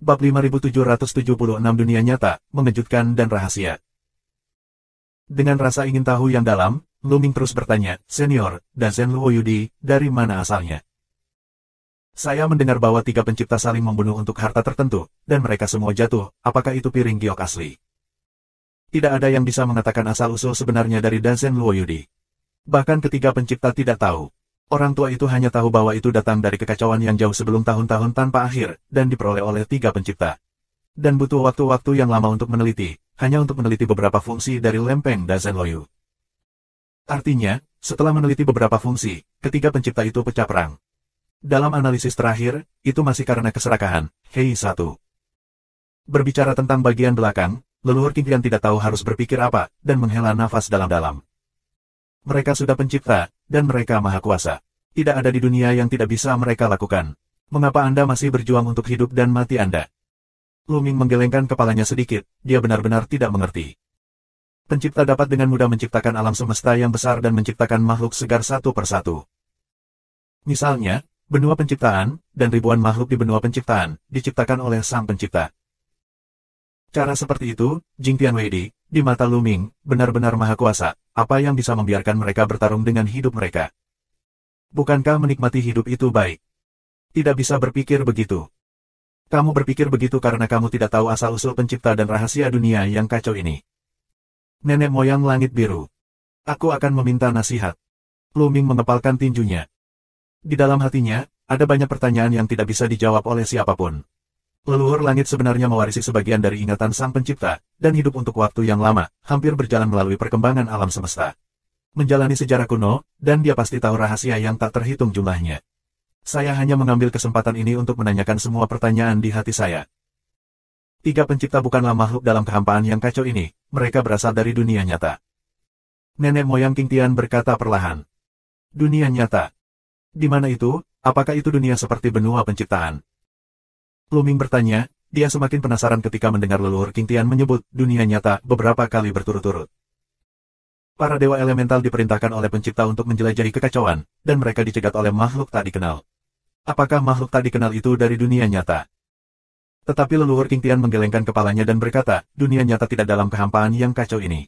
Bab 5776 Dunia Nyata, Mengejutkan dan Rahasia. Dengan rasa ingin tahu yang dalam, Lu Ming terus bertanya, "Senior, Dazen Luo Yudi, dari mana asalnya?" "Saya mendengar bahwa tiga pencipta saling membunuh untuk harta tertentu, dan mereka semua jatuh. Apakah itu piring giok asli?" Tidak ada yang bisa mengatakan asal-usul sebenarnya dari Dazen Luo Yudi. Bahkan ketiga pencipta tidak tahu. Orang tua itu hanya tahu bahwa itu datang dari kekacauan yang jauh sebelum tahun-tahun tanpa akhir, dan diperoleh oleh tiga pencipta. Dan butuh waktu-waktu yang lama untuk meneliti, hanya untuk meneliti beberapa fungsi dari lempeng Dazen Loyu. Artinya, setelah meneliti beberapa fungsi, ketiga pencipta itu pecah perang. Dalam analisis terakhir, itu masih karena keserakahan, Hei 1. Berbicara tentang bagian belakang, leluhur Qingtian tidak tahu harus berpikir apa, dan menghela nafas dalam-dalam. Mereka sudah pencipta, dan mereka maha kuasa. Tidak ada di dunia yang tidak bisa mereka lakukan. Mengapa Anda masih berjuang untuk hidup dan mati Anda? Lu Ming menggelengkan kepalanya sedikit, dia benar-benar tidak mengerti. Pencipta dapat dengan mudah menciptakan alam semesta yang besar dan menciptakan makhluk segar satu persatu. Misalnya, benua penciptaan, dan ribuan makhluk di benua penciptaan, diciptakan oleh sang pencipta. Cara seperti itu, Jing Tianweidi, di mata Lu Ming, benar-benar maha kuasa. Apa yang bisa membiarkan mereka bertarung dengan hidup mereka? Bukankah menikmati hidup itu baik? Tidak bisa berpikir begitu. Kamu berpikir begitu karena kamu tidak tahu asal-usul pencipta dan rahasia dunia yang kacau ini. Nenek moyang langit biru. Aku akan meminta nasihat. Lu Ming mengepalkan tinjunya. Di dalam hatinya, ada banyak pertanyaan yang tidak bisa dijawab oleh siapapun. Leluhur langit sebenarnya mewarisi sebagian dari ingatan sang pencipta, dan hidup untuk waktu yang lama, hampir berjalan melalui perkembangan alam semesta. Menjalani sejarah kuno, dan dia pasti tahu rahasia yang tak terhitung jumlahnya. Saya hanya mengambil kesempatan ini untuk menanyakan semua pertanyaan di hati saya. Tiga pencipta bukanlah makhluk dalam kehampaan yang kacau ini, mereka berasal dari dunia nyata. Nenek moyang Qingtian berkata perlahan. Dunia nyata. Di mana itu? Apakah itu dunia seperti benua penciptaan? Lu Ming bertanya, dia semakin penasaran ketika mendengar leluhur Qingtian menyebut dunia nyata beberapa kali berturut-turut. Para dewa elemental diperintahkan oleh pencipta untuk menjelajahi kekacauan, dan mereka dicegat oleh makhluk tak dikenal. Apakah makhluk tak dikenal itu dari dunia nyata? Tetapi leluhur Qingtian menggelengkan kepalanya dan berkata, dunia nyata tidak dalam kehampaan yang kacau ini.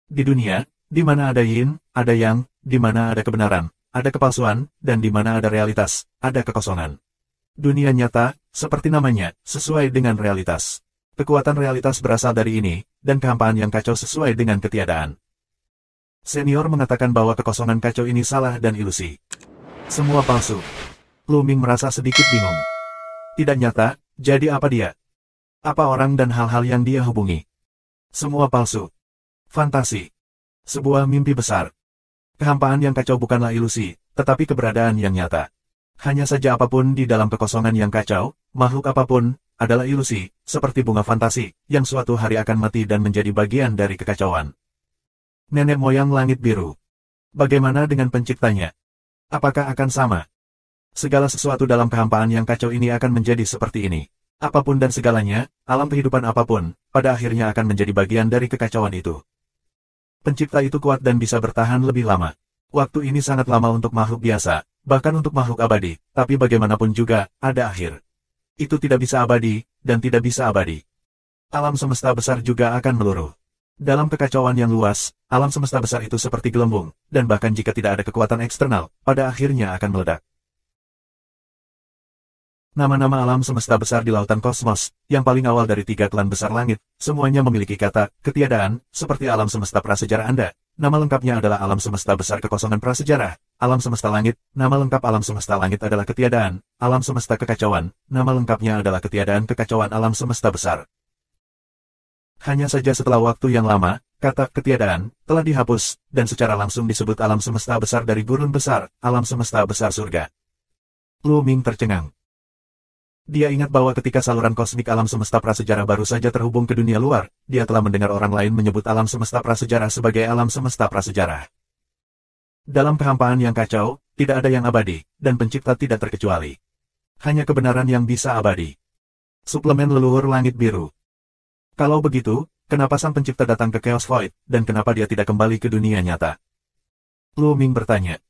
Di dunia, di mana ada yin, ada yang, di mana ada kebenaran, ada kepalsuan, dan di mana ada realitas, ada kekosongan. Dunia nyata, seperti namanya, sesuai dengan realitas. Kekuatan realitas berasal dari ini, dan kehampaan yang kacau sesuai dengan ketiadaan. Senior mengatakan bahwa kekosongan kacau ini salah dan ilusi. Semua palsu. Lu Ming merasa sedikit bingung. Tidak nyata, jadi apa dia? Apa orang dan hal-hal yang dia hubungi? Semua palsu. Fantasi. Sebuah mimpi besar. Kehampaan yang kacau bukanlah ilusi, tetapi keberadaan yang nyata. Hanya saja apapun di dalam kekosongan yang kacau, makhluk apapun, adalah ilusi, seperti bunga fantasi, yang suatu hari akan mati dan menjadi bagian dari kekacauan. Nenek moyang langit biru. Bagaimana dengan penciptanya? Apakah akan sama? Segala sesuatu dalam kehampaan yang kacau ini akan menjadi seperti ini. Apapun dan segalanya, alam kehidupan apapun, pada akhirnya akan menjadi bagian dari kekacauan itu. Pencipta itu kuat dan bisa bertahan lebih lama. Waktu ini sangat lama untuk makhluk biasa, bahkan untuk makhluk abadi, tapi bagaimanapun juga, ada akhir. Itu tidak bisa abadi, dan tidak bisa abadi. Alam semesta besar juga akan meluruh. Dalam kekacauan yang luas, alam semesta besar itu seperti gelembung, dan bahkan jika tidak ada kekuatan eksternal, pada akhirnya akan meledak. Nama-nama alam semesta besar di lautan kosmos, yang paling awal dari tiga klan besar langit, semuanya memiliki kata, ketiadaan, seperti alam semesta prasejarah Anda. Nama lengkapnya adalah alam semesta besar kekosongan prasejarah, alam semesta langit, nama lengkap alam semesta langit adalah ketiadaan, alam semesta kekacauan, nama lengkapnya adalah ketiadaan kekacauan alam semesta besar. Hanya saja setelah waktu yang lama, kata ketiadaan telah dihapus, dan secara langsung disebut alam semesta besar dari gurun besar, alam semesta besar surga. Lu Ming tercengang. Dia ingat bahwa ketika saluran kosmik alam semesta prasejarah baru saja terhubung ke dunia luar, dia telah mendengar orang lain menyebut alam semesta prasejarah sebagai alam semesta prasejarah. Dalam kehampaan yang kacau, tidak ada yang abadi, dan pencipta tidak terkecuali. Hanya kebenaran yang bisa abadi. Suplemen leluhur langit biru. Kalau begitu, kenapa sang pencipta datang ke Chaos Void, dan kenapa dia tidak kembali ke dunia nyata? Lu Ming bertanya.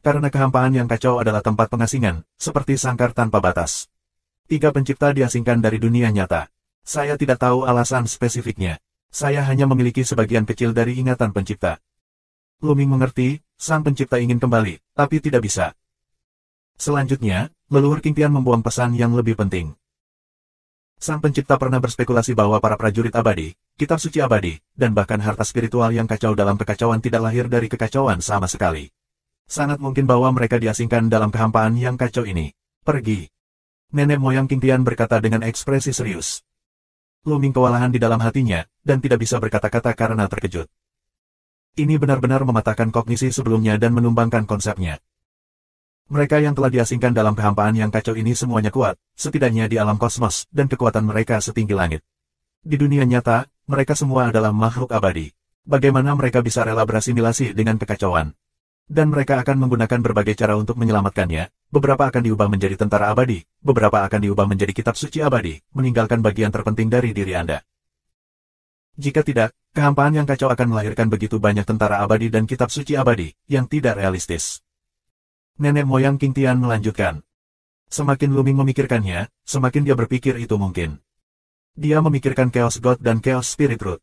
Karena kehampaan yang kacau adalah tempat pengasingan, seperti sangkar tanpa batas. Tiga pencipta diasingkan dari dunia nyata. Saya tidak tahu alasan spesifiknya. Saya hanya memiliki sebagian kecil dari ingatan pencipta. Lu Ming mengerti, sang pencipta ingin kembali, tapi tidak bisa. Selanjutnya, leluhur Qing Tian membuang pesan yang lebih penting. Sang pencipta pernah berspekulasi bahwa para prajurit abadi, kitab suci abadi, dan bahkan harta spiritual yang kacau dalam kekacauan tidak lahir dari kekacauan sama sekali. Sangat mungkin bahwa mereka diasingkan dalam kehampaan yang kacau ini. Pergi. Nenek moyang Qing Tian berkata dengan ekspresi serius. Lu Ming kewalahan di dalam hatinya, dan tidak bisa berkata-kata karena terkejut. Ini benar-benar mematahkan kognisi sebelumnya dan menumbangkan konsepnya. Mereka yang telah diasingkan dalam kehampaan yang kacau ini semuanya kuat, setidaknya di alam kosmos, dan kekuatan mereka setinggi langit. Di dunia nyata, mereka semua adalah makhluk abadi. Bagaimana mereka bisa rela berasimilasi dengan kekacauan? Dan mereka akan menggunakan berbagai cara untuk menyelamatkannya. Beberapa akan diubah menjadi tentara abadi, beberapa akan diubah menjadi kitab suci abadi, meninggalkan bagian terpenting dari diri Anda. Jika tidak, kehampaan yang kacau akan melahirkan begitu banyak tentara abadi dan kitab suci abadi, yang tidak realistis. Nenek moyang Qing Tian melanjutkan. Semakin Lu Ming memikirkannya, semakin dia berpikir itu mungkin. Dia memikirkan Chaos God dan Chaos Spirit Root.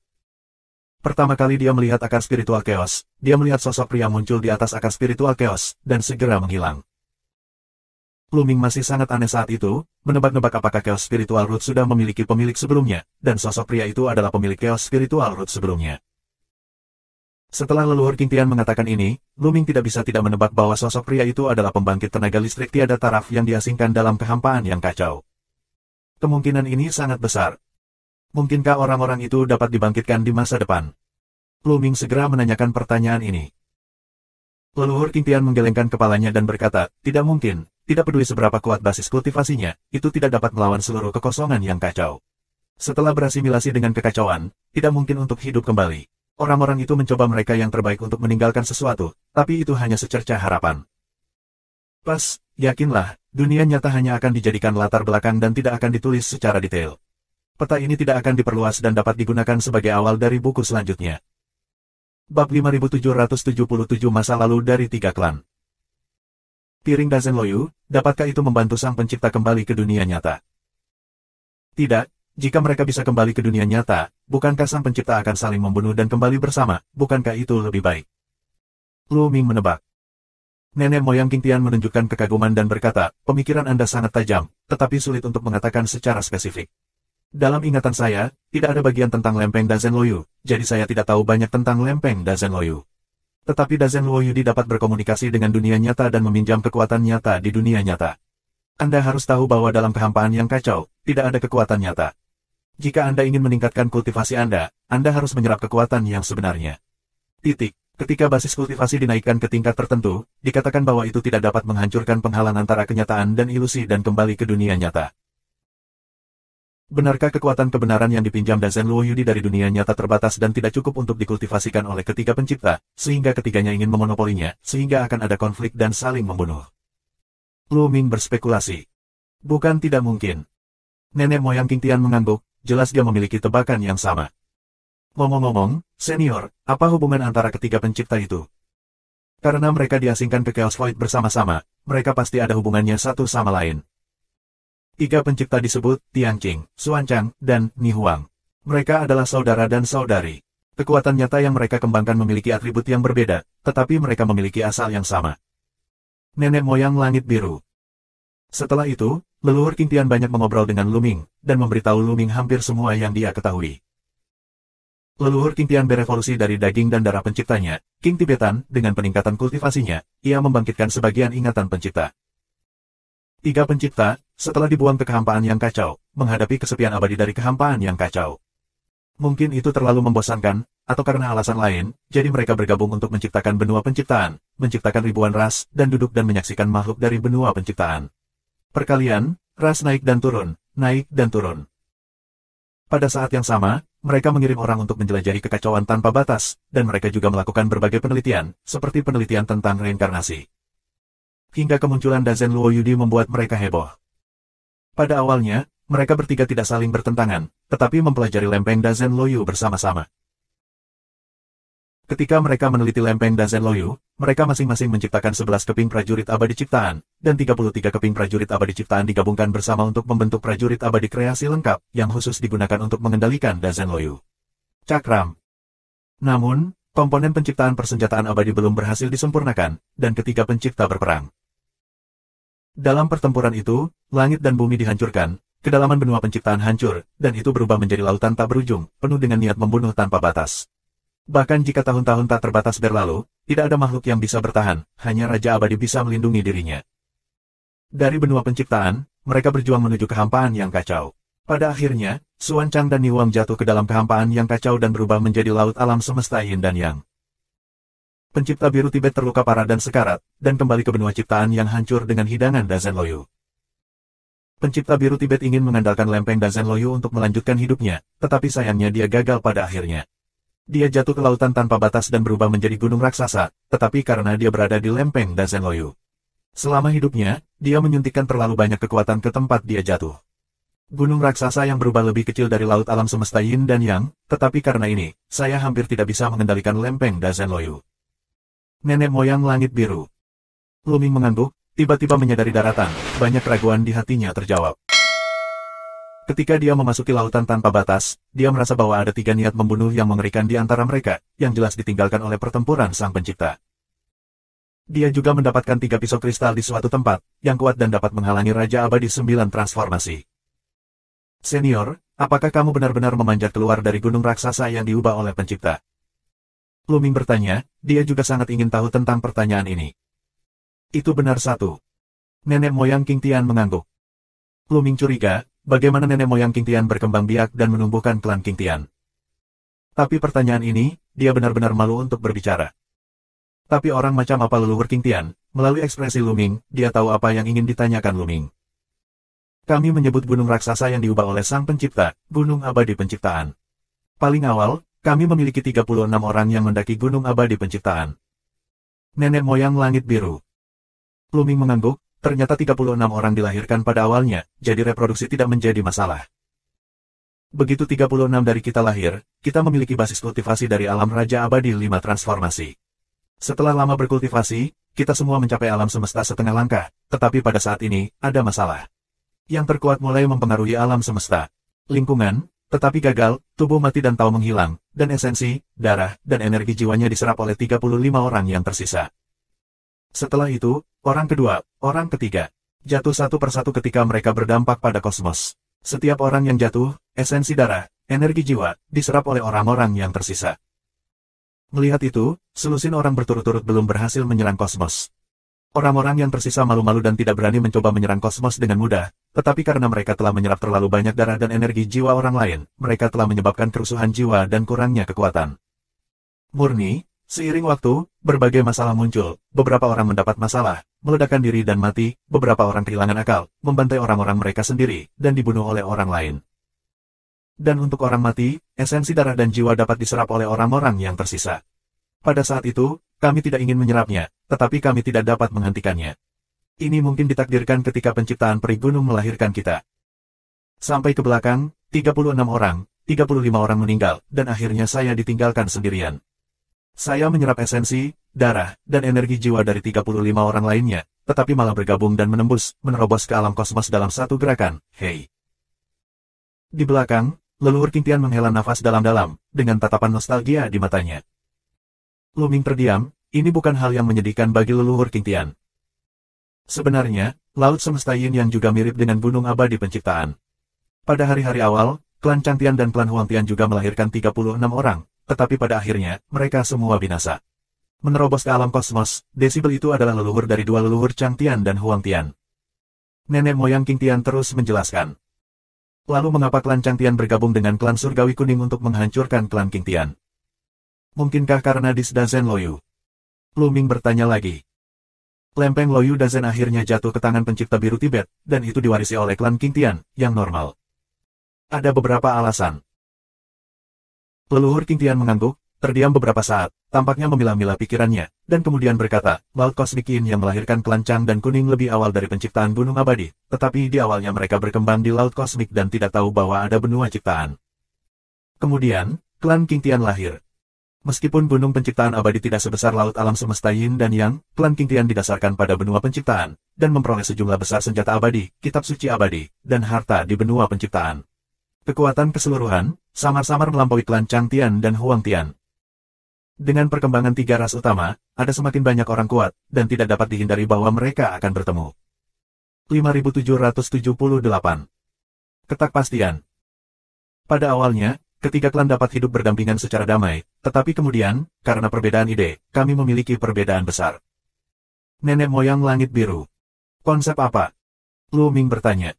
Pertama kali dia melihat akar spiritual Chaos, dia melihat sosok pria muncul di atas akar spiritual Chaos, dan segera menghilang. Lu Ming masih sangat aneh saat itu, menebak-nebak apakah Chaos Spiritual Root sudah memiliki pemilik sebelumnya, dan sosok pria itu adalah pemilik Chaos Spiritual Root sebelumnya. Setelah leluhur Qing Tian mengatakan ini, Lu Ming tidak bisa tidak menebak bahwa sosok pria itu adalah pembangkit tenaga listrik tiada taraf yang diasingkan dalam kehampaan yang kacau. Kemungkinan ini sangat besar. Mungkinkah orang-orang itu dapat dibangkitkan di masa depan? Lu Ming segera menanyakan pertanyaan ini. Leluhur Qing Tian menggelengkan kepalanya dan berkata, tidak mungkin, tidak peduli seberapa kuat basis kultivasinya, itu tidak dapat melawan seluruh kekosongan yang kacau. Setelah berasimilasi dengan kekacauan, tidak mungkin untuk hidup kembali. Orang-orang itu mencoba mereka yang terbaik untuk meninggalkan sesuatu, tapi itu hanya secercah harapan. Pas, yakinlah, dunia nyata hanya akan dijadikan latar belakang dan tidak akan ditulis secara detail. Peta ini tidak akan diperluas dan dapat digunakan sebagai awal dari buku selanjutnya. Bab 5777 Masa Lalu dari Tiga Klan. Piring Dazen Loyu, dapatkah itu membantu sang pencipta kembali ke dunia nyata? Tidak. Jika mereka bisa kembali ke dunia nyata, bukankah sang pencipta akan saling membunuh dan kembali bersama, bukankah itu lebih baik? Lu Ming menebak. Nenek moyang Qing Tian menunjukkan kekaguman dan berkata, pemikiran Anda sangat tajam, tetapi sulit untuk mengatakan secara spesifik. Dalam ingatan saya, tidak ada bagian tentang lempeng Dazen Loyu, jadi saya tidak tahu banyak tentang lempeng Dazen Loyu. Tetapi Dazen Loyu dapat berkomunikasi dengan dunia nyata dan meminjam kekuatan nyata di dunia nyata. Anda harus tahu bahwa dalam kehampaan yang kacau, tidak ada kekuatan nyata. Jika Anda ingin meningkatkan kultivasi Anda harus menyerap kekuatan yang sebenarnya. Titik. Ketika basis kultivasi dinaikkan ke tingkat tertentu, dikatakan bahwa itu tidak dapat menghancurkan penghalang antara kenyataan dan ilusi dan kembali ke dunia nyata. Benarkah kekuatan kebenaran yang dipinjam Dazen Luoyudi dari dunia nyata terbatas dan tidak cukup untuk dikultivasikan oleh ketiga pencipta, sehingga ketiganya ingin memonopolinya, sehingga akan ada konflik dan saling membunuh? Lu Ming berspekulasi. Bukan tidak mungkin. Nenek moyang Qing Tian mengangguk. Jelas dia memiliki tebakan yang sama. Ngomong-ngomong, senior, apa hubungan antara ketiga pencipta itu? Karena mereka diasingkan ke Chaos Void bersama-sama, mereka pasti ada hubungannya satu sama lain. Tiga pencipta disebut Tianqing, Xuanchang, dan Ni Huang. Mereka adalah saudara dan saudari. Kekuatan nyata yang mereka kembangkan memiliki atribut yang berbeda, tetapi mereka memiliki asal yang sama. Nenek moyang langit biru. Setelah itu, leluhur Qing Tian banyak mengobrol dengan Lu Ming, dan memberitahu Lu Ming hampir semua yang dia ketahui. Leluhur Qing Tian berevolusi dari daging dan darah penciptanya, Qing Tibetan, dengan peningkatan kultivasinya, ia membangkitkan sebagian ingatan pencipta. Tiga pencipta, setelah dibuang ke kehampaan yang kacau, menghadapi kesepian abadi dari kehampaan yang kacau. Mungkin itu terlalu membosankan, atau karena alasan lain, jadi mereka bergabung untuk menciptakan benua penciptaan, menciptakan ribuan ras, dan duduk dan menyaksikan makhluk dari benua penciptaan. Perkalian, ras naik dan turun, naik dan turun. Pada saat yang sama, mereka mengirim orang untuk menjelajahi kekacauan tanpa batas, dan mereka juga melakukan berbagai penelitian, seperti penelitian tentang reinkarnasi. Hingga kemunculan Dazen Luoyudi membuat mereka heboh. Pada awalnya, mereka bertiga tidak saling bertentangan, tetapi mempelajari lempeng Dazen Loyu bersama-sama. Ketika mereka meneliti lempeng Dazen Loyu, mereka masing-masing menciptakan 11 keping prajurit abadi ciptaan, dan 33 keping prajurit abadi ciptaan digabungkan bersama untuk membentuk prajurit abadi kreasi lengkap, yang khusus digunakan untuk mengendalikan Dazen Loyu. Cakram. Namun, komponen penciptaan persenjataan abadi belum berhasil disempurnakan, dan ketiga pencipta berperang. Dalam pertempuran itu, langit dan bumi dihancurkan, kedalaman benua penciptaan hancur, dan itu berubah menjadi lautan tak berujung, penuh dengan niat membunuh tanpa batas. Bahkan jika tahun-tahun tak terbatas berlalu, tidak ada makhluk yang bisa bertahan, hanya Raja Abadi bisa melindungi dirinya. Dari benua penciptaan, mereka berjuang menuju kehampaan yang kacau. Pada akhirnya, Xuan Chang dan Niwang jatuh ke dalam kehampaan yang kacau dan berubah menjadi laut alam semesta Yin dan Yang. Pencipta biru Tibet terluka parah dan sekarat, dan kembali ke benua ciptaan yang hancur dengan hidangan Dazen Loyu. Pencipta biru Tibet ingin mengandalkan lempeng Dazen Loyu untuk melanjutkan hidupnya, tetapi sayangnya dia gagal pada akhirnya. Dia jatuh ke lautan tanpa batas dan berubah menjadi gunung raksasa, tetapi karena dia berada di lempeng Dazen Loyu. Selama hidupnya, dia menyuntikkan terlalu banyak kekuatan ke tempat dia jatuh. Gunung raksasa yang berubah lebih kecil dari laut alam semesta Yin dan Yang, tetapi karena ini, saya hampir tidak bisa mengendalikan lempeng Dazen Loyu. Nenek moyang langit biru. Luming mengangguk, tiba-tiba menyadari daratan, banyak keraguan di hatinya terjawab. Ketika dia memasuki lautan tanpa batas, dia merasa bahwa ada tiga niat membunuh yang mengerikan di antara mereka, yang jelas ditinggalkan oleh pertempuran sang pencipta. Dia juga mendapatkan 3 pisau kristal di suatu tempat, yang kuat dan dapat menghalangi Raja Abadi 9 transformasi. Senior, apakah kamu benar-benar memanjat keluar dari gunung raksasa yang diubah oleh pencipta? Luming bertanya, dia juga sangat ingin tahu tentang pertanyaan ini. Itu benar satu. Nenek moyang King Tian mengangguk. Luming curiga, bagaimana nenek moyang King Tian berkembang biak dan menumbuhkan klan King Tian. Tapi pertanyaan ini, dia benar-benar malu untuk berbicara. Tapi orang macam apa leluhur King Tian? Melalui ekspresi Luming, dia tahu apa yang ingin ditanyakan Luming. Kami menyebut gunung raksasa yang diubah oleh sang pencipta, gunung abadi penciptaan. Paling awal, kami memiliki 36 orang yang mendaki gunung abadi penciptaan. Nenek moyang langit biru. Luming mengangguk. Ternyata 36 orang dilahirkan pada awalnya, jadi reproduksi tidak menjadi masalah. Begitu 36 dari kita lahir, kita memiliki basis kultivasi dari alam Raja Abadi 5 transformasi. Setelah lama berkultivasi, kita semua mencapai alam semesta setengah langkah, tetapi pada saat ini, ada masalah. Yang terkuat mulai mempengaruhi alam semesta. Lingkungan, tetapi gagal, tubuh mati dan tahu menghilang, dan esensi, darah, dan energi jiwanya diserap oleh 35 orang yang tersisa. Setelah itu, orang kedua, orang ketiga, jatuh satu persatu ketika mereka berdampak pada kosmos. Setiap orang yang jatuh, esensi darah, energi jiwa, diserap oleh orang-orang yang tersisa. Melihat itu, selusin orang berturut-turut belum berhasil menyerang kosmos. Orang-orang yang tersisa malu-malu dan tidak berani mencoba menyerang kosmos dengan mudah, tetapi karena mereka telah menyerap terlalu banyak darah dan energi jiwa orang lain, mereka telah menyebabkan kerusuhan jiwa dan kurangnya kekuatan. Murni. Seiring waktu, berbagai masalah muncul, beberapa orang mendapat masalah, meledakkan diri dan mati, beberapa orang kehilangan akal, membantai orang-orang mereka sendiri, dan dibunuh oleh orang lain. Dan untuk orang mati, esensi darah dan jiwa dapat diserap oleh orang-orang yang tersisa. Pada saat itu, kami tidak ingin menyerapnya, tetapi kami tidak dapat menghentikannya. Ini mungkin ditakdirkan ketika penciptaan peri gunung melahirkan kita. Sampai ke belakang, 36 orang, 35 orang meninggal, dan akhirnya saya ditinggalkan sendirian. Saya menyerap esensi, darah, dan energi jiwa dari 35 orang lainnya, tetapi malah bergabung dan menerobos ke alam kosmos dalam satu gerakan, hei. Di belakang, leluhur King Tian menghela nafas dalam-dalam, dengan tatapan nostalgia di matanya. Luming terdiam, ini bukan hal yang menyedihkan bagi leluhur King Tian. Sebenarnya, laut semesta Yin yang juga mirip dengan gunung abadi penciptaan. Pada hari-hari awal, klan Chang Tian dan klan Huang Tian juga melahirkan 36 orang. Tetapi pada akhirnya, mereka semua binasa. Menerobos ke alam kosmos, Desibel itu adalah leluhur dari dua leluhur Chang Tian dan Huang Tian. Nenek moyang King Tian terus menjelaskan. Lalu mengapa klan Chang Tian bergabung dengan klan Surgawi Kuning untuk menghancurkan klan King Tian? Mungkinkah karena dis Dazen Loyu? Luming bertanya lagi. Lempeng Loyu Dazen akhirnya jatuh ke tangan pencipta biru Tibet, dan itu diwarisi oleh klan King Tian, yang normal. Ada beberapa alasan. Leluhur King Tian mengangguk, terdiam beberapa saat, tampaknya memilah-milah pikirannya, dan kemudian berkata, Laut Kosmik Yin yang melahirkan klan Chang dan Kuning lebih awal dari penciptaan Gunung Abadi, tetapi di awalnya mereka berkembang di Laut Kosmik dan tidak tahu bahwa ada benua ciptaan. Kemudian, klan King Tian lahir. Meskipun gunung penciptaan abadi tidak sebesar laut alam semesta Yin dan Yang, klan Qingtian didasarkan pada benua penciptaan, dan memperoleh sejumlah besar senjata abadi, kitab suci abadi, dan harta di benua penciptaan. Kekuatan keseluruhan, samar-samar melampaui klan Changtian dan Huangtian. Dengan perkembangan tiga ras utama, ada semakin banyak orang kuat, dan tidak dapat dihindari bahwa mereka akan bertemu. 5778. Ketakpastian. Pada awalnya, ketiga klan dapat hidup berdampingan secara damai, tetapi kemudian, karena perbedaan ide, kami memiliki perbedaan besar. Nenek moyang langit biru. Konsep apa? Lu Ming bertanya.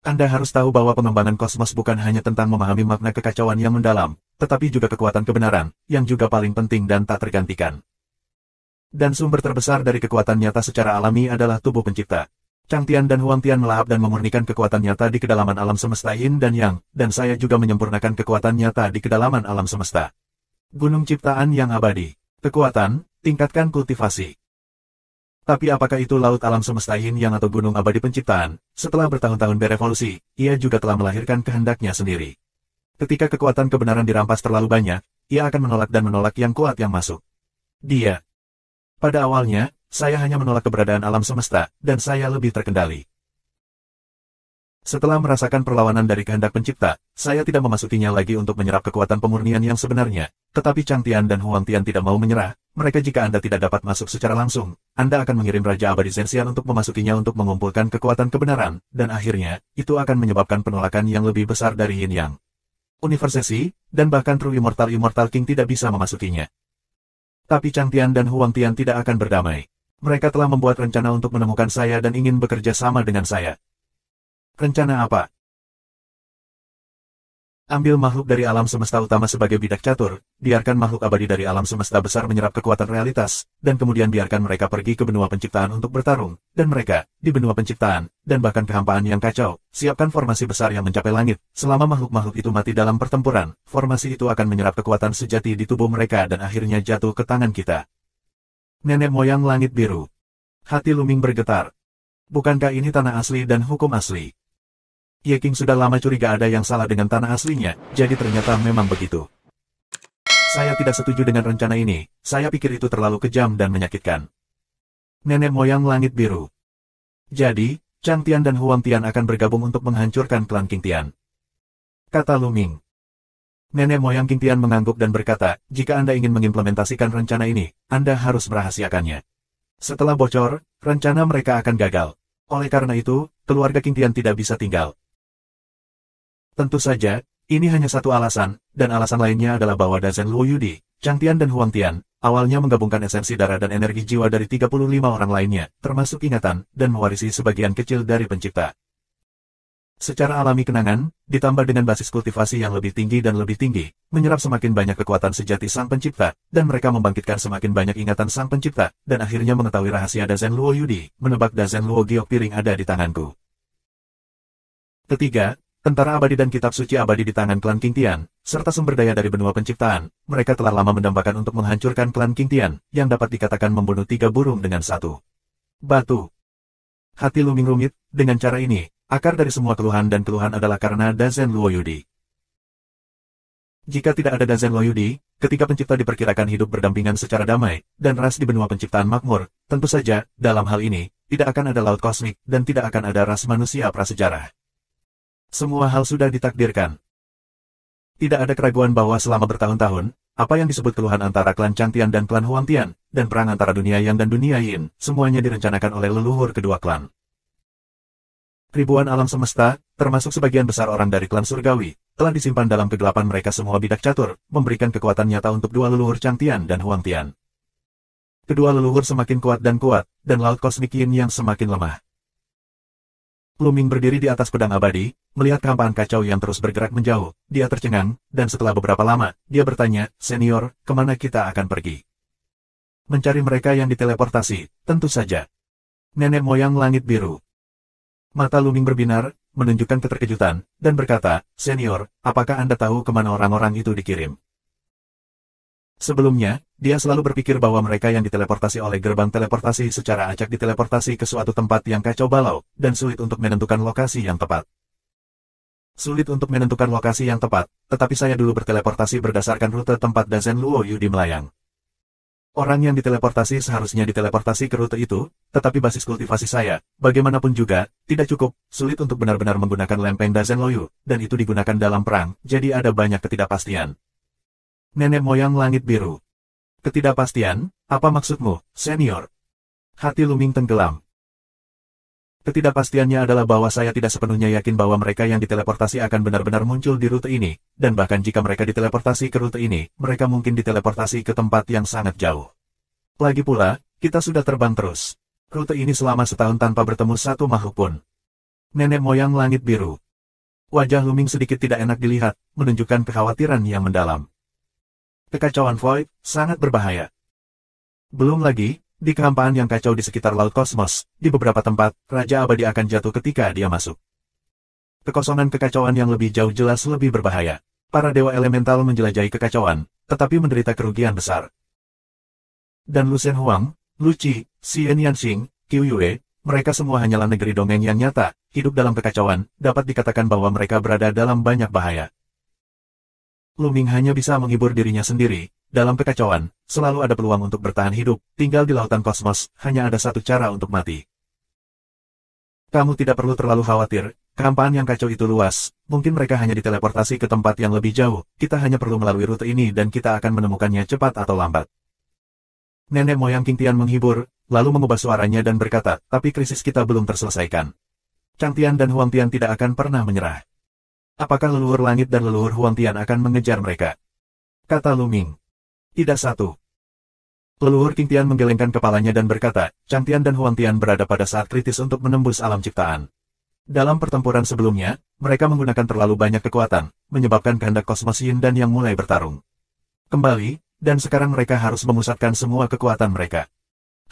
Anda harus tahu bahwa pengembangan kosmos bukan hanya tentang memahami makna kekacauan yang mendalam, tetapi juga kekuatan kebenaran, yang juga paling penting dan tak tergantikan. Dan sumber terbesar dari kekuatan nyata secara alami adalah tubuh pencipta. Changtian dan Huangtian melahap dan memurnikan kekuatan nyata di kedalaman alam semesta Yin dan Yang, dan saya juga menyempurnakan kekuatan nyata di kedalaman alam semesta. Gunung ciptaan yang abadi. Kekuatan, tingkatkan kultivasi. Tapi apakah itu laut alam semesta Yin Yang atau gunung abadi penciptaan? Setelah bertahun-tahun berevolusi, ia juga telah melahirkan kehendaknya sendiri. Ketika kekuatan kebenaran dirampas terlalu banyak, ia akan menolak dan menolak yang kuat yang masuk. Dia. Pada awalnya, saya hanya menolak keberadaan alam semesta, dan saya lebih terkendali. Setelah merasakan perlawanan dari kehendak pencipta, saya tidak memasukinya lagi untuk menyerap kekuatan pemurnian yang sebenarnya, tetapi Changtian dan Huangtian tidak mau menyerah. Mereka jika Anda tidak dapat masuk secara langsung, Anda akan mengirim Raja Abadi Zhenxian untuk memasukinya untuk mengumpulkan kekuatan kebenaran, dan akhirnya, itu akan menyebabkan penolakan yang lebih besar dari Yin Yang. Universesi, dan bahkan True Immortal King tidak bisa memasukinya. Tapi Changtian dan Huangtian tidak akan berdamai. Mereka telah membuat rencana untuk menemukan saya dan ingin bekerja sama dengan saya. Rencana apa? Ambil makhluk dari alam semesta utama sebagai bidak catur, biarkan makhluk abadi dari alam semesta besar menyerap kekuatan realitas, dan kemudian biarkan mereka pergi ke benua penciptaan untuk bertarung, dan mereka, di benua penciptaan, dan bahkan kehampaan yang kacau, siapkan formasi besar yang mencapai langit. Selama makhluk-makhluk itu mati dalam pertempuran, formasi itu akan menyerap kekuatan sejati di tubuh mereka dan akhirnya jatuh ke tangan kita. Nenek moyang langit biru. Hati Lu Ming bergetar. Bukankah ini tanah asli dan hukum asli? Ye King sudah lama curiga ada yang salah dengan tanah aslinya, jadi ternyata memang begitu. Saya tidak setuju dengan rencana ini, saya pikir itu terlalu kejam dan menyakitkan. Nenek moyang langit biru. Jadi, Changtian dan Huangtian akan bergabung untuk menghancurkan klan Qingtian. Kata Lu Ming. Nenek moyang Qingtian mengangguk dan berkata, jika Anda ingin mengimplementasikan rencana ini, Anda harus merahasiakannya. Setelah bocor, rencana mereka akan gagal. Oleh karena itu, keluarga Qingtian tidak bisa tinggal. Tentu saja, ini hanya satu alasan, dan alasan lainnya adalah bahwa Dazen Luo Yudi, Changtian dan Huangtian, awalnya menggabungkan esensi darah dan energi jiwa dari 35 orang lainnya, termasuk ingatan, dan mewarisi sebagian kecil dari pencipta. Secara alami kenangan, ditambah dengan basis kultivasi yang lebih tinggi dan lebih tinggi, menyerap semakin banyak kekuatan sejati sang pencipta, dan mereka membangkitkan semakin banyak ingatan sang pencipta, dan akhirnya mengetahui rahasia Dazen Luo Yudi, menebak Dazen Luo Giok Piring ada di tanganku. Ketiga, tentara abadi dan kitab suci abadi di tangan klan Qingtian, serta sumber daya dari benua penciptaan, mereka telah lama mendambakan untuk menghancurkan klan Qingtian, yang dapat dikatakan membunuh 3 burung dengan satu batu. Hati Lu Ming rumit, dengan cara ini, akar dari semua keluhan dan keluhan adalah karena Dazen Luo Yudi. Jika tidak ada Dazen Luo Yudi, ketika pencipta diperkirakan hidup berdampingan secara damai, dan ras di benua penciptaan makmur, tentu saja, dalam hal ini, tidak akan ada laut kosmik, dan tidak akan ada ras manusia prasejarah. Semua hal sudah ditakdirkan. Tidak ada keraguan bahwa selama bertahun-tahun, apa yang disebut keluhan antara klan Changtian dan klan Huangtian, dan perang antara dunia Yang dan dunia Yin, semuanya direncanakan oleh leluhur kedua klan. Ribuan alam semesta, termasuk sebagian besar orang dari klan surgawi, telah disimpan dalam kegelapan mereka semua bidak catur, memberikan kekuatan nyata untuk dua leluhur Changtian dan Huangtian. Kedua leluhur semakin kuat, dan laut kosmik Yin yang semakin lemah. Lu Ming berdiri di atas pedang abadi, melihat kehampaan kacau yang terus bergerak menjauh, dia tercengang, dan setelah beberapa lama, dia bertanya, "Senior, kemana kita akan pergi?" Mencari mereka yang diteleportasi, tentu saja. Nenek moyang langit biru. Mata Lu Ming berbinar, menunjukkan keterkejutan, dan berkata, "Senior, apakah Anda tahu kemana orang-orang itu dikirim?" Sebelumnya, dia selalu berpikir bahwa mereka yang diteleportasi oleh gerbang teleportasi secara acak diteleportasi ke suatu tempat yang kacau balau, dan sulit untuk menentukan lokasi yang tepat. Sulit untuk menentukan lokasi yang tepat, tetapi saya dulu berteleportasi berdasarkan rute tempat Dazen Luo Yudi melayang. Orang yang diteleportasi seharusnya diteleportasi ke rute itu, tetapi basis kultivasi saya, bagaimanapun juga, tidak cukup, sulit untuk benar-benar menggunakan lempeng Dazen Loyu, dan itu digunakan dalam perang, jadi ada banyak ketidakpastian. Nenek moyang langit biru. Ketidakpastian, apa maksudmu, senior? Hati Luming tenggelam. Ketidakpastiannya adalah bahwa saya tidak sepenuhnya yakin bahwa mereka yang diteleportasi akan benar-benar muncul di rute ini, dan bahkan jika mereka diteleportasi ke rute ini, mereka mungkin diteleportasi ke tempat yang sangat jauh. Lagi pula, kita sudah terbang terus. Rute ini selama setahun tanpa bertemu satu makhluk pun. Nenek moyang langit biru. Wajah Luming sedikit tidak enak dilihat, menunjukkan kekhawatiran yang mendalam. Kekacauan Void, sangat berbahaya. Belum lagi, di kehampaan yang kacau di sekitar Laut Kosmos, di beberapa tempat, Raja Abadi akan jatuh ketika dia masuk. Kekosongan kekacauan yang lebih jauh jelas lebih berbahaya. Para dewa elemental menjelajahi kekacauan, tetapi menderita kerugian besar. Dan Lu Shen Huang, Lu Qi, Xian Yanxing, Qiu Yue, mereka semua hanyalah negeri dongeng yang nyata, hidup dalam kekacauan, dapat dikatakan bahwa mereka berada dalam banyak bahaya. Luming hanya bisa menghibur dirinya sendiri. Dalam kekacauan, selalu ada peluang untuk bertahan hidup, tinggal di lautan kosmos, hanya ada satu cara untuk mati. Kamu tidak perlu terlalu khawatir, kehampaan yang kacau itu luas, mungkin mereka hanya diteleportasi ke tempat yang lebih jauh, kita hanya perlu melalui rute ini dan kita akan menemukannya cepat atau lambat. Nenek moyang King Tian menghibur, lalu mengubah suaranya dan berkata, tapi krisis kita belum terselesaikan. Chang Tian dan Huang Tian tidak akan pernah menyerah. Apakah leluhur langit dan leluhur Huang Tian akan mengejar mereka? Kata Luming. Tidak satu. Leluhur King Tian menggelengkan kepalanya dan berkata, Chang Tian dan Huang Tian berada pada saat kritis untuk menembus alam ciptaan. Dalam pertempuran sebelumnya, mereka menggunakan terlalu banyak kekuatan, menyebabkan kehendak kosmos Yin dan yang mulai bertarung. Kembali, dan sekarang mereka harus memusatkan semua kekuatan mereka.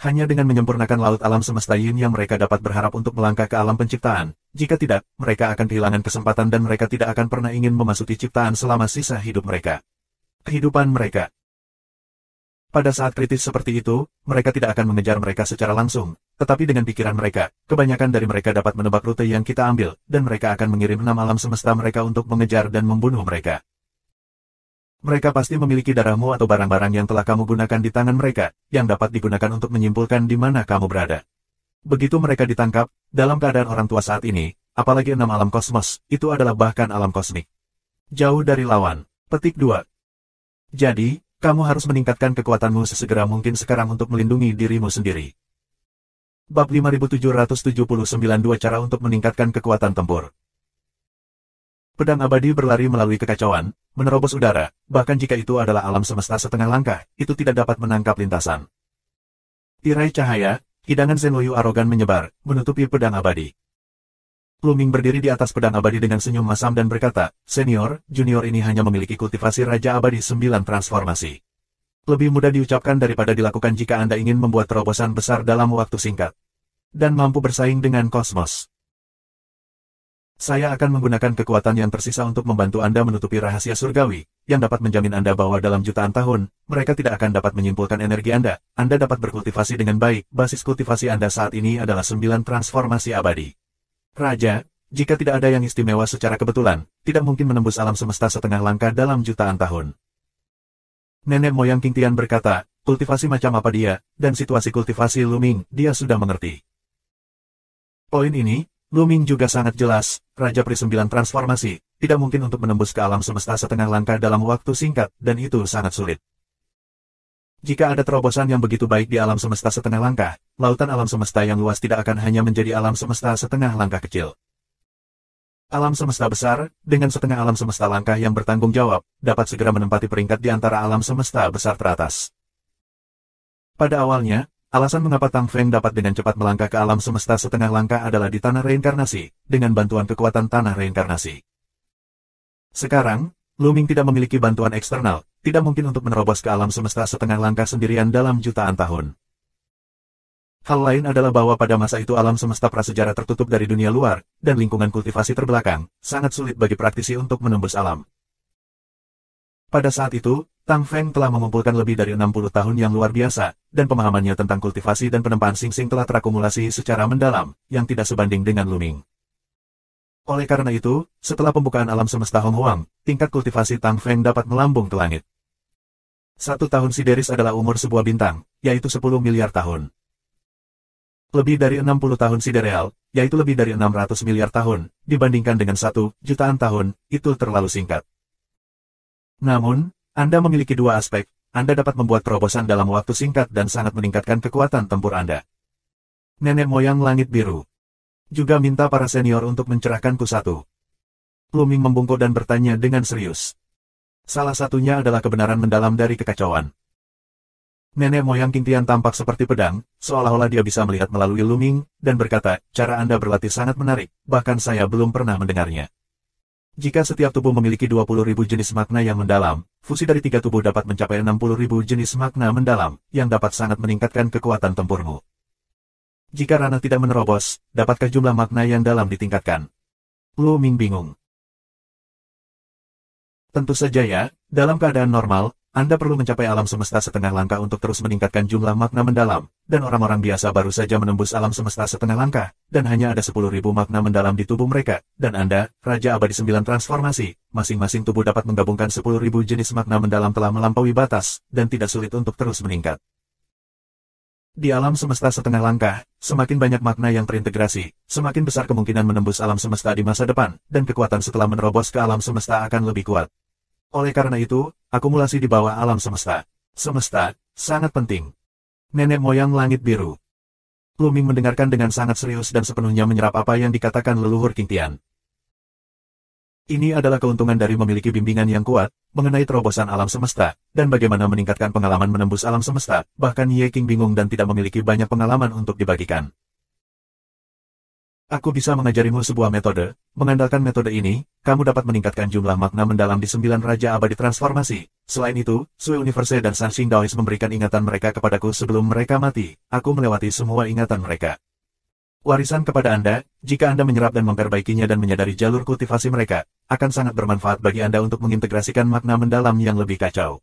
Hanya dengan menyempurnakan laut alam semesta Yin yang mereka dapat berharap untuk melangkah ke alam penciptaan, jika tidak, mereka akan kehilangan kesempatan dan mereka tidak akan pernah ingin memasuki ciptaan selama sisa hidup mereka. Kehidupan mereka. Pada saat kritis seperti itu, mereka tidak akan mengejar mereka secara langsung, tetapi dengan pikiran mereka, kebanyakan dari mereka dapat menebak rute yang kita ambil, dan mereka akan mengirim 6 alam semesta mereka untuk mengejar dan membunuh mereka. Mereka pasti memiliki darahmu atau barang-barang yang telah kamu gunakan di tangan mereka, yang dapat digunakan untuk menyimpulkan di mana kamu berada. Begitu mereka ditangkap, dalam keadaan orang tua saat ini, apalagi 6 alam kosmos, itu adalah bahkan alam kosmik. Jauh dari lawan. Petik 2. Jadi, kamu harus meningkatkan kekuatanmu sesegera mungkin sekarang untuk melindungi dirimu sendiri. Bab 5779 cara untuk meningkatkan kekuatan tempur. Pedang abadi berlari melalui kekacauan, menerobos udara, bahkan jika itu adalah alam semesta setengah langkah, itu tidak dapat menangkap lintasan. Tirai cahaya, hidangan Zenloyu arogan menyebar, menutupi pedang abadi. Luming berdiri di atas pedang abadi dengan senyum masam dan berkata, Senior, junior ini hanya memiliki kultivasi Raja Abadi 9 transformasi. Lebih mudah diucapkan daripada dilakukan jika Anda ingin membuat terobosan besar dalam waktu singkat. Dan mampu bersaing dengan kosmos. Saya akan menggunakan kekuatan yang tersisa untuk membantu Anda menutupi rahasia surgawi, yang dapat menjamin Anda bahwa dalam jutaan tahun, mereka tidak akan dapat menyimpulkan energi Anda. Anda dapat berkultivasi dengan baik, basis kultivasi Anda saat ini adalah 9 transformasi abadi. Raja, jika tidak ada yang istimewa secara kebetulan, tidak mungkin menembus alam semesta setengah langkah dalam jutaan tahun. Nenek moyang King Tian berkata, kultivasi macam apa dia, dan situasi kultivasi Luming, dia sudah mengerti. Poin ini, Luming juga sangat jelas, Raja Pri 9 transformasi, tidak mungkin untuk menembus ke alam semesta setengah langkah dalam waktu singkat, dan itu sangat sulit. Jika ada terobosan yang begitu baik di alam semesta setengah langkah, lautan alam semesta yang luas tidak akan hanya menjadi alam semesta setengah langkah kecil. Alam semesta besar, dengan setengah alam semesta langkah yang bertanggung jawab, dapat segera menempati peringkat di antara alam semesta besar teratas. Pada awalnya, alasan mengapa Tang Feng dapat dengan cepat melangkah ke alam semesta setengah langkah adalah di tanah reinkarnasi, dengan bantuan kekuatan tanah reinkarnasi. Sekarang, Luming tidak memiliki bantuan eksternal, tidak mungkin untuk menerobos ke alam semesta setengah langkah sendirian dalam jutaan tahun. Hal lain adalah bahwa pada masa itu alam semesta prasejarah tertutup dari dunia luar, dan lingkungan kultivasi terbelakang, sangat sulit bagi praktisi untuk menembus alam. Pada saat itu, Tang Feng telah mengumpulkan lebih dari 60 tahun yang luar biasa, dan pemahamannya tentang kultivasi dan penempaan Xing Xing telah terakumulasi secara mendalam, yang tidak sebanding dengan Luming. Oleh karena itu, setelah pembukaan alam semesta Hong Huang, tingkat kultivasi Tang Feng dapat melambung ke langit. 1 tahun Sideris adalah umur sebuah bintang, yaitu 10 miliar tahun. Lebih dari 60 tahun Sidereal, yaitu lebih dari 600 miliar tahun, dibandingkan dengan 1 jutaan tahun, itu terlalu singkat. Namun, Anda memiliki dua aspek. Anda dapat membuat terobosan dalam waktu singkat dan sangat meningkatkan kekuatan tempur Anda. Nenek moyang langit biru juga minta para senior untuk mencerahkanku satu. Luming membungkuk dan bertanya dengan serius. Salah satunya adalah kebenaran mendalam dari kekacauan. Nenek moyang King Tian tampak seperti pedang, seolah-olah dia bisa melihat melalui Luming, dan berkata, cara Anda berlatih sangat menarik, bahkan saya belum pernah mendengarnya. Jika setiap tubuh memiliki 20.000 jenis makna yang mendalam, fusi dari 3 tubuh dapat mencapai 60.000 jenis makna mendalam, yang dapat sangat meningkatkan kekuatan tempurmu. Jika ranah tidak menerobos, dapatkah jumlah makna yang dalam ditingkatkan? Luming bingung. Tentu saja ya, dalam keadaan normal, Anda perlu mencapai alam semesta setengah langkah untuk terus meningkatkan jumlah makna mendalam, dan orang-orang biasa baru saja menembus alam semesta setengah langkah, dan hanya ada 10.000 makna mendalam di tubuh mereka, dan Anda, Raja Abadi 9 Transformasi, masing-masing tubuh dapat menggabungkan 10.000 jenis makna mendalam telah melampaui batas, dan tidak sulit untuk terus meningkat. Di alam semesta setengah langkah, semakin banyak makna yang terintegrasi, semakin besar kemungkinan menembus alam semesta di masa depan, dan kekuatan setelah menerobos ke alam semesta akan lebih kuat. Oleh karena itu, akumulasi di bawah alam semesta. Semesta, sangat penting. Nenek moyang langit biru. Luming mendengarkan dengan sangat serius dan sepenuhnya menyerap apa yang dikatakan leluhur King Tian. Ini adalah keuntungan dari memiliki bimbingan yang kuat, mengenai terobosan alam semesta, dan bagaimana meningkatkan pengalaman menembus alam semesta, bahkan Ye King bingung dan tidak memiliki banyak pengalaman untuk dibagikan. Aku bisa mengajarimu sebuah metode, mengandalkan metode ini, kamu dapat meningkatkan jumlah makna mendalam di 9 Raja Abadi Transformasi. Selain itu, Sui Universe dan Sanxing Daoist memberikan ingatan mereka kepadaku sebelum mereka mati, aku melewati semua ingatan mereka. Warisan kepada Anda, jika Anda menyerap dan memperbaikinya dan menyadari jalur kultivasi mereka, akan sangat bermanfaat bagi Anda untuk mengintegrasikan makna mendalam yang lebih kacau.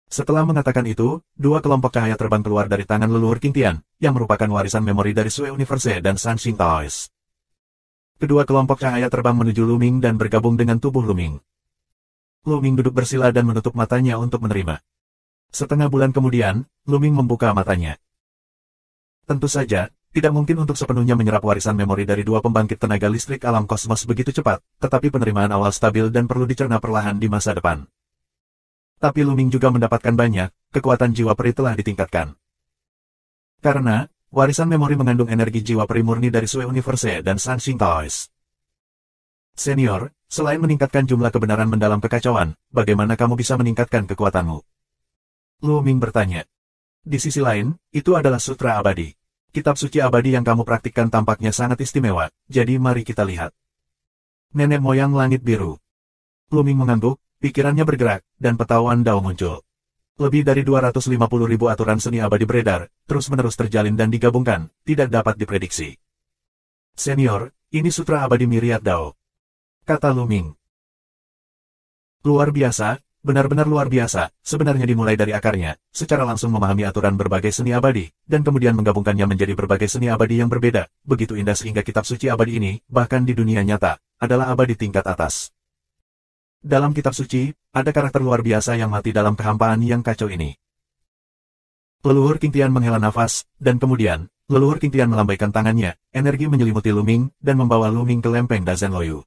Setelah mengatakan itu, 2 kelompok cahaya terbang keluar dari tangan leluhur King Tian, yang merupakan warisan memori dari Sui Universe dan Sanxing Daoist. Kedua kelompok cahaya terbang menuju Luming dan bergabung dengan tubuh Luming. Luming duduk bersila dan menutup matanya untuk menerima. Setengah bulan kemudian, Luming membuka matanya. Tentu saja, tidak mungkin untuk sepenuhnya menyerap warisan memori dari 2 pembangkit tenaga listrik alam kosmos begitu cepat, tetapi penerimaan awal stabil dan perlu dicerna perlahan di masa depan. Tapi Luming juga mendapatkan banyak, kekuatan jiwa peri telah ditingkatkan. Karena, warisan memori mengandung energi jiwa peri murni dari Sui Universe dan Sanxing Daoist. Senior, selain meningkatkan jumlah kebenaran mendalam kekacauan, bagaimana kamu bisa meningkatkan kekuatanmu? Luming bertanya. Di sisi lain, itu adalah sutra abadi. Kitab suci abadi yang kamu praktikkan tampaknya sangat istimewa, jadi mari kita lihat. Nenek moyang langit biru. Luming mengangguk, pikirannya bergerak, dan petawan Dao muncul. Lebih dari 250.000 aturan seni abadi beredar, terus-menerus terjalin dan digabungkan, tidak dapat diprediksi. Senior, ini sutra abadi Myriad Dao, kata Luming. Luar biasa, benar-benar luar biasa, sebenarnya dimulai dari akarnya, secara langsung memahami aturan berbagai seni abadi, dan kemudian menggabungkannya menjadi berbagai seni abadi yang berbeda, begitu indah sehingga kitab suci abadi ini, bahkan di dunia nyata, adalah abadi tingkat atas. Dalam kitab suci, ada karakter luar biasa yang mati dalam kehampaan yang kacau ini. Leluhur King Tian menghela nafas, dan kemudian, leluhur King Tian melambaikan tangannya, energi menyelimuti Luming, dan membawa Luming ke lempeng Dazen Loyu.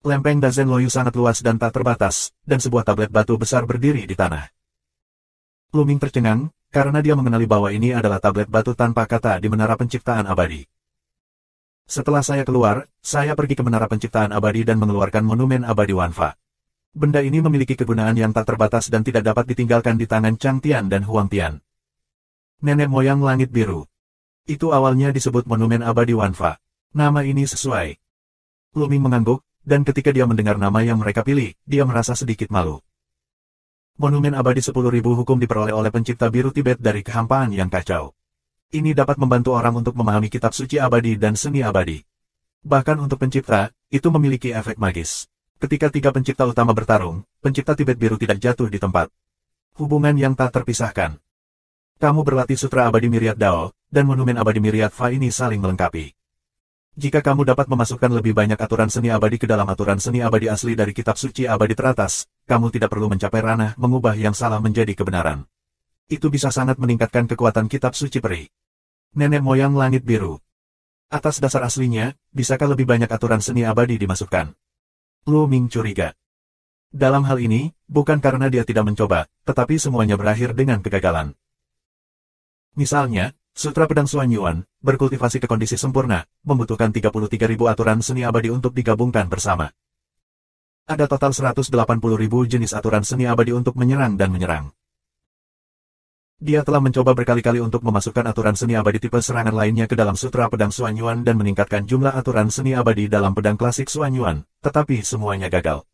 Lempeng Dazen Loyu sangat luas dan tak terbatas, dan sebuah tablet batu besar berdiri di tanah. Luming tercengang, karena dia mengenali bahwa ini adalah tablet batu tanpa kata di Menara Penciptaan Abadi. Setelah saya keluar, saya pergi ke Menara Penciptaan Abadi dan mengeluarkan Monumen Abadi Wanfa. Benda ini memiliki kegunaan yang tak terbatas dan tidak dapat ditinggalkan di tangan Chang Tian dan Huang Tian. Nenek moyang langit biru. Itu awalnya disebut Monumen Abadi Wanfa. Nama ini sesuai. Luming mengangguk, dan ketika dia mendengar nama yang mereka pilih, dia merasa sedikit malu. Monumen abadi 10.000 hukum diperoleh oleh pencipta biru Tibet dari kehampaan yang kacau. Ini dapat membantu orang untuk memahami kitab suci abadi dan seni abadi. Bahkan untuk pencipta, itu memiliki efek magis. Ketika 3 pencipta utama bertarung, pencipta Tibet biru tidak jatuh di tempat. Hubungan yang tak terpisahkan. Kamu berlatih sutra abadi Myriad Dao, dan monumen abadi Myriad Fa ini saling melengkapi. Jika kamu dapat memasukkan lebih banyak aturan seni abadi ke dalam aturan seni abadi asli dari kitab suci abadi teratas, kamu tidak perlu mencapai ranah mengubah yang salah menjadi kebenaran. Itu bisa sangat meningkatkan kekuatan kitab suci peri. Nenek moyang langit biru. Atas dasar aslinya, bisakah lebih banyak aturan seni abadi dimasukkan? Lu Ming curiga. Dalam hal ini, bukan karena dia tidak mencoba, tetapi semuanya berakhir dengan kegagalan. Misalnya, Sutra Pedang Xuan Yuan, berkultivasi ke kondisi sempurna, membutuhkan 33.000 aturan seni abadi untuk digabungkan bersama. Ada total 180.000 jenis aturan seni abadi untuk menyerang dan menyerang. Dia telah mencoba berkali-kali untuk memasukkan aturan seni abadi tipe serangan lainnya ke dalam Sutra Pedang Xuan Yuan dan meningkatkan jumlah aturan seni abadi dalam pedang klasik Xuan Yuan, tetapi semuanya gagal.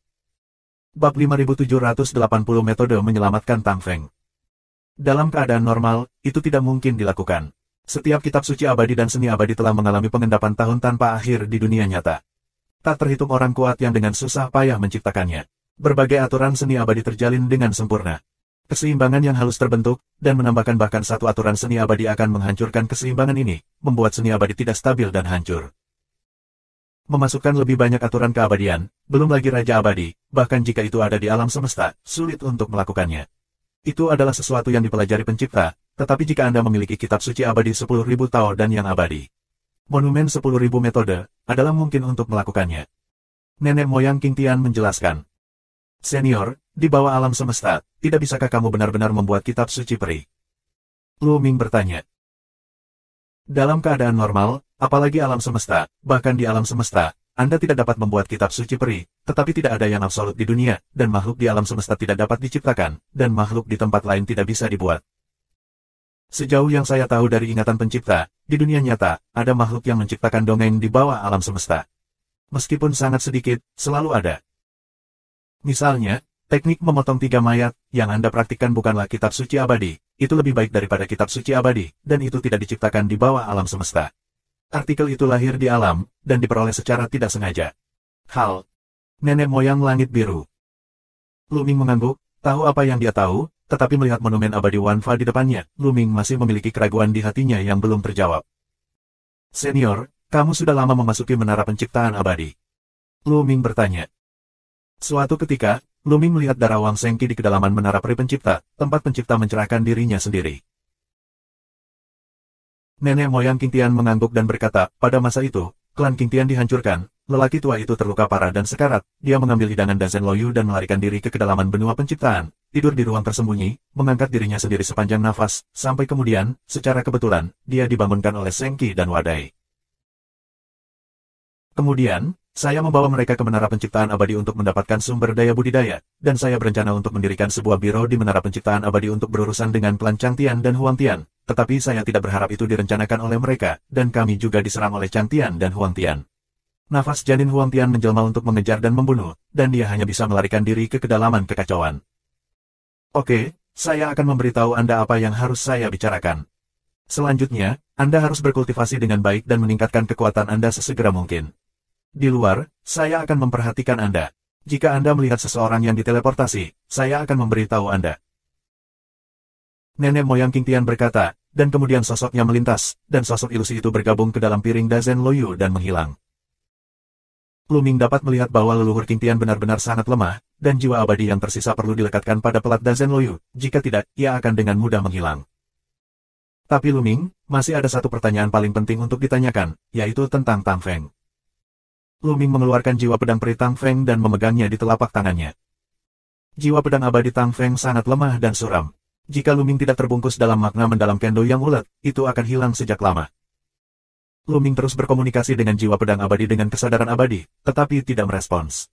Bab 5780 metode menyelamatkan Tang Feng. Dalam keadaan normal, itu tidak mungkin dilakukan. Setiap kitab suci abadi dan seni abadi telah mengalami pengendapan tahun tanpa akhir di dunia nyata. Tak terhitung orang kuat yang dengan susah payah menciptakannya. Berbagai aturan seni abadi terjalin dengan sempurna. Keseimbangan yang halus terbentuk, dan menambahkan bahkan satu aturan seni abadi akan menghancurkan keseimbangan ini, membuat seni abadi tidak stabil dan hancur. Memasukkan lebih banyak aturan keabadian, belum lagi Raja Abadi, bahkan jika itu ada di alam semesta, sulit untuk melakukannya. Itu adalah sesuatu yang dipelajari pencipta, tetapi jika Anda memiliki kitab suci abadi 10.000 Tao dan yang abadi, monumen 10.000 metode, adalah mungkin untuk melakukannya. Nenek moyang King Tian menjelaskan. Senior, di bawah alam semesta, tidak bisakah kamu benar-benar membuat kitab suci peri? Lu Ming bertanya. Dalam keadaan normal, apalagi alam semesta, bahkan di alam semesta, Anda tidak dapat membuat kitab suci peri, tetapi tidak ada yang absolut di dunia, dan makhluk di alam semesta tidak dapat diciptakan, dan makhluk di tempat lain tidak bisa dibuat. Sejauh yang saya tahu dari ingatan pencipta, di dunia nyata, ada makhluk yang menciptakan dongeng di bawah alam semesta. Meskipun sangat sedikit, selalu ada. Misalnya, teknik memotong 3 mayat, yang Anda praktikkan bukanlah kitab suci abadi, itu lebih baik daripada kitab suci abadi, dan itu tidak diciptakan di bawah alam semesta. Artikel itu lahir di alam, dan diperoleh secara tidak sengaja. Hal. Nenek moyang langit biru. Lu Ming mengangguk, tahu apa yang dia tahu, tetapi melihat monumen abadi Wanfa di depannya, Lu Ming masih memiliki keraguan di hatinya yang belum terjawab. Senior, kamu sudah lama memasuki menara penciptaan abadi. Lu Ming bertanya. Suatu ketika, Lu Ming melihat darah Wang Sengqi di kedalaman menara peri pencipta, tempat pencipta mencerahkan dirinya sendiri. Nenek moyang King Tian mengangguk dan berkata, pada masa itu, klan King Tian dihancurkan, lelaki tua itu terluka parah dan sekarat, dia mengambil hidangan Dazen Loyu dan melarikan diri ke kedalaman benua penciptaan, tidur di ruang tersembunyi, mengangkat dirinya sendiri sepanjang nafas, sampai kemudian, secara kebetulan, dia dibangunkan oleh Sengqi dan Wadai. Kemudian, saya membawa mereka ke menara penciptaan abadi untuk mendapatkan sumber daya budidaya, dan saya berencana untuk mendirikan sebuah biro di menara penciptaan abadi untuk berurusan dengan klan Chang Tian dan Huang Tian. Tetapi saya tidak berharap itu direncanakan oleh mereka, dan kami juga diserang oleh Chang Tian dan Huang Tian. Nafas janin Huang Tian menjelma untuk mengejar dan membunuh, dan dia hanya bisa melarikan diri ke kedalaman kekacauan. Oke, saya akan memberitahu Anda apa yang harus saya bicarakan. Selanjutnya, Anda harus berkultivasi dengan baik dan meningkatkan kekuatan Anda sesegera mungkin. Di luar, saya akan memperhatikan Anda. Jika Anda melihat seseorang yang diteleportasi, saya akan memberitahu Anda. Nenek moyang King Tian berkata, dan kemudian sosoknya melintas, dan sosok ilusi itu bergabung ke dalam piring Dazen Loyu dan menghilang. Lu Ming dapat melihat bahwa leluhur King Tian benar-benar sangat lemah, dan jiwa abadi yang tersisa perlu dilekatkan pada pelat Dazen Loyu, jika tidak, ia akan dengan mudah menghilang. Tapi Lu Ming, masih ada satu pertanyaan paling penting untuk ditanyakan, yaitu tentang Tang Feng. Lu Ming mengeluarkan jiwa pedang peri Tang Feng dan memegangnya di telapak tangannya. Jiwa pedang abadi Tang Feng sangat lemah dan suram. Jika Lu Ming tidak terbungkus dalam makna mendalam kendo yang ulet, itu akan hilang sejak lama. Lu Ming terus berkomunikasi dengan jiwa pedang abadi dengan kesadaran abadi, tetapi tidak merespons.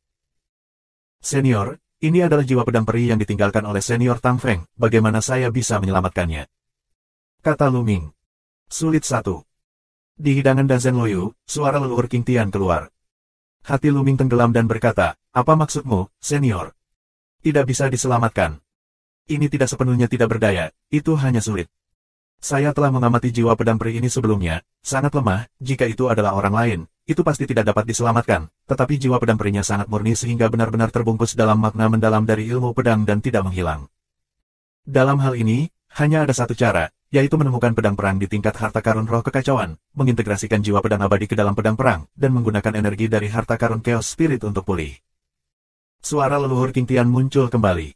Senior, ini adalah jiwa pedang peri yang ditinggalkan oleh senior Tang Feng, bagaimana saya bisa menyelamatkannya? Kata Lu Ming. Sulit satu. Di hidangan Dazen Loyu, suara leluhur King Tian keluar. Hati Lu Ming tenggelam dan berkata, apa maksudmu, senior? Tidak bisa diselamatkan. Ini tidak sepenuhnya tidak berdaya, itu hanya sulit. Saya telah mengamati jiwa pedang peri ini sebelumnya, sangat lemah, jika itu adalah orang lain, itu pasti tidak dapat diselamatkan, tetapi jiwa pedang perinya sangat murni sehingga benar-benar terbungkus dalam makna mendalam dari ilmu pedang dan tidak menghilang. Dalam hal ini, hanya ada satu cara, yaitu menemukan pedang perang di tingkat harta karun roh kekacauan, mengintegrasikan jiwa pedang abadi ke dalam pedang perang, dan menggunakan energi dari harta karun Chaos Spirit untuk pulih. Suara leluhur King Tian muncul kembali.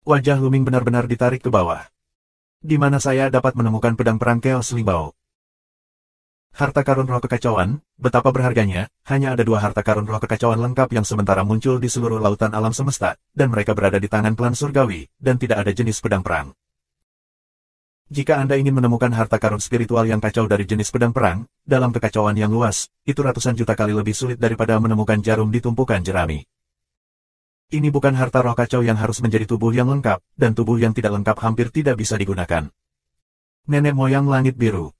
Wajah Luming benar-benar ditarik ke bawah. Di mana saya dapat menemukan pedang perang Chaos Limbao? Harta karun roh kekacauan, betapa berharganya, hanya ada 2 harta karun roh kekacauan lengkap yang sementara muncul di seluruh lautan alam semesta, dan mereka berada di tangan klan surgawi, dan tidak ada jenis pedang perang. Jika Anda ingin menemukan harta karun spiritual yang kacau dari jenis pedang perang, dalam kekacauan yang luas, itu ratusan juta kali lebih sulit daripada menemukan jarum di tumpukan jerami. Ini bukan harta roh kacau yang harus menjadi tubuh yang lengkap, dan tubuh yang tidak lengkap hampir tidak bisa digunakan. Nenek moyang langit biru.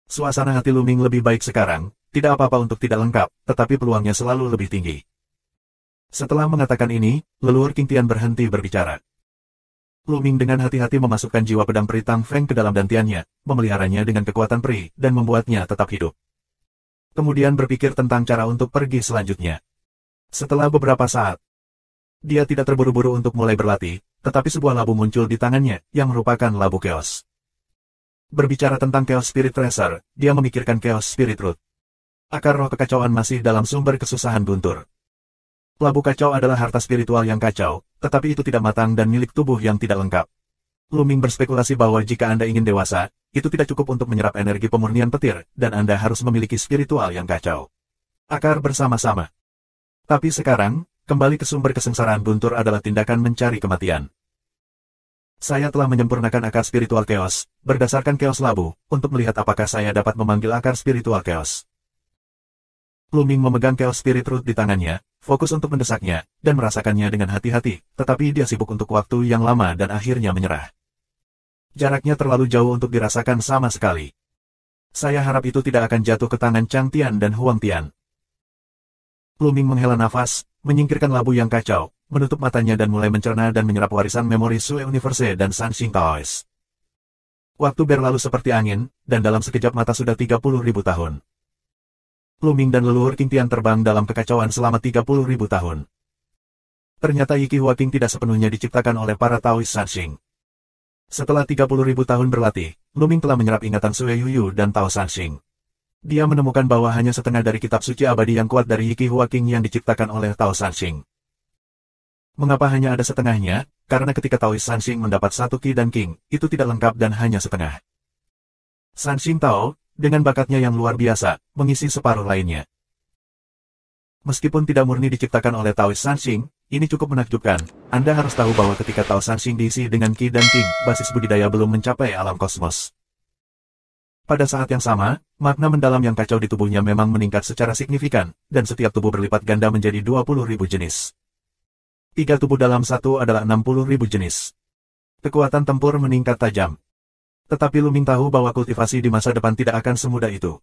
Suasana hati Luming lebih baik sekarang, tidak apa-apa untuk tidak lengkap, tetapi peluangnya selalu lebih tinggi. Setelah mengatakan ini, leluhur King Tian berhenti berbicara. Luming dengan hati-hati memasukkan jiwa pedang peri Tang Feng ke dalam dantiannya, memeliharanya dengan kekuatan peri, dan membuatnya tetap hidup. Kemudian berpikir tentang cara untuk pergi selanjutnya. Setelah beberapa saat, dia tidak terburu-buru untuk mulai berlatih, tetapi sebuah labu muncul di tangannya, yang merupakan labu Chaos. Berbicara tentang Chaos Spirit Tracer, dia memikirkan Chaos Spirit Root. Akar roh kekacauan masih dalam sumber kesusahan guntur. Labu kacau adalah harta spiritual yang kacau, tetapi itu tidak matang dan milik tubuh yang tidak lengkap. Luming berspekulasi bahwa jika Anda ingin dewasa, itu tidak cukup untuk menyerap energi pemurnian petir, dan Anda harus memiliki spiritual yang kacau. Akar bersama-sama. Tapi sekarang, kembali ke sumber kesengsaraan guntur adalah tindakan mencari kematian. Saya telah menyempurnakan akar spiritual Chaos, berdasarkan Chaos Labu, untuk melihat apakah saya dapat memanggil akar spiritual Chaos. Luming memegang Chaos Spirit Root di tangannya, fokus untuk mendesaknya, dan merasakannya dengan hati-hati, tetapi dia sibuk untuk waktu yang lama dan akhirnya menyerah. Jaraknya terlalu jauh untuk dirasakan sama sekali. Saya harap itu tidak akan jatuh ke tangan Chang Tian dan Huang Tian. Luming menghela nafas, menyingkirkan labu yang kacau, menutup matanya dan mulai mencerna dan menyerap warisan memori Sue Universe dan Sanxing Taoist. Waktu berlalu seperti angin, dan dalam sekejap mata sudah 30.000 tahun. Luming dan leluhur King Tian terbang dalam kekacauan selama 30.000 tahun. Ternyata Yiki Hua King tidak sepenuhnya diciptakan oleh para Taoist Sanxing. Setelah 30.000 tahun berlatih, Luming telah menyerap ingatan Sue Yuyu dan Tao Sanxing. Dia menemukan bahwa hanya setengah dari kitab suci abadi yang kuat dari Yiki Hua King yang diciptakan oleh Tao Sanxing. Mengapa hanya ada setengahnya? Karena ketika Taoist Sanxing mendapat 1 Qi dan King, itu tidak lengkap dan hanya setengah. Sanxing Tao, dengan bakatnya yang luar biasa, mengisi separuh lainnya. Meskipun tidak murni diciptakan oleh Taoist Sanxing, ini cukup menakjubkan. Anda harus tahu bahwa ketika Tao Sanxing diisi dengan Qi dan King, basis budidaya belum mencapai alam kosmos. Pada saat yang sama, makna mendalam yang kacau di tubuhnya memang meningkat secara signifikan, dan setiap tubuh berlipat ganda menjadi 20.000 jenis. 3 tubuh dalam satu adalah 60.000 jenis. Kekuatan tempur meningkat tajam. Tetapi Luming tahu bahwa kultivasi di masa depan tidak akan semudah itu.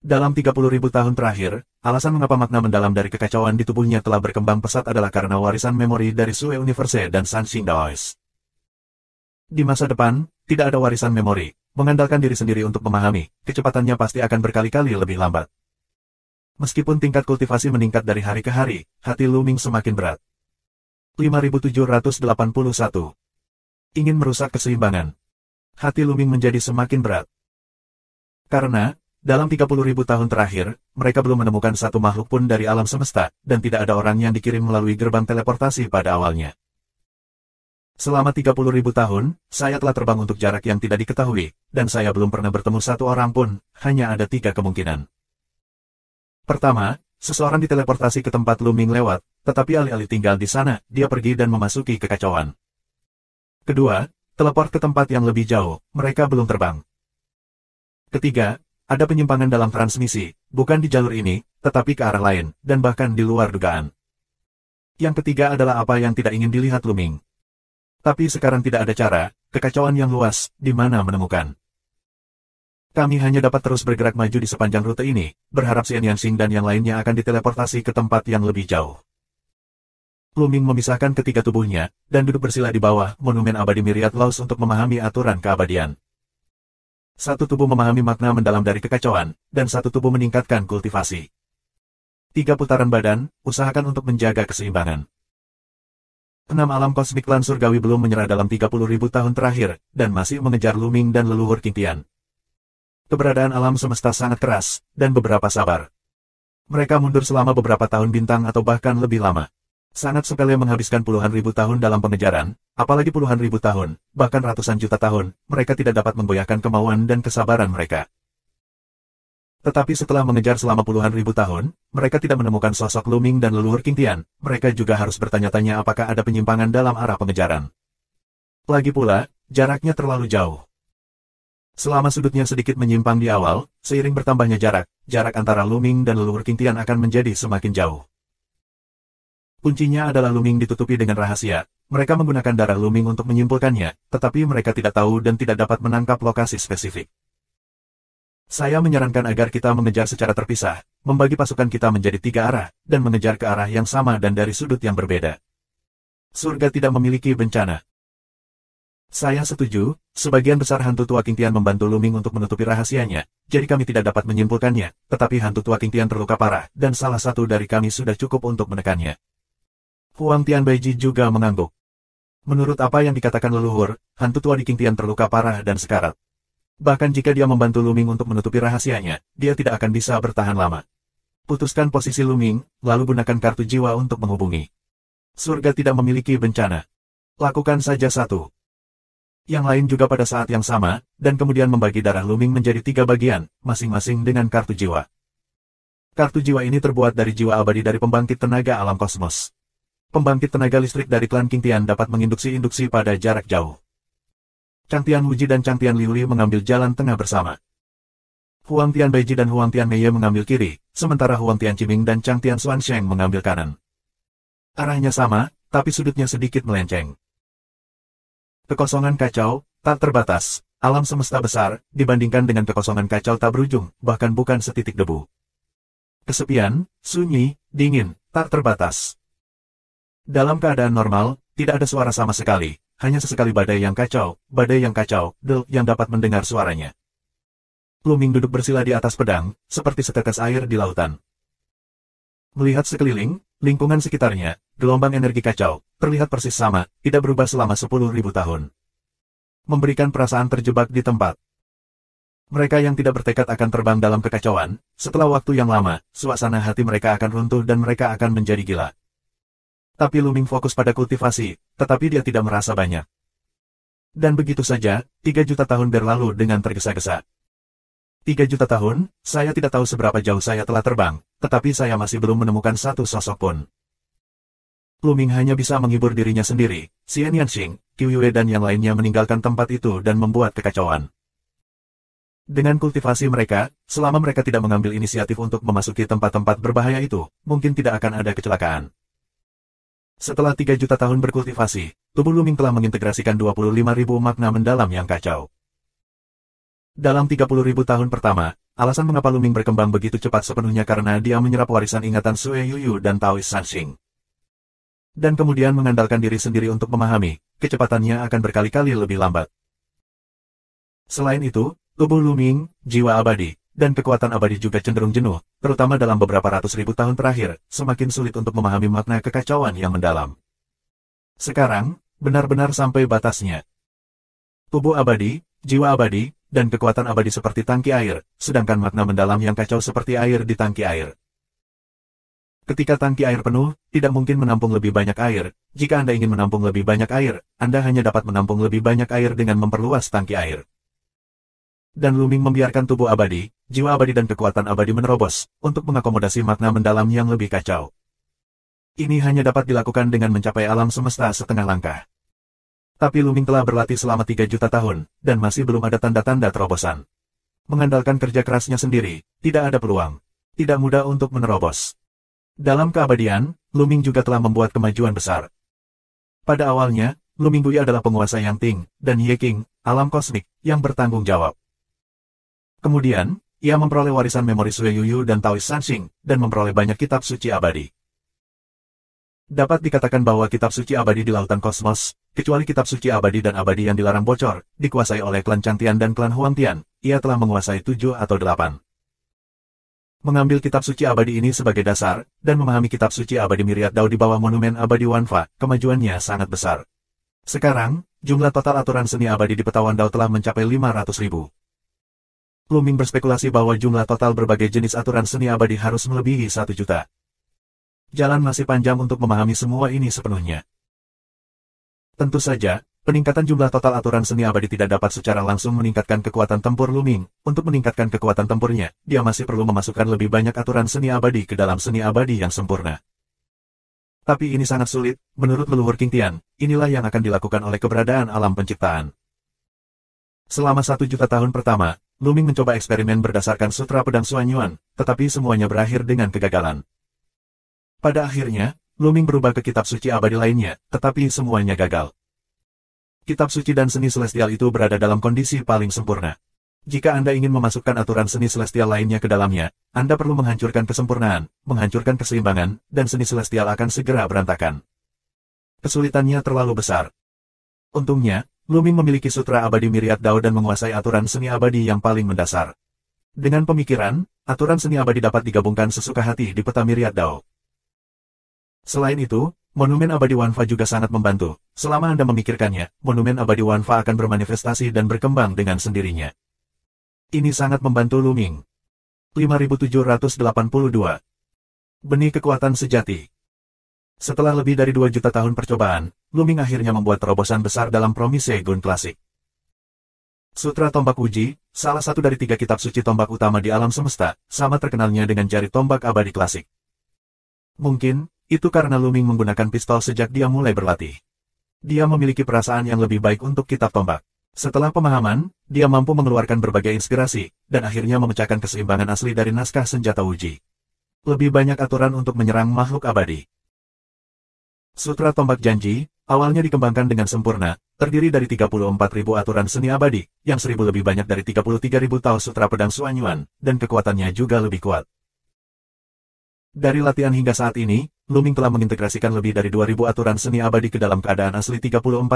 Dalam 30.000 tahun terakhir, alasan mengapa makna mendalam dari kekacauan di tubuhnya telah berkembang pesat adalah karena warisan memori dari Sue Universe dan Sanxing Taoist. Di masa depan, tidak ada warisan memori, mengandalkan diri sendiri untuk memahami, kecepatannya pasti akan berkali-kali lebih lambat. Meskipun tingkat kultivasi meningkat dari hari ke hari, hati Luming semakin berat. 5781. Ingin merusak keseimbangan. Hati Luming menjadi semakin berat. Karena, dalam 30.000 tahun terakhir, mereka belum menemukan satu makhluk pun dari alam semesta, dan tidak ada orang yang dikirim melalui gerbang teleportasi pada awalnya. Selama 30.000 tahun, saya telah terbang untuk jarak yang tidak diketahui, dan saya belum pernah bertemu satu orang pun, hanya ada 3 kemungkinan. Pertama, seseorang diteleportasi ke tempat Luming lewat, tetapi alih-alih tinggal di sana, dia pergi dan memasuki kekacauan. Kedua, teleport ke tempat yang lebih jauh, mereka belum terbang. Ketiga, ada penyimpangan dalam transmisi, bukan di jalur ini, tetapi ke arah lain, dan bahkan di luar dugaan. Yang ketiga adalah apa yang tidak ingin dilihat Luming. Tapi sekarang tidak ada cara, kekacauan yang luas, di mana menemukan. Kami hanya dapat terus bergerak maju di sepanjang rute ini, berharap Xian Yanxing dan yang lainnya akan diteleportasi ke tempat yang lebih jauh. Luming memisahkan ketiga tubuhnya, dan duduk bersila di bawah monumen abadi Myriad Laws untuk memahami aturan keabadian. Satu tubuh memahami makna mendalam dari kekacauan, dan satu tubuh meningkatkan kultivasi. 3 putaran badan, usahakan untuk menjaga keseimbangan. Enam alam kosmik klan surgawi belum menyerah dalam 30.000 tahun terakhir, dan masih mengejar Luming dan leluhur King Tian. Keberadaan alam semesta sangat keras, dan beberapa sabar. Mereka mundur selama beberapa tahun bintang atau bahkan lebih lama. Sangat sepele menghabiskan puluhan ribu tahun dalam pengejaran, apalagi puluhan ribu tahun, bahkan ratusan juta tahun, mereka tidak dapat menggoyahkan kemauan dan kesabaran mereka. Tetapi setelah mengejar selama puluhan ribu tahun, mereka tidak menemukan sosok Luming dan leluhur King Tian, mereka juga harus bertanya-tanya apakah ada penyimpangan dalam arah pengejaran. Lagi pula, jaraknya terlalu jauh. Selama sudutnya sedikit menyimpang di awal, seiring bertambahnya jarak antara Luming dan leluhur King Tian akan menjadi semakin jauh. Kuncinya adalah Luming ditutupi dengan rahasia, mereka menggunakan darah Luming untuk menyimpulkannya, tetapi mereka tidak tahu dan tidak dapat menangkap lokasi spesifik. Saya menyarankan agar kita mengejar secara terpisah, membagi pasukan kita menjadi 3 arah, dan mengejar ke arah yang sama dan dari sudut yang berbeda. Surga tidak memiliki bencana. Saya setuju, sebagian besar hantu tua King Tian membantu Luming untuk menutupi rahasianya, jadi kami tidak dapat menyimpulkannya, tetapi hantu tua King Tian terluka parah, dan salah satu dari kami sudah cukup untuk menekannya. Huang Tianbaiji juga mengangguk. Menurut apa yang dikatakan leluhur, hantu tua di King Tian terluka parah dan sekarat. Bahkan jika dia membantu Luming untuk menutupi rahasianya, dia tidak akan bisa bertahan lama. Putuskan posisi Luming, lalu gunakan kartu jiwa untuk menghubungi. Surga tidak memiliki bencana. Lakukan saja satu. Yang lain juga pada saat yang sama, dan kemudian membagi darah Luming menjadi 3 bagian, masing-masing dengan kartu jiwa. Kartu jiwa ini terbuat dari jiwa abadi dari pembangkit tenaga alam kosmos. Pembangkit tenaga listrik dari klan King Tian dapat menginduksi-induksi pada jarak jauh. Chang Tian Wuji dan Chang Tian Liuli mengambil jalan tengah bersama. Huang Tianbaiji dan Huang Tianmeye mengambil kiri, sementara Huang Tianqiming dan Chang Tian Xuansheng mengambil kanan. Arahnya sama, tapi sudutnya sedikit melenceng. Kekosongan kacau, tak terbatas, alam semesta besar, dibandingkan dengan kekosongan kacau tak berujung, bahkan bukan setitik debu. Kesepian, sunyi, dingin, tak terbatas. Dalam keadaan normal, tidak ada suara sama sekali. Hanya sesekali badai yang kacau, del yang dapat mendengar suaranya. Luming duduk bersila di atas pedang, seperti setetes air di lautan. Melihat sekeliling, lingkungan sekitarnya, gelombang energi kacau, terlihat persis sama, tidak berubah selama 10.000 tahun. Memberikan perasaan terjebak di tempat. Mereka yang tidak bertekad akan terbang dalam kekacauan, setelah waktu yang lama, suasana hati mereka akan runtuh dan mereka akan menjadi gila. Tapi Luming fokus pada kultivasi, tetapi dia tidak merasa banyak. Dan begitu saja, 3 juta tahun berlalu dengan tergesa-gesa. 3 juta tahun, saya tidak tahu seberapa jauh saya telah terbang, tetapi saya masih belum menemukan satu sosok pun. Luming hanya bisa menghibur dirinya sendiri, Xian Yanxing, Qiu Yue dan yang lainnya meninggalkan tempat itu dan membuat kekacauan. Dengan kultivasi mereka, selama mereka tidak mengambil inisiatif untuk memasuki tempat-tempat berbahaya itu, mungkin tidak akan ada kecelakaan. Setelah 3 juta tahun berkultivasi, tubuh Luming telah mengintegrasikan 25.000 makna mendalam yang kacau. Dalam 30.000 tahun pertama, alasan mengapa Luming berkembang begitu cepat sepenuhnya karena dia menyerap warisan ingatan Sue Yuyu dan Taoist Sanxing. Dan kemudian mengandalkan diri sendiri untuk memahami, kecepatannya akan berkali-kali lebih lambat. Selain itu, tubuh Luming, jiwa abadi, dan kekuatan abadi juga cenderung jenuh, terutama dalam beberapa ratus ribu tahun terakhir, semakin sulit untuk memahami makna kekacauan yang mendalam. Sekarang, benar-benar sampai batasnya. Tubuh abadi, jiwa abadi, dan kekuatan abadi seperti tangki air, sedangkan makna mendalam yang kacau seperti air di tangki air. Ketika tangki air penuh, tidak mungkin menampung lebih banyak air. Jika Anda ingin menampung lebih banyak air, Anda hanya dapat menampung lebih banyak air dengan memperluas tangki air. Dan Luming membiarkan tubuh abadi, jiwa abadi dan kekuatan abadi menerobos, untuk mengakomodasi makna mendalam yang lebih kacau. Ini hanya dapat dilakukan dengan mencapai alam semesta setengah langkah. Tapi Luming telah berlatih selama 3 juta tahun, dan masih belum ada tanda-tanda terobosan. Mengandalkan kerja kerasnya sendiri, tidak ada peluang. Tidak mudah untuk menerobos. Dalam keabadian, Luming juga telah membuat kemajuan besar. Pada awalnya, Luming Gui adalah penguasa Yang Ting, dan Ye King, alam kosmik, yang bertanggung jawab. Kemudian, ia memperoleh warisan memori Sue Yuyu dan Taoist Sanxing, dan memperoleh banyak kitab suci abadi. Dapat dikatakan bahwa kitab suci abadi di lautan kosmos, kecuali kitab suci abadi dan abadi yang dilarang bocor, dikuasai oleh klan Chang Tian dan klan Huang Tian, ia telah menguasai 7 atau 8. Mengambil kitab suci abadi ini sebagai dasar, dan memahami kitab suci abadi Myriad Dao di bawah monumen abadi Wanfa, kemajuannya sangat besar. Sekarang, jumlah total aturan seni abadi di petawan Dao telah mencapai 500.000. Luming berspekulasi bahwa jumlah total berbagai jenis aturan seni abadi harus melebihi 1 juta. Jalan masih panjang untuk memahami semua ini sepenuhnya. Tentu saja, peningkatan jumlah total aturan seni abadi tidak dapat secara langsung meningkatkan kekuatan tempur Luming. Untuk meningkatkan kekuatan tempurnya, dia masih perlu memasukkan lebih banyak aturan seni abadi ke dalam seni abadi yang sempurna. Tapi ini sangat sulit, menurut leluhur King Tian, inilah yang akan dilakukan oleh keberadaan alam penciptaan. Selama 1 juta tahun pertama, Luming mencoba eksperimen berdasarkan Sutra Pedang Xuanyuan, tetapi semuanya berakhir dengan kegagalan. Pada akhirnya, Luming berubah ke kitab suci abadi lainnya, tetapi semuanya gagal. Kitab suci dan seni celestial itu berada dalam kondisi paling sempurna. Jika Anda ingin memasukkan aturan seni celestial lainnya ke dalamnya, Anda perlu menghancurkan kesempurnaan, menghancurkan keseimbangan, dan seni celestial akan segera berantakan. Kesulitannya terlalu besar. Untungnya, Luming memiliki sutra abadi Myriad Dao dan menguasai aturan seni abadi yang paling mendasar. Dengan pemikiran, aturan seni abadi dapat digabungkan sesuka hati di peta Myriad Dao. Selain itu, monumen abadi Wanfa juga sangat membantu. Selama Anda memikirkannya, monumen abadi Wanfa akan bermanifestasi dan berkembang dengan sendirinya. Ini sangat membantu Luming. 5782. Benih kekuatan sejati. Setelah lebih dari 2 juta tahun percobaan, Luming akhirnya membuat terobosan besar dalam Promise Gun klasik. Sutra Tombak Uji, salah satu dari 3 kitab suci tombak utama di alam semesta, sama terkenalnya dengan jari tombak abadi klasik. Mungkin, itu karena Luming menggunakan pistol sejak dia mulai berlatih. Dia memiliki perasaan yang lebih baik untuk kitab tombak. Setelah pemahaman, dia mampu mengeluarkan berbagai inspirasi, dan akhirnya memecahkan keseimbangan asli dari naskah senjata uji. Lebih banyak aturan untuk menyerang makhluk abadi. Sutra Tombak Janji, awalnya dikembangkan dengan sempurna, terdiri dari 34.000 aturan seni abadi, yang 1.000 lebih banyak dari 33.000 Tao Sutra Pedang Xuanyuan, dan kekuatannya juga lebih kuat. Dari latihan hingga saat ini, Luming telah mengintegrasikan lebih dari 2.000 aturan seni abadi ke dalam keadaan asli 34.000,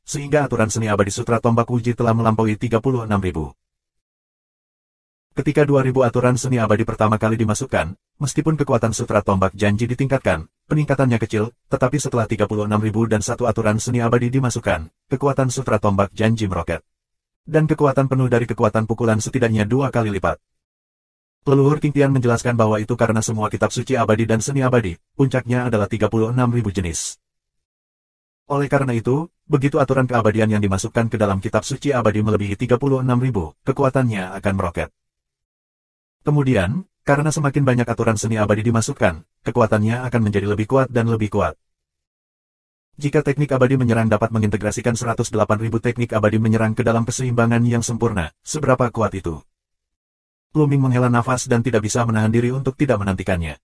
sehingga aturan seni abadi Sutra Tombak Uji telah melampaui 36.000. Ketika 2.000 aturan seni abadi pertama kali dimasukkan, meskipun kekuatan Sutra Tombak Janji ditingkatkan, peningkatannya kecil, tetapi setelah 36.000 dan 1 aturan seni abadi dimasukkan, kekuatan Sutra Tombak Janji meroket. Dan kekuatan penuh dari kekuatan pukulan setidaknya 2 kali lipat. Leluhur King Tian menjelaskan bahwa itu karena semua kitab suci abadi dan seni abadi, puncaknya adalah 36.000 jenis. Oleh karena itu, begitu aturan keabadian yang dimasukkan ke dalam kitab suci abadi melebihi 36.000, kekuatannya akan meroket. Kemudian, karena semakin banyak aturan seni abadi dimasukkan, kekuatannya akan menjadi lebih kuat dan lebih kuat. Jika teknik abadi menyerang dapat mengintegrasikan 108.000 teknik abadi menyerang ke dalam keseimbangan yang sempurna, seberapa kuat itu? Luming menghela nafas dan tidak bisa menahan diri untuk tidak menantikannya.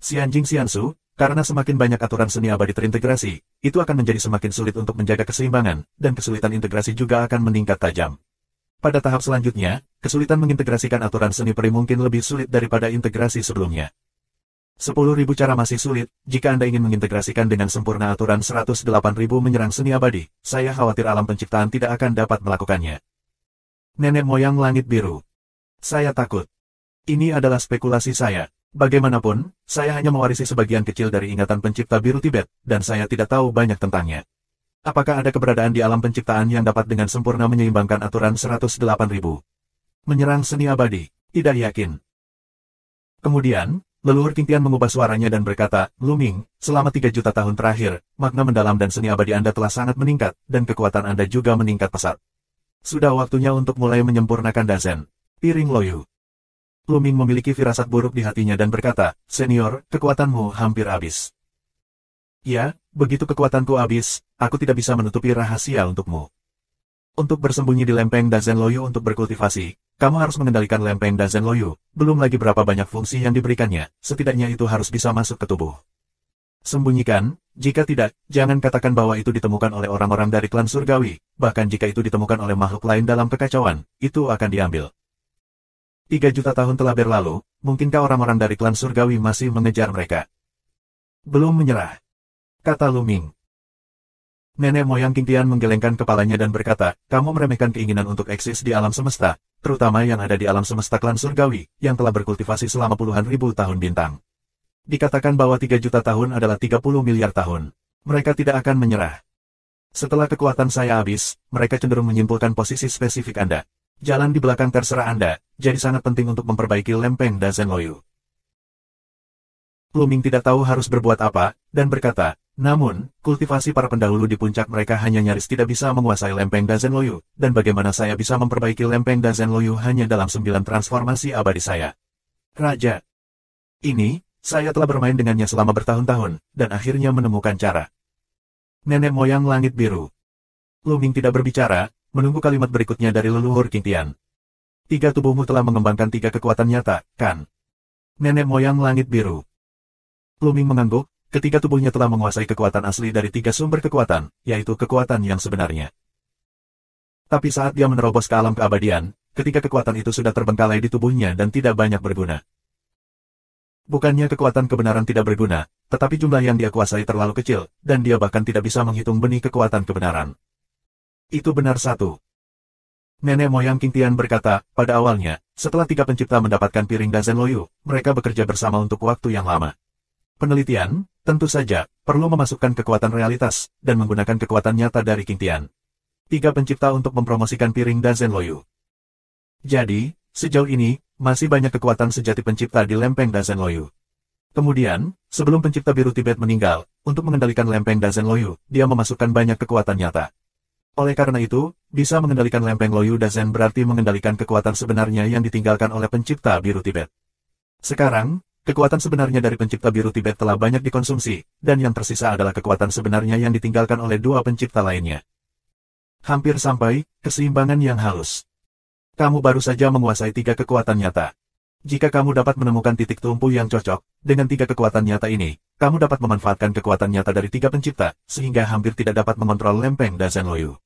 Xianjing Xiansu, karena semakin banyak aturan seni abadi terintegrasi, itu akan menjadi semakin sulit untuk menjaga keseimbangan, dan kesulitan integrasi juga akan meningkat tajam. Pada tahap selanjutnya, kesulitan mengintegrasikan aturan seni peri mungkin lebih sulit daripada integrasi sebelumnya. 10.000 cara masih sulit, jika Anda ingin mengintegrasikan dengan sempurna aturan 108.000 menyerang seni abadi, saya khawatir alam penciptaan tidak akan dapat melakukannya. Nenek moyang langit biru. Saya takut. Ini adalah spekulasi saya. Bagaimanapun, saya hanya mewarisi sebagian kecil dari ingatan pencipta biru Tibet, dan saya tidak tahu banyak tentangnya. Apakah ada keberadaan di alam penciptaan yang dapat dengan sempurna menyeimbangkan aturan 108.000? Menyerang seni abadi? Tidak yakin. Kemudian, leluhur King Tian mengubah suaranya dan berkata, Luming, selama 3 juta tahun terakhir, makna mendalam dan seni abadi Anda telah sangat meningkat, dan kekuatan Anda juga meningkat pesat. Sudah waktunya untuk mulai menyempurnakan Dazen. Piring Loyu. Luming memiliki firasat buruk di hatinya dan berkata, Senior, kekuatanmu hampir habis. Ya, begitu kekuatanku habis, aku tidak bisa menutupi rahasia untukmu. Untuk bersembunyi di lempeng Dazen Loyu untuk berkultivasi, kamu harus mengendalikan lempeng Dazen Loyu, belum lagi berapa banyak fungsi yang diberikannya, setidaknya itu harus bisa masuk ke tubuh. Sembunyikan, jika tidak, jangan katakan bahwa itu ditemukan oleh orang-orang dari klan surgawi, bahkan jika itu ditemukan oleh makhluk lain dalam kekacauan, itu akan diambil. 3 juta tahun telah berlalu, mungkinkah orang-orang dari klan surgawi masih mengejar mereka? Belum menyerah, kata Luming. Nenek moyang King Tian menggelengkan kepalanya dan berkata, kamu meremehkan keinginan untuk eksis di alam semesta, terutama yang ada di alam semesta klan surgawi, yang telah berkultivasi selama puluhan ribu tahun bintang. Dikatakan bahwa 3 juta tahun adalah 30 miliar tahun. Mereka tidak akan menyerah. Setelah kekuatan saya habis, mereka cenderung menyimpulkan posisi spesifik Anda. Jalan di belakang terserah Anda, jadi sangat penting untuk memperbaiki lempeng Dazen Loyu. Lu Ming tidak tahu harus berbuat apa, dan berkata, namun, kultivasi para pendahulu di puncak mereka hanya nyaris tidak bisa menguasai lempeng Dazen Loyu, dan bagaimana saya bisa memperbaiki lempeng Dazen Loyu hanya dalam 9 transformasi abadi saya. Raja. Ini, saya telah bermain dengannya selama bertahun-tahun, dan akhirnya menemukan cara. Nenek moyang langit biru. Lu Ming tidak berbicara, menunggu kalimat berikutnya dari leluhur King Tian. 3 tubuhmu telah mengembangkan 3 kekuatan nyata, kan? Nenek moyang langit biru. Lu Ming mengangguk, ketiga tubuhnya telah menguasai kekuatan asli dari 3 sumber kekuatan, yaitu kekuatan yang sebenarnya. Tapi saat dia menerobos ke alam keabadian, ketiga kekuatan itu sudah terbengkalai di tubuhnya dan tidak banyak berguna. Bukannya kekuatan kebenaran tidak berguna, tetapi jumlah yang dia kuasai terlalu kecil, dan dia bahkan tidak bisa menghitung benih kekuatan kebenaran. Itu benar satu. Nenek moyang King Tian berkata, pada awalnya, setelah 3 pencipta mendapatkan piring Dazen Loyu, mereka bekerja bersama untuk waktu yang lama. Penelitian, tentu saja, perlu memasukkan kekuatan realitas, dan menggunakan kekuatan nyata dari King Tian. 3 pencipta untuk mempromosikan piring Dazen Loyu. Jadi, sejauh ini, masih banyak kekuatan sejati pencipta di lempeng Dazen Loyu. Kemudian, sebelum pencipta biru Tibet meninggal, untuk mengendalikan lempeng Dazen Loyu, dia memasukkan banyak kekuatan nyata. Oleh karena itu, bisa mengendalikan lempeng Loyu Dazen berarti mengendalikan kekuatan sebenarnya yang ditinggalkan oleh pencipta biru Tibet. Sekarang, kekuatan sebenarnya dari pencipta biru Tibet telah banyak dikonsumsi, dan yang tersisa adalah kekuatan sebenarnya yang ditinggalkan oleh 2 pencipta lainnya. Hampir sampai, keseimbangan yang halus. Kamu baru saja menguasai 3 kekuatan nyata. Jika kamu dapat menemukan titik tumpu yang cocok, dengan 3 kekuatan nyata ini, kamu dapat memanfaatkan kekuatan nyata dari 3 pencipta, sehingga hampir tidak dapat mengontrol lempeng Dazen Loyu.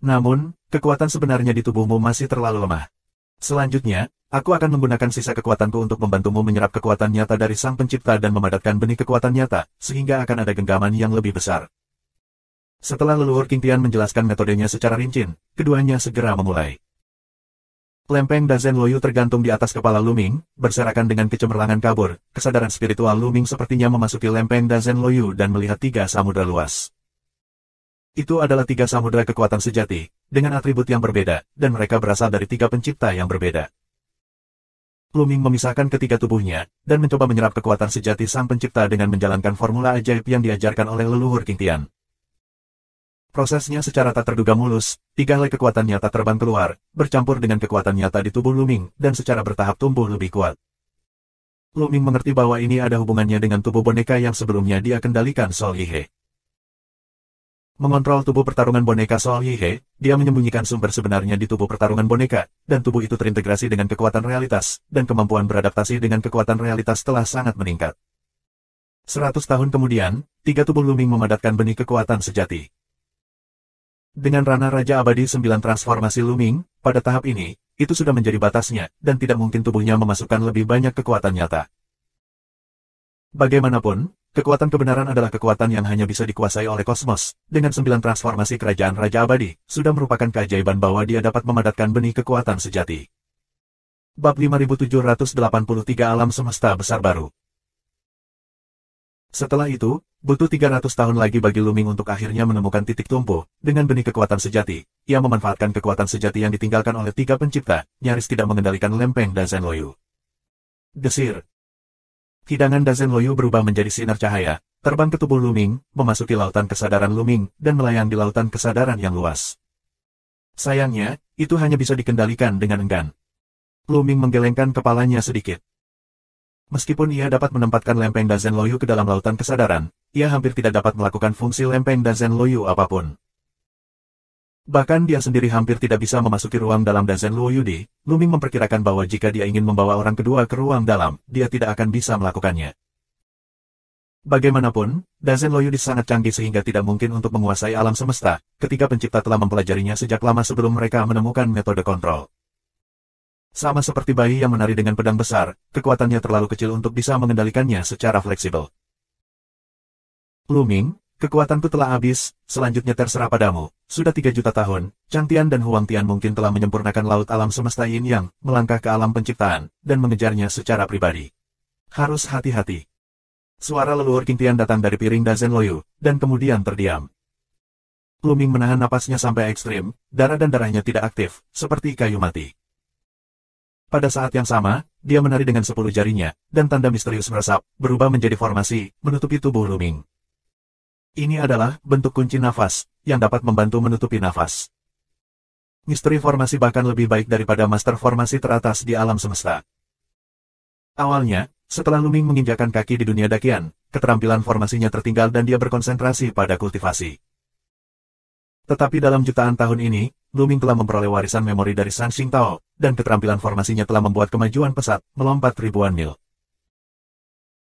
Namun, kekuatan sebenarnya di tubuhmu masih terlalu lemah. Selanjutnya, aku akan menggunakan sisa kekuatanku untuk membantumu menyerap kekuatan nyata dari sang pencipta dan memadatkan benih kekuatan nyata, sehingga akan ada genggaman yang lebih besar. Setelah leluhur King Tian menjelaskan metodenya secara rinci, keduanya segera memulai. Lempeng Dazen Loyu tergantung di atas kepala Lu Ming, berserakan dengan kecemerlangan kabur, kesadaran spiritual Lu Ming sepertinya memasuki lempeng Dazen Loyu dan melihat 3 samudra luas. Itu adalah 3 samudra kekuatan sejati, dengan atribut yang berbeda, dan mereka berasal dari 3 pencipta yang berbeda. Lu Ming memisahkan ketiga tubuhnya, dan mencoba menyerap kekuatan sejati sang pencipta dengan menjalankan formula ajaib yang diajarkan oleh leluhur King Tian. Prosesnya secara tak terduga mulus, 3 helai kekuatan nyata terbang keluar, bercampur dengan kekuatan nyata di tubuh Lu Ming, dan secara bertahap tumbuh lebih kuat. Lu Ming mengerti bahwa ini ada hubungannya dengan tubuh boneka yang sebelumnya dia kendalikan Sol Yihe. Mengontrol tubuh pertarungan boneka Sol Yihe, dia menyembunyikan sumber sebenarnya di tubuh pertarungan boneka, dan tubuh itu terintegrasi dengan kekuatan realitas, dan kemampuan beradaptasi dengan kekuatan realitas telah sangat meningkat. 100 tahun kemudian, 3 tubuh Lu Ming memadatkan benih kekuatan sejati. Dengan Rana Raja Abadi 9 transformasi Lu Ming, pada tahap ini, itu sudah menjadi batasnya, dan tidak mungkin tubuhnya memasukkan lebih banyak kekuatan nyata. Bagaimanapun, kekuatan kebenaran adalah kekuatan yang hanya bisa dikuasai oleh kosmos. Dengan 9 transformasi kerajaan Raja Abadi, sudah merupakan keajaiban bahwa dia dapat memadatkan benih kekuatan sejati. Bab 5783 Alam Semesta Besar Baru. Setelah itu, butuh 300 tahun lagi bagi Lu Ming untuk akhirnya menemukan titik tumpu. Dengan benih kekuatan sejati, ia memanfaatkan kekuatan sejati yang ditinggalkan oleh 3 pencipta, nyaris tidak mengendalikan lempeng Dazen Loyu. Desir. Hidangan Dazen Loyu berubah menjadi sinar cahaya, terbang ke tubuh Lu Ming, memasuki lautan kesadaran Lu Ming, dan melayang di lautan kesadaran yang luas. Sayangnya, itu hanya bisa dikendalikan dengan enggan. Lu Ming menggelengkan kepalanya sedikit. Meskipun ia dapat menempatkan lempeng Dazen Loyu ke dalam lautan kesadaran, ia hampir tidak dapat melakukan fungsi lempeng Dazen Loyu apapun. Bahkan dia sendiri hampir tidak bisa memasuki ruang dalam Dazen Loyu. Lu Ming memperkirakan bahwa jika dia ingin membawa orang kedua ke ruang dalam, dia tidak akan bisa melakukannya. Bagaimanapun, Dazen Loyu sangat canggih sehingga tidak mungkin untuk menguasai alam semesta. Ketiga pencipta telah mempelajarinya sejak lama sebelum mereka menemukan metode kontrol. Sama seperti bayi yang menari dengan pedang besar, kekuatannya terlalu kecil untuk bisa mengendalikannya secara fleksibel. Lu Ming, kekuatanku telah habis, selanjutnya terserah padamu. Sudah 3 juta tahun, Chang Tian dan Huang Tian mungkin telah menyempurnakan laut alam semesta Yin Yang, melangkah ke alam penciptaan, dan mengejarnya secara pribadi. Harus hati-hati. Suara leluhur Qing Tian datang dari piring Dazen Loyu, dan kemudian terdiam. Lu Ming menahan napasnya sampai ekstrim, darah dan darahnya tidak aktif, seperti kayu mati. Pada saat yang sama, dia menari dengan 10 jarinya, dan tanda misterius meresap, berubah menjadi formasi, menutupi tubuh Lu Ming. Ini adalah bentuk kunci nafas, yang dapat membantu menutupi nafas. Misteri formasi bahkan lebih baik daripada master formasi teratas di alam semesta. Awalnya, setelah Lu Ming menginjakkan kaki di dunia dakian, keterampilan formasinya tertinggal dan dia berkonsentrasi pada kultivasi. Tetapi dalam jutaan tahun ini, Lu Ming telah memperoleh warisan memori dari San Xing Tao, dan keterampilan formasinya telah membuat kemajuan pesat, melompat ribuan mil.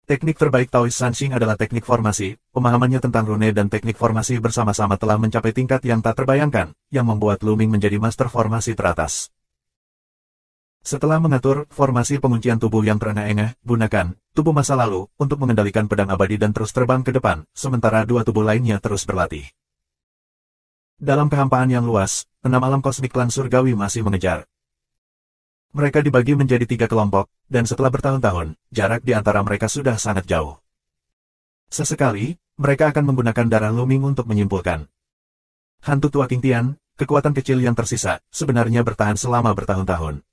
Teknik terbaik Taois San Xing adalah teknik formasi, pemahamannya tentang rune dan teknik formasi bersama-sama telah mencapai tingkat yang tak terbayangkan, yang membuat Lu Ming menjadi master formasi teratas. Setelah mengatur formasi penguncian tubuh yang terengah-engah, gunakan tubuh masa lalu untuk mengendalikan pedang abadi dan terus terbang ke depan, sementara 2 tubuh lainnya terus berlatih. Dalam kehampaan yang luas, 6 alam kosmik klan surgawi masih mengejar. Mereka dibagi menjadi 3 kelompok, dan setelah bertahun-tahun, jarak di antara mereka sudah sangat jauh. Sesekali, mereka akan menggunakan darah Lu Ming untuk menyimpulkan. Hantu tua Qing Tian, kekuatan kecil yang tersisa, sebenarnya bertahan selama bertahun-tahun.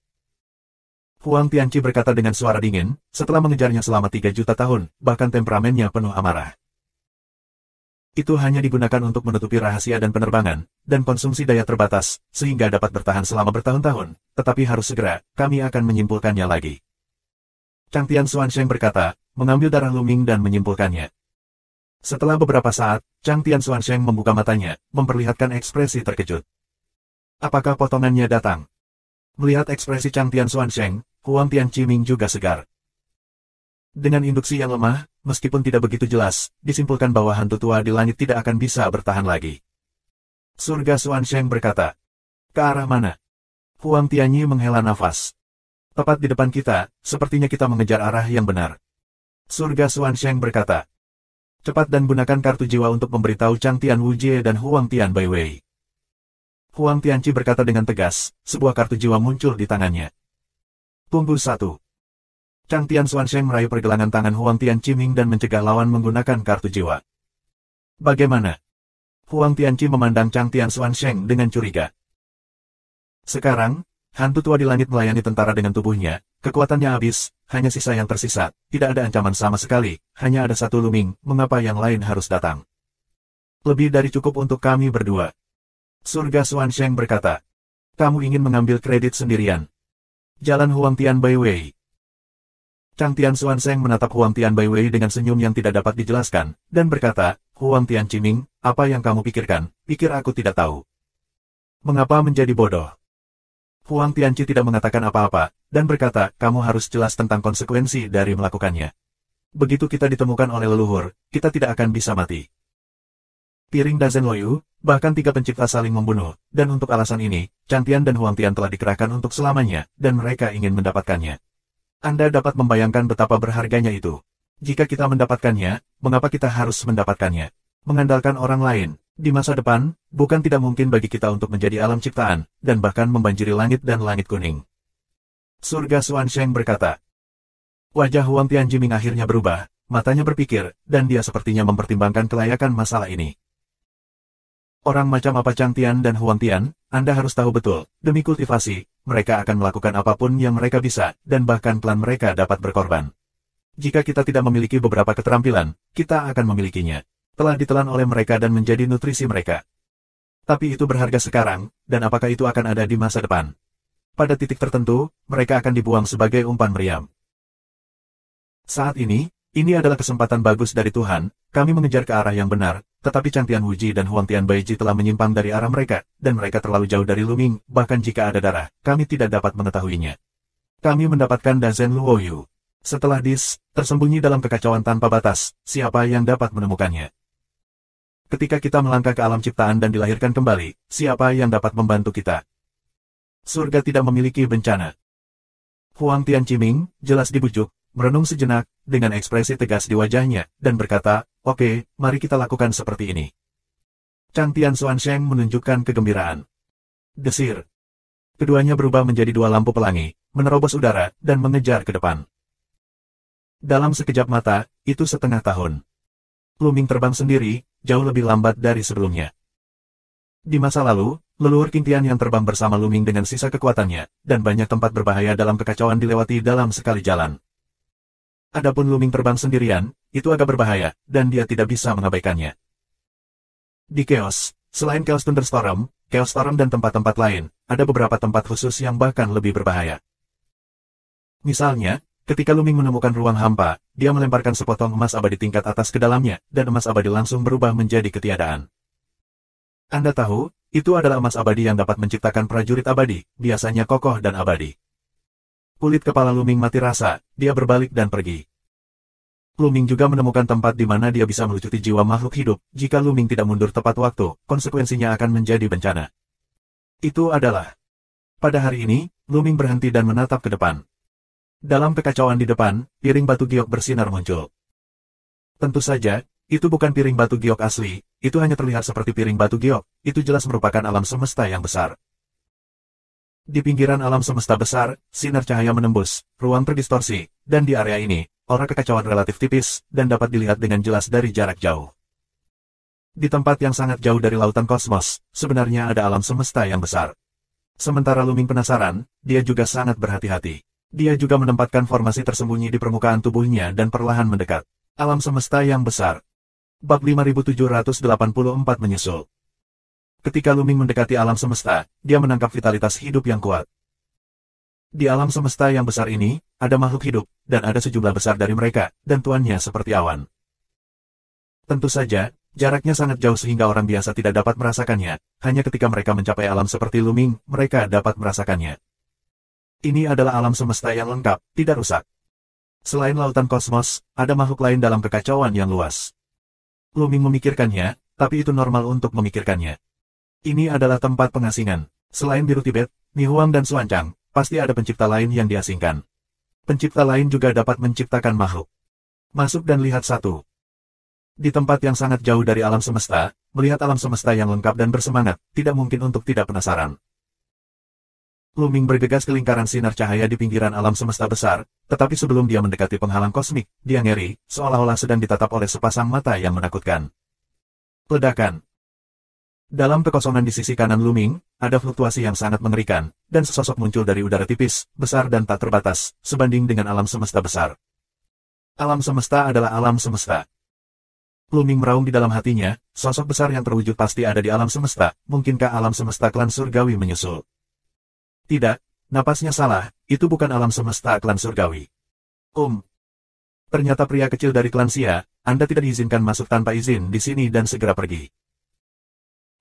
Huang Tianqi berkata dengan suara dingin, setelah mengejarnya selama 3 juta tahun, bahkan temperamennya penuh amarah. Itu hanya digunakan untuk menutupi rahasia dan penerbangan, dan konsumsi daya terbatas, sehingga dapat bertahan selama bertahun-tahun, tetapi harus segera, kami akan menyimpulkannya lagi. Chang Tian Xuansheng berkata, mengambil darah Lu Ming dan menyimpulkannya. Setelah beberapa saat, Chang Tian Xuansheng membuka matanya, memperlihatkan ekspresi terkejut. Apakah potongannya datang? Melihat ekspresi Chang Tian Xuansheng, Huang Tianqi Ming juga segar. Dengan induksi yang lemah, meskipun tidak begitu jelas, disimpulkan bahwa hantu tua di langit tidak akan bisa bertahan lagi. Surga Xuansheng berkata, ke arah mana? Huang Tianyi menghela nafas. Tepat di depan kita, sepertinya kita mengejar arah yang benar. Surga Xuansheng berkata, cepat dan gunakan kartu jiwa untuk memberitahu Chang Tian Wujie dan Huang Tian Baiwei. Huang Tianqi berkata dengan tegas, sebuah kartu jiwa muncul di tangannya. Tunggu 1. Chang Tian Xuansheng meraih pergelangan tangan Huang Tianqi Ming dan mencegah lawan menggunakan kartu jiwa. Bagaimana? Huang Tianqi memandang Chang Tian Xuansheng dengan curiga. Sekarang, hantu tua di langit melayani tentara dengan tubuhnya, kekuatannya habis, hanya sisa yang tersisa, tidak ada ancaman sama sekali, hanya ada 1 Lu Ming, mengapa yang lain harus datang? Lebih dari cukup untuk kami berdua. Surga Xuansheng berkata, kamu ingin mengambil kredit sendirian. Jalan Huang Tian Baiwei. Chang Tian Xuansheng menatap Huang Tian Baiwei dengan senyum yang tidak dapat dijelaskan, dan berkata, Huang Tianqi Ming, apa yang kamu pikirkan? Pikir aku tidak tahu. Mengapa menjadi bodoh? Huang Tianqi tidak mengatakan apa-apa, dan berkata, kamu harus jelas tentang konsekuensi dari melakukannya. Begitu kita ditemukan oleh leluhur, kita tidak akan bisa mati. Piring Dazen Loyu, bahkan 3 pencipta saling membunuh, dan untuk alasan ini, Chang Tian dan Huang Tian telah dikerahkan untuk selamanya, dan mereka ingin mendapatkannya. Anda dapat membayangkan betapa berharganya itu. Jika kita mendapatkannya, mengapa kita harus mendapatkannya? Mengandalkan orang lain, di masa depan, bukan tidak mungkin bagi kita untuk menjadi alam ciptaan, dan bahkan membanjiri langit dan langit kuning. Surga Xuansheng berkata. Wajah Huang Tianqi Ming akhirnya berubah, matanya berpikir, dan dia sepertinya mempertimbangkan kelayakan masalah ini. Orang macam apa Chang Tian dan Huang Tian, Anda harus tahu betul, demi kultivasi, mereka akan melakukan apapun yang mereka bisa, dan bahkan klan mereka dapat berkorban. Jika kita tidak memiliki beberapa keterampilan, kita akan memilikinya. Telah ditelan oleh mereka dan menjadi nutrisi mereka. Tapi itu berharga sekarang, dan apakah itu akan ada di masa depan? Pada titik tertentu, mereka akan dibuang sebagai umpan meriam. Saat ini adalah kesempatan bagus dari Tuhan, kami mengejar ke arah yang benar, tetapi Chang Tian Wuji dan Huang Tian Baiji telah menyimpang dari arah mereka, dan mereka terlalu jauh dari Lu Ming, bahkan jika ada darah, kami tidak dapat mengetahuinya. Kami mendapatkan Dazen Luoyu. Setelah tersembunyi dalam kekacauan tanpa batas, siapa yang dapat menemukannya? Ketika kita melangkah ke alam ciptaan dan dilahirkan kembali, siapa yang dapat membantu kita? Surga tidak memiliki bencana. Huang Tianqi Ming, jelas dibujuk, merenung sejenak, dengan ekspresi tegas di wajahnya, dan berkata, "Oke, mari kita lakukan seperti ini." Chang Tian Xuansheng menunjukkan kegembiraan. Desir. Keduanya berubah menjadi dua lampu pelangi, menerobos udara, dan mengejar ke depan. Dalam sekejap mata, itu setengah tahun. Luming terbang sendiri, jauh lebih lambat dari sebelumnya. Di masa lalu, leluhur Qingtian yang terbang bersama Luming dengan sisa kekuatannya, dan banyak tempat berbahaya dalam kekacauan dilewati dalam sekali jalan. Adapun Luming terbang sendirian, itu agak berbahaya, dan dia tidak bisa mengabaikannya. Di Chaos, selain Chaos Thunderstorm, Chaos Storm dan tempat-tempat lain, ada beberapa tempat khusus yang bahkan lebih berbahaya. Misalnya, ketika Luming menemukan ruang hampa, dia melemparkan sepotong emas abadi tingkat atas ke dalamnya, dan emas abadi langsung berubah menjadi ketiadaan. Anda tahu, itu adalah emas abadi yang dapat menciptakan prajurit abadi, biasanya kokoh dan abadi. Kulit kepala Luming mati rasa, dia berbalik dan pergi. Luming juga menemukan tempat di mana dia bisa melucuti jiwa makhluk hidup. Jika Luming tidak mundur tepat waktu, konsekuensinya akan menjadi bencana. Itu adalah. Pada hari ini, Luming berhenti dan menatap ke depan. Dalam kekacauan di depan, piring batu giok bersinar muncul. Tentu saja, itu bukan piring batu giok asli, itu hanya terlihat seperti piring batu giok, itu jelas merupakan alam semesta yang besar. Di pinggiran alam semesta besar, sinar cahaya menembus, ruang terdistorsi, dan di area ini, aura kekacauan relatif tipis, dan dapat dilihat dengan jelas dari jarak jauh. Di tempat yang sangat jauh dari lautan kosmos, sebenarnya ada alam semesta yang besar. Sementara Luming penasaran, dia juga sangat berhati-hati. Dia juga menempatkan formasi tersembunyi di permukaan tubuhnya dan perlahan mendekat. Alam semesta yang besar. Bab 5784 menyusul. Ketika Luming mendekati alam semesta, dia menangkap vitalitas hidup yang kuat. Di alam semesta yang besar ini, ada makhluk hidup, dan ada sejumlah besar dari mereka, dan tuannya seperti awan. Tentu saja, jaraknya sangat jauh sehingga orang biasa tidak dapat merasakannya, hanya ketika mereka mencapai alam seperti Luming, mereka dapat merasakannya. Ini adalah alam semesta yang lengkap, tidak rusak. Selain lautan kosmos, ada makhluk lain dalam kekacauan yang luas. Luming memikirkannya, tapi itu normal untuk memikirkannya. Ini adalah tempat pengasingan. Selain biru Tibet, Nihuang dan Xuanchang, pasti ada pencipta lain yang diasingkan. Pencipta lain juga dapat menciptakan makhluk. Masuk dan lihat satu. Di tempat yang sangat jauh dari alam semesta, melihat alam semesta yang lengkap dan bersemangat, tidak mungkin untuk tidak penasaran. Luming bergegas ke lingkaran sinar cahaya di pinggiran alam semesta besar, tetapi sebelum dia mendekati penghalang kosmik, dia ngeri, seolah-olah sedang ditatap oleh sepasang mata yang menakutkan. Ledakan. Dalam kekosongan di sisi kanan Luming, ada fluktuasi yang sangat mengerikan, dan sesosok muncul dari udara tipis, besar dan tak terbatas, sebanding dengan alam semesta besar. Alam semesta adalah alam semesta. Luming meraung di dalam hatinya, sosok besar yang terwujud pasti ada di alam semesta, mungkinkah alam semesta klan surgawi menyusul? Tidak, napasnya salah, itu bukan alam semesta klan surgawi. Ternyata pria kecil dari klan Xia, Anda tidak diizinkan masuk tanpa izin di sini dan segera pergi.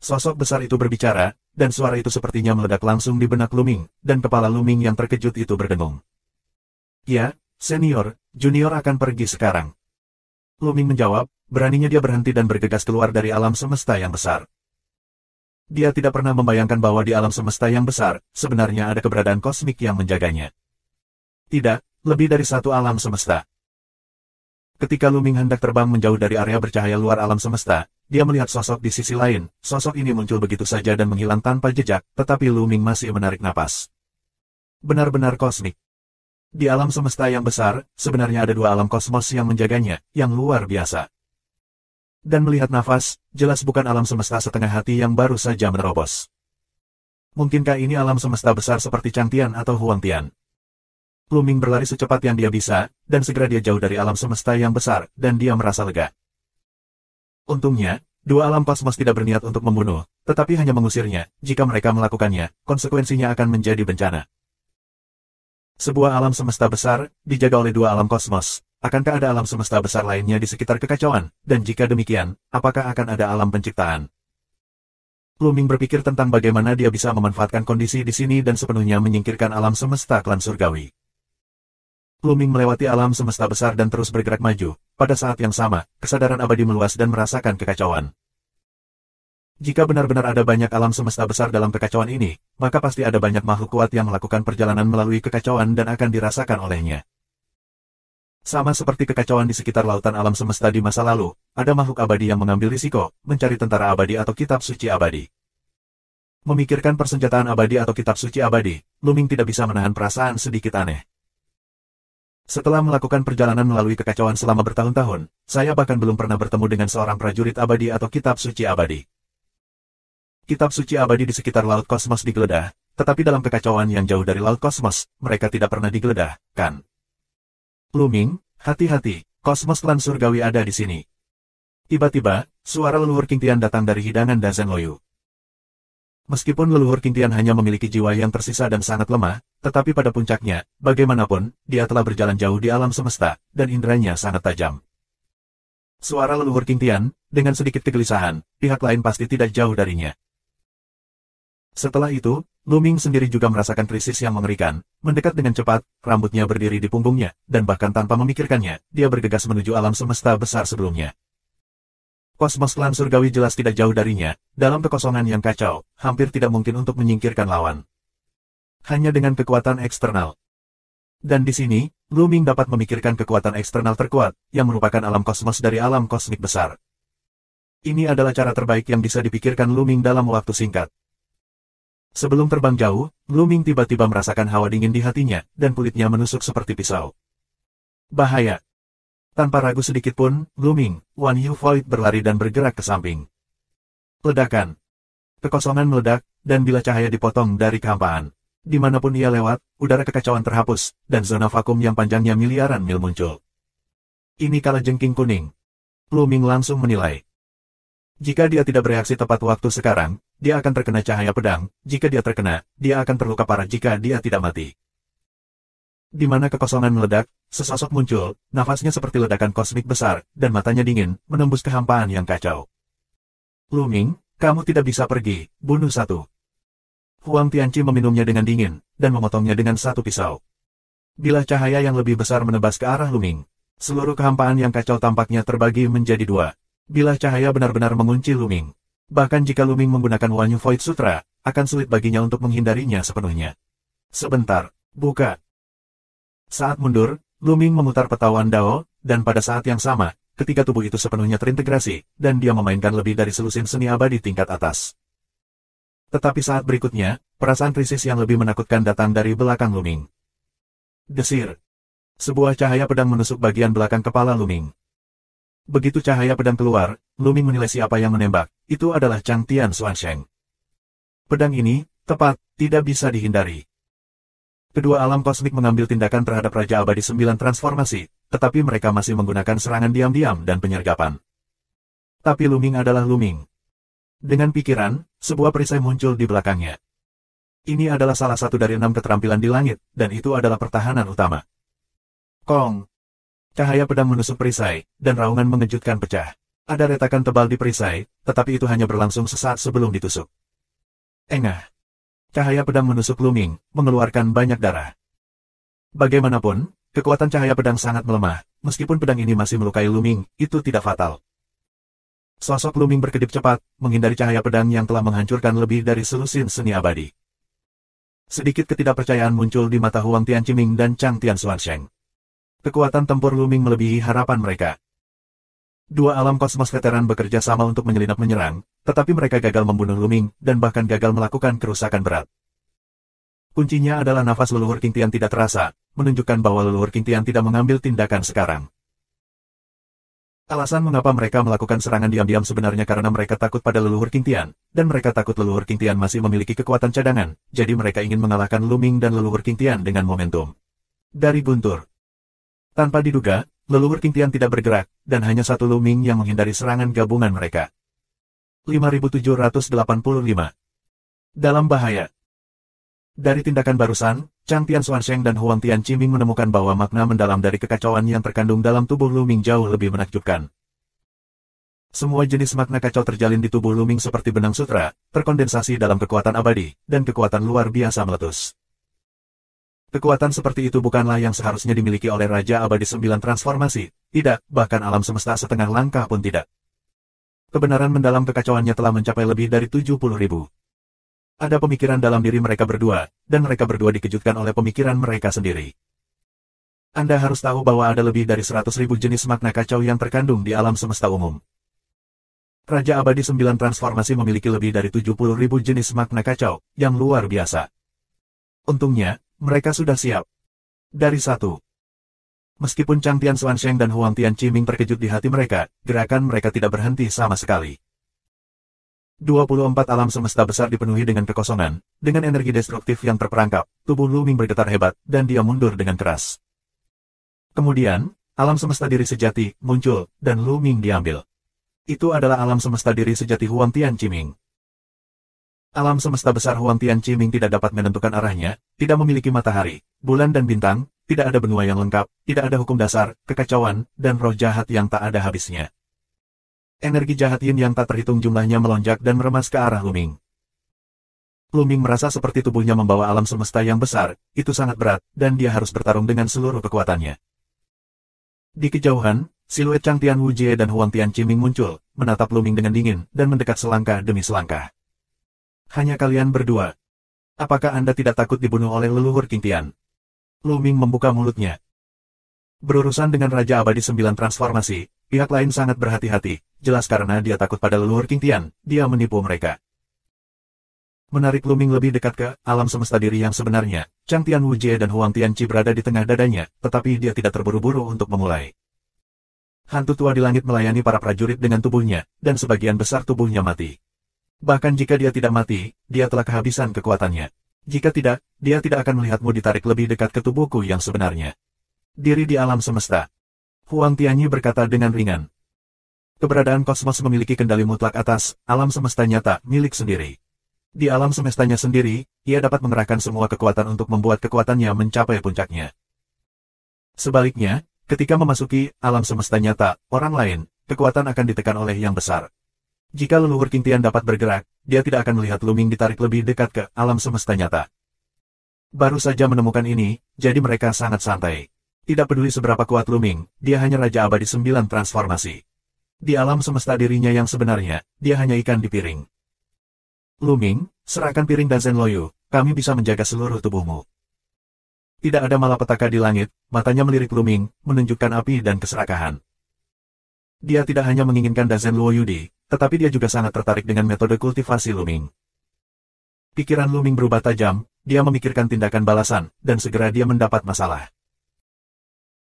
Sosok besar itu berbicara, dan suara itu sepertinya meledak langsung di benak Luming, dan kepala Luming yang terkejut itu berdengung. Ya, senior, junior akan pergi sekarang. Luming menjawab, beraninya dia berhenti dan bergegas keluar dari alam semesta yang besar. Dia tidak pernah membayangkan bahwa di alam semesta yang besar, sebenarnya ada keberadaan kosmik yang menjaganya. Tidak, lebih dari satu alam semesta. Ketika Luming hendak terbang menjauh dari area bercahaya luar alam semesta, dia melihat sosok di sisi lain. Sosok ini muncul begitu saja dan menghilang tanpa jejak, tetapi Luming masih menarik napas. Benar-benar kosmik. Di alam semesta yang besar, sebenarnya ada dua alam kosmos yang menjaganya, yang luar biasa. Dan melihat nafas, jelas bukan alam semesta setengah hati yang baru saja menerobos. Mungkinkah ini alam semesta besar seperti Chang Tian atau Huang Tian? Luming berlari secepat yang dia bisa, dan segera dia jauh dari alam semesta yang besar, dan dia merasa lega. Untungnya, dua alam kosmos tidak berniat untuk membunuh, tetapi hanya mengusirnya. Jika mereka melakukannya, konsekuensinya akan menjadi bencana. Sebuah alam semesta besar, dijaga oleh dua alam kosmos. Akankah ada alam semesta besar lainnya di sekitar kekacauan? Dan jika demikian, apakah akan ada alam penciptaan? Luming berpikir tentang bagaimana dia bisa memanfaatkan kondisi di sini dan sepenuhnya menyingkirkan alam semesta klan surgawi. Luming melewati alam semesta besar dan terus bergerak maju. Pada saat yang sama, kesadaran abadi meluas dan merasakan kekacauan. Jika benar-benar ada banyak alam semesta besar dalam kekacauan ini, maka pasti ada banyak makhluk kuat yang melakukan perjalanan melalui kekacauan dan akan dirasakan olehnya. Sama seperti kekacauan di sekitar lautan alam semesta di masa lalu, ada makhluk abadi yang mengambil risiko, mencari tentara abadi atau kitab suci abadi. Memikirkan persenjataan abadi atau kitab suci abadi, Luming tidak bisa menahan perasaan sedikit aneh. Setelah melakukan perjalanan melalui kekacauan selama bertahun-tahun, saya bahkan belum pernah bertemu dengan seorang prajurit abadi atau kitab suci abadi. Kitab suci abadi di sekitar Laut Kosmos digeledah, tetapi dalam kekacauan yang jauh dari Laut Kosmos, mereka tidak pernah digeledah, kan? Luming, hati-hati, Kosmos klan surgawi ada di sini. Tiba-tiba, suara leluhur King Tian datang dari hidangan Dazen Loyu. Meskipun leluhur King Tian hanya memiliki jiwa yang tersisa dan sangat lemah, tetapi pada puncaknya, bagaimanapun, dia telah berjalan jauh di alam semesta, dan inderanya sangat tajam. Suara leluhur King Tian, dengan sedikit kegelisahan, pihak lain pasti tidak jauh darinya. Setelah itu, Luming sendiri juga merasakan krisis yang mengerikan, mendekat dengan cepat, rambutnya berdiri di punggungnya, dan bahkan tanpa memikirkannya, dia bergegas menuju alam semesta besar sebelumnya. Kosmos klan surgawi jelas tidak jauh darinya, dalam kekosongan yang kacau, hampir tidak mungkin untuk menyingkirkan lawan. Hanya dengan kekuatan eksternal. Dan di sini, Luming dapat memikirkan kekuatan eksternal terkuat, yang merupakan alam kosmos dari alam kosmik besar. Ini adalah cara terbaik yang bisa dipikirkan Luming dalam waktu singkat. Sebelum terbang jauh, Luming tiba-tiba merasakan hawa dingin di hatinya, dan kulitnya menusuk seperti pisau. Bahaya! Tanpa ragu sedikit pun, Luming, Wan Yu Void berlari dan bergerak ke samping. Ledakan. Kekosongan meledak, dan bilah cahaya dipotong dari kehampaan. Dimanapun ia lewat, udara kekacauan terhapus, dan zona vakum yang panjangnya miliaran mil muncul. Ini kalajengking kuning. Luming langsung menilai. Jika dia tidak bereaksi tepat waktu sekarang, dia akan terkena cahaya pedang. Jika dia terkena, dia akan terluka parah jika dia tidak mati. Di mana kekosongan meledak, sesosok muncul, nafasnya seperti ledakan kosmik besar, dan matanya dingin, menembus kehampaan yang kacau. Luming, kamu tidak bisa pergi, bunuh satu. Huang Tianqi meminumnya dengan dingin, dan memotongnya dengan satu pisau. Bilah cahaya yang lebih besar menebas ke arah Luming. Seluruh kehampaan yang kacau tampaknya terbagi menjadi dua. Bilah cahaya benar-benar mengunci Luming. Bahkan jika Luming menggunakan Wan Yu Void Sutra, akan sulit baginya untuk menghindarinya sepenuhnya. Sebentar, buka. Saat mundur, Luming memutar peta Wan Dao, dan pada saat yang sama, ketika tubuh itu sepenuhnya terintegrasi, dan dia memainkan lebih dari selusin seni abadi tingkat atas. Tetapi saat berikutnya, perasaan krisis yang lebih menakutkan datang dari belakang Luming. Desir. Sebuah cahaya pedang menusuk bagian belakang kepala Luming. Begitu cahaya pedang keluar, Luming menilai siapa yang menembak, itu adalah Chang Tian Xuansheng. Pedang ini, tepat, tidak bisa dihindari. Kedua alam kosmik mengambil tindakan terhadap Raja Abadi 9 transformasi, tetapi mereka masih menggunakan serangan diam-diam dan penyergapan. Tapi Luming adalah Luming. Dengan pikiran, sebuah perisai muncul di belakangnya. Ini adalah salah satu dari 6 keterampilan di langit, dan itu adalah pertahanan utama. Kong! Cahaya pedang menusuk perisai, dan raungan mengejutkan pecah. Ada retakan tebal di perisai, tetapi itu hanya berlangsung sesaat sebelum ditusuk. Engah! Cahaya pedang menusuk Luming, mengeluarkan banyak darah. Bagaimanapun, kekuatan cahaya pedang sangat melemah, meskipun pedang ini masih melukai Luming, itu tidak fatal. Sosok Luming berkedip cepat, menghindari cahaya pedang yang telah menghancurkan lebih dari selusin seni abadi. Sedikit ketidakpercayaan muncul di mata Huang Tianqiming dan Chang Tian Xuansheng. Kekuatan tempur Luming melebihi harapan mereka. Dua alam kosmos veteran bekerja sama untuk menyelinap menyerang, tetapi mereka gagal membunuh Luming, dan bahkan gagal melakukan kerusakan berat. Kuncinya adalah nafas leluhur King Tian tidak terasa, menunjukkan bahwa leluhur King Tian tidak mengambil tindakan sekarang. Alasan mengapa mereka melakukan serangan diam-diam sebenarnya karena mereka takut pada leluhur King Tian, dan mereka takut leluhur King Tian masih memiliki kekuatan cadangan, jadi mereka ingin mengalahkan Luming dan leluhur King Tian dengan momentum. Dari Guntur. Tanpa diduga, leluhur King Tian tidak bergerak, dan hanya satu Luming yang menghindari serangan gabungan mereka. 5785. Dalam bahaya. Dari tindakan barusan, Chang Tian Xuansheng dan Huang Tianqiming menemukan bahwa makna mendalam dari kekacauan yang terkandung dalam tubuh Luming jauh lebih menakjubkan. Semua jenis makna kacau terjalin di tubuh Luming seperti benang sutra, terkondensasi dalam kekuatan abadi, dan kekuatan luar biasa meletus. Kekuatan seperti itu bukanlah yang seharusnya dimiliki oleh Raja Abadi 9 transformasi, tidak, bahkan alam semesta setengah langkah pun tidak. Kebenaran mendalam kekacauannya telah mencapai lebih dari 70.000. Ada pemikiran dalam diri mereka berdua, dan mereka berdua dikejutkan oleh pemikiran mereka sendiri. Anda harus tahu bahwa ada lebih dari 100.000 jenis makna kacau yang terkandung di alam semesta umum. Raja Abadi 9 Transformasi memiliki lebih dari 70.000 jenis makna kacau, yang luar biasa. Untungnya, mereka sudah siap. Dari satu. Meskipun Chang Tian Xuansheng dan Huang Tian Qiming terkejut di hati mereka, gerakan mereka tidak berhenti sama sekali. 24 alam semesta besar dipenuhi dengan kekosongan, dengan energi destruktif yang terperangkap, tubuh Lu Ming bergetar hebat, dan dia mundur dengan keras. Kemudian, alam semesta diri sejati muncul, dan Lu Ming diambil. Itu adalah alam semesta diri sejati Huang Tian Qiming. Alam semesta besar Huang Tian Qiming tidak dapat menentukan arahnya, tidak memiliki matahari, bulan dan bintang, tidak ada benua yang lengkap, tidak ada hukum dasar, kekacauan, dan roh jahat yang tak ada habisnya. Energi jahat Yin yang tak terhitung jumlahnya melonjak dan meremas ke arah Lu Ming. Lu Ming merasa seperti tubuhnya membawa alam semesta yang besar, itu sangat berat, dan dia harus bertarung dengan seluruh kekuatannya. Di kejauhan, siluet Chang Tian Wujie dan Huang Tian Qiming muncul, menatap Lu Ming dengan dingin, dan mendekat selangkah demi selangkah. Hanya kalian berdua. Apakah Anda tidak takut dibunuh oleh leluhur King Tian? Lu Ming membuka mulutnya. Berurusan dengan Raja Abadi 9 Transformasi, pihak lain sangat berhati-hati, jelas karena dia takut pada leluhur King Tian, dia menipu mereka. Menarik Lu Ming lebih dekat ke alam semesta diri yang sebenarnya, Chang Tian Wujie dan Huang Tian Qi berada di tengah dadanya, tetapi dia tidak terburu-buru untuk memulai. Hantu tua di langit melayani para prajurit dengan tubuhnya, dan sebagian besar tubuhnya mati. Bahkan jika dia tidak mati, dia telah kehabisan kekuatannya. Jika tidak, dia tidak akan melihatmu ditarik lebih dekat ke tubuhku yang sebenarnya. Diri di alam semesta. Huang Tianyi berkata dengan ringan. Keberadaan kosmos memiliki kendali mutlak atas alam semesta nyata milik sendiri. Di alam semestanya sendiri, ia dapat mengerahkan semua kekuatan untuk membuat kekuatannya mencapai puncaknya. Sebaliknya, ketika memasuki alam semesta nyata, orang lain, kekuatan akan ditekan oleh yang besar. Jika leluhur King Tian dapat bergerak, dia tidak akan melihat Lu Ming ditarik lebih dekat ke alam semesta nyata. Baru saja menemukan ini, jadi mereka sangat santai. Tidak peduli seberapa kuat Lu Ming, dia hanya Raja Abadi 9 Transformasi. Di alam semesta dirinya yang sebenarnya, dia hanya ikan di piring. Lu Ming, serahkan piring dan Zhen Luoyu, kami bisa menjaga seluruh tubuhmu. Tidak ada malapetaka di langit, matanya melirik Lu Ming, menunjukkan api dan keserakahan. Dia tidak hanya menginginkan Dazen Luoyudi, tetapi dia juga sangat tertarik dengan metode kultivasi Lu Ming. Pikiran Lu Ming berubah tajam, dia memikirkan tindakan balasan, dan segera dia mendapat masalah.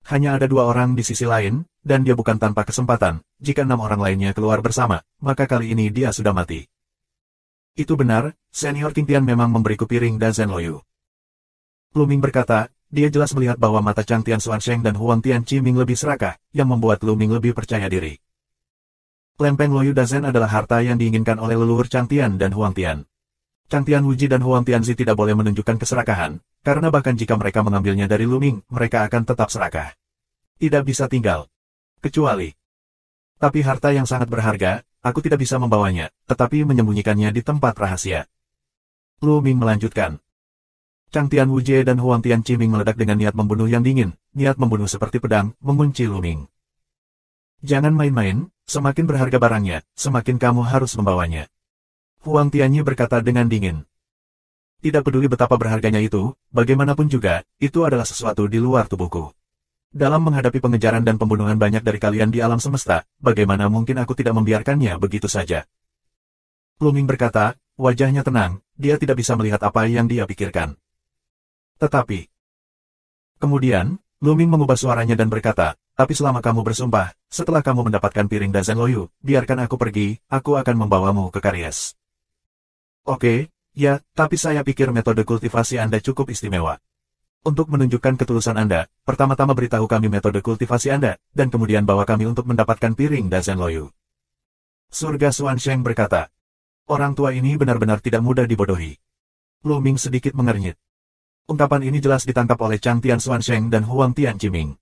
Hanya ada 2 orang di sisi lain, dan dia bukan tanpa kesempatan, jika 6 orang lainnya keluar bersama, maka kali ini dia sudah mati. Itu benar, Senior King Tian memang memberiku piring Dazen Luoyu. Lu Ming berkata, dia jelas melihat bahwa mata Chang Tian Xuansheng dan Huang Tian Qiming lebih serakah, yang membuat Lu Ming lebih percaya diri. Lempeng Luoyu Dazen adalah harta yang diinginkan oleh leluhur Chang Tian dan Huang Tian. Chang Tian Wuji dan Huang Tianzi tidak boleh menunjukkan keserakahan, karena bahkan jika mereka mengambilnya dari Lu Ming, mereka akan tetap serakah. Tidak bisa tinggal. Kecuali. Tapi harta yang sangat berharga, aku tidak bisa membawanya, tetapi menyembunyikannya di tempat rahasia. Lu Ming melanjutkan. Chang Tian Wujie dan Huang Tian Qiming meledak dengan niat membunuh yang dingin, niat membunuh seperti pedang, mengunci Lu Ming. Jangan main-main, semakin berharga barangnya, semakin kamu harus membawanya. Huang Tianyi berkata dengan dingin. Tidak peduli betapa berharganya itu, bagaimanapun juga, itu adalah sesuatu di luar tubuhku. Dalam menghadapi pengejaran dan pembunuhan banyak dari kalian di alam semesta, bagaimana mungkin aku tidak membiarkannya begitu saja? Lu Ming berkata, wajahnya tenang, dia tidak bisa melihat apa yang dia pikirkan. Tetapi, kemudian, Lu Ming mengubah suaranya dan berkata, tapi selama kamu bersumpah, setelah kamu mendapatkan piring Dazen Luoyu, biarkan aku pergi, aku akan membawamu ke Karies. Oke, ya, tapi saya pikir metode kultivasi Anda cukup istimewa. Untuk menunjukkan ketulusan Anda, pertama-tama beritahu kami metode kultivasi Anda, dan kemudian bawa kami untuk mendapatkan piring Dazen Luoyu. Surga Xuansheng berkata, orang tua ini benar-benar tidak mudah dibodohi. Lu Ming sedikit mengernyit. Ungkapan ini jelas ditangkap oleh Chang Tian Xuansheng dan Huang Tian Qiming.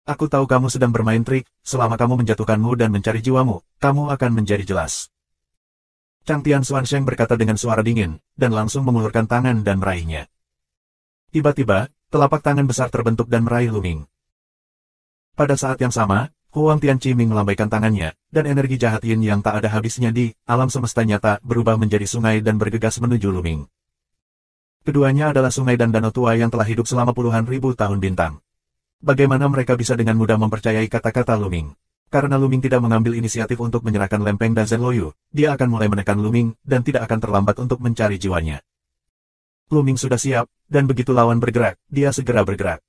Aku tahu kamu sedang bermain trik, selama kamu menjatuhkanmu dan mencari jiwamu, kamu akan menjadi jelas. Chang Tian Xuansheng berkata dengan suara dingin, dan langsung mengulurkan tangan dan meraihnya. Tiba-tiba, telapak tangan besar terbentuk dan meraih Lu Ming. Pada saat yang sama, Huang Tian Qiming melambaikan tangannya, dan energi jahat Yin yang tak ada habisnya di alam semesta nyata berubah menjadi sungai dan bergegas menuju Lu Ming. Keduanya adalah sungai dan danau tua yang telah hidup selama puluhan ribu tahun bintang. Bagaimana mereka bisa dengan mudah mempercayai kata-kata Luming? Karena Luming tidak mengambil inisiatif untuk menyerahkan lempeng Dazen Loyu, dia akan mulai menekan Luming dan tidak akan terlambat untuk mencari jiwanya. Luming sudah siap, dan begitu lawan bergerak, dia segera bergerak.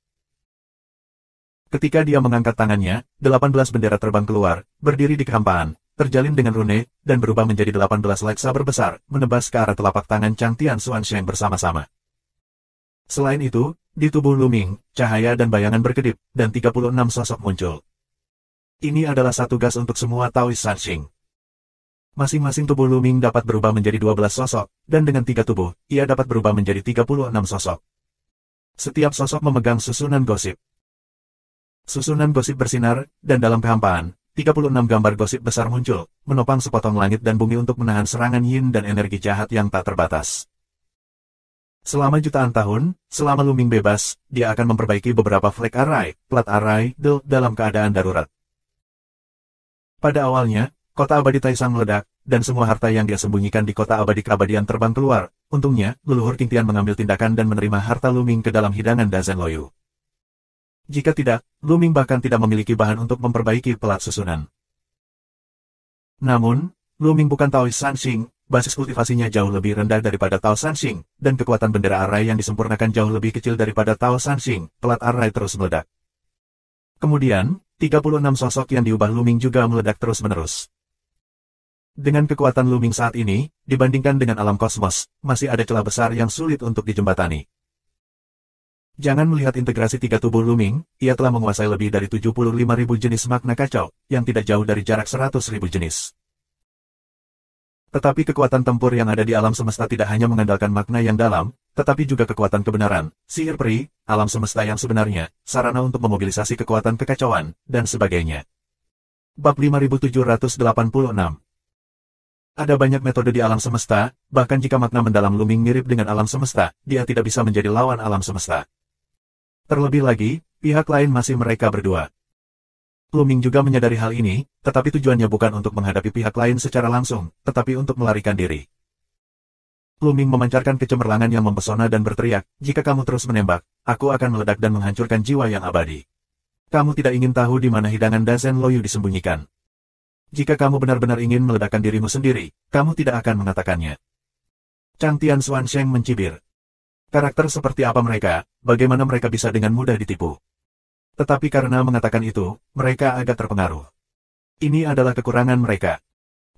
Ketika dia mengangkat tangannya, 18 bendera terbang keluar, berdiri di kehampaan, terjalin dengan rune, dan berubah menjadi 18 lightsaber besar, menebas ke arah telapak tangan Chang Tian Xuansheng bersama-sama. Selain itu, di tubuh Luming, cahaya dan bayangan berkedip, dan 36 sosok muncul. Ini adalah satu gas untuk semua Taoist Sanxing. Masing-masing tubuh Luming dapat berubah menjadi 12 sosok, dan dengan 3 tubuh, ia dapat berubah menjadi 36 sosok. Setiap sosok memegang susunan gosip. Susunan gosip bersinar, dan dalam kehampaan, 36 gambar gosip besar muncul, menopang sepotong langit dan bumi untuk menahan serangan yin dan energi jahat yang tak terbatas. Selama jutaan tahun, selama Luming bebas, dia akan memperbaiki beberapa flek array, plat array, dalam keadaan darurat. Pada awalnya, kota abadi Taisang meledak, dan semua harta yang dia sembunyikan di kota abadi keabadian terbang keluar. Untungnya, leluhur Qing Tian mengambil tindakan dan menerima harta Luming ke dalam hidangan Dazen Loyu. Jika tidak, Luming bahkan tidak memiliki bahan untuk memperbaiki pelat susunan. Namun, Luming bukan Taoist Sanxing, basis kultivasinya jauh lebih rendah daripada Tao Sanxing, dan kekuatan bendera array yang disempurnakan jauh lebih kecil daripada Tao Sanxing. Pelat array terus meledak. Kemudian, 36 sosok yang diubah Luming juga meledak terus-menerus. Dengan kekuatan Luming saat ini, dibandingkan dengan alam kosmos, masih ada celah besar yang sulit untuk dijembatani. Jangan melihat integrasi 3 tubuh Luming, ia telah menguasai lebih dari 75.000 jenis makna kacau, yang tidak jauh dari jarak 100.000 jenis. Tetapi kekuatan tempur yang ada di alam semesta tidak hanya mengandalkan makna yang dalam, tetapi juga kekuatan kebenaran, sihir peri, alam semesta yang sebenarnya, sarana untuk memobilisasi kekuatan kekacauan, dan sebagainya. Bab 5786. Ada banyak metode di alam semesta, bahkan jika makna mendalam Luming mirip dengan alam semesta, dia tidak bisa menjadi lawan alam semesta. Terlebih lagi, pihak lain masih mereka berdua. Luming juga menyadari hal ini, tetapi tujuannya bukan untuk menghadapi pihak lain secara langsung, tetapi untuk melarikan diri. Luming memancarkan kecemerlangan yang mempesona dan berteriak, "Jika kamu terus menembak, aku akan meledak dan menghancurkan jiwa yang abadi. Kamu tidak ingin tahu di mana hidangan Dazen Loyu disembunyikan. Jika kamu benar-benar ingin meledakkan dirimu sendiri, kamu tidak akan mengatakannya." Chang Tian Xuansheng mencibir. Karakter seperti apa mereka, bagaimana mereka bisa dengan mudah ditipu? Tetapi karena mengatakan itu, mereka agak terpengaruh. Ini adalah kekurangan mereka.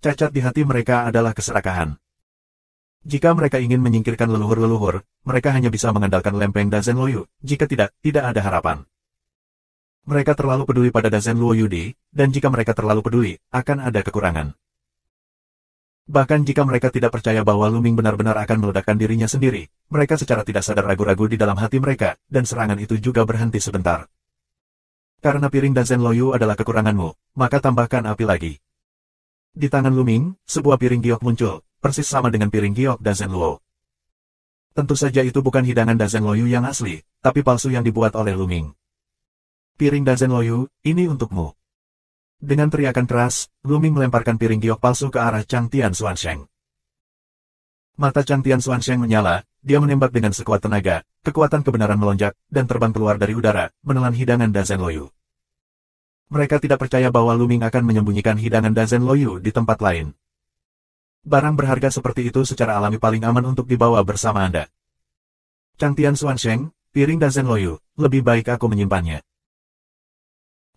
Cacat di hati mereka adalah keserakahan. Jika mereka ingin menyingkirkan leluhur-leluhur, mereka hanya bisa mengandalkan lempeng Dazen Loyu, jika tidak, tidak ada harapan. Mereka terlalu peduli pada Dazen Loyu dan jika mereka terlalu peduli, akan ada kekurangan. Bahkan jika mereka tidak percaya bahwa Luming benar-benar akan meledakkan dirinya sendiri, mereka secara tidak sadar ragu-ragu di dalam hati mereka, dan serangan itu juga berhenti sebentar. Karena piring Dazen Loyu adalah kekuranganmu, maka tambahkan api lagi. Di tangan Luming, sebuah piring giok muncul, persis sama dengan piring giok Dazen Luo. Tentu saja itu bukan hidangan Dazen Loyu yang asli, tapi palsu yang dibuat oleh Luming. "Piring Dazen Loyu, ini untukmu." Dengan teriakan keras, Luming melemparkan piring giok palsu ke arah Chang Tian Xuansheng. Mata Chang Tian Xuansheng menyala, dia menembak dengan sekuat tenaga, kekuatan kebenaran melonjak, dan terbang keluar dari udara, menelan hidangan Dazen Loyu. Mereka tidak percaya bahwa Luming akan menyembunyikan hidangan Dazen Loyu di tempat lain. Barang berharga seperti itu secara alami paling aman untuk dibawa bersama Anda. Chang Tian Xuansheng, piring Dazen Loyu, lebih baik aku menyimpannya.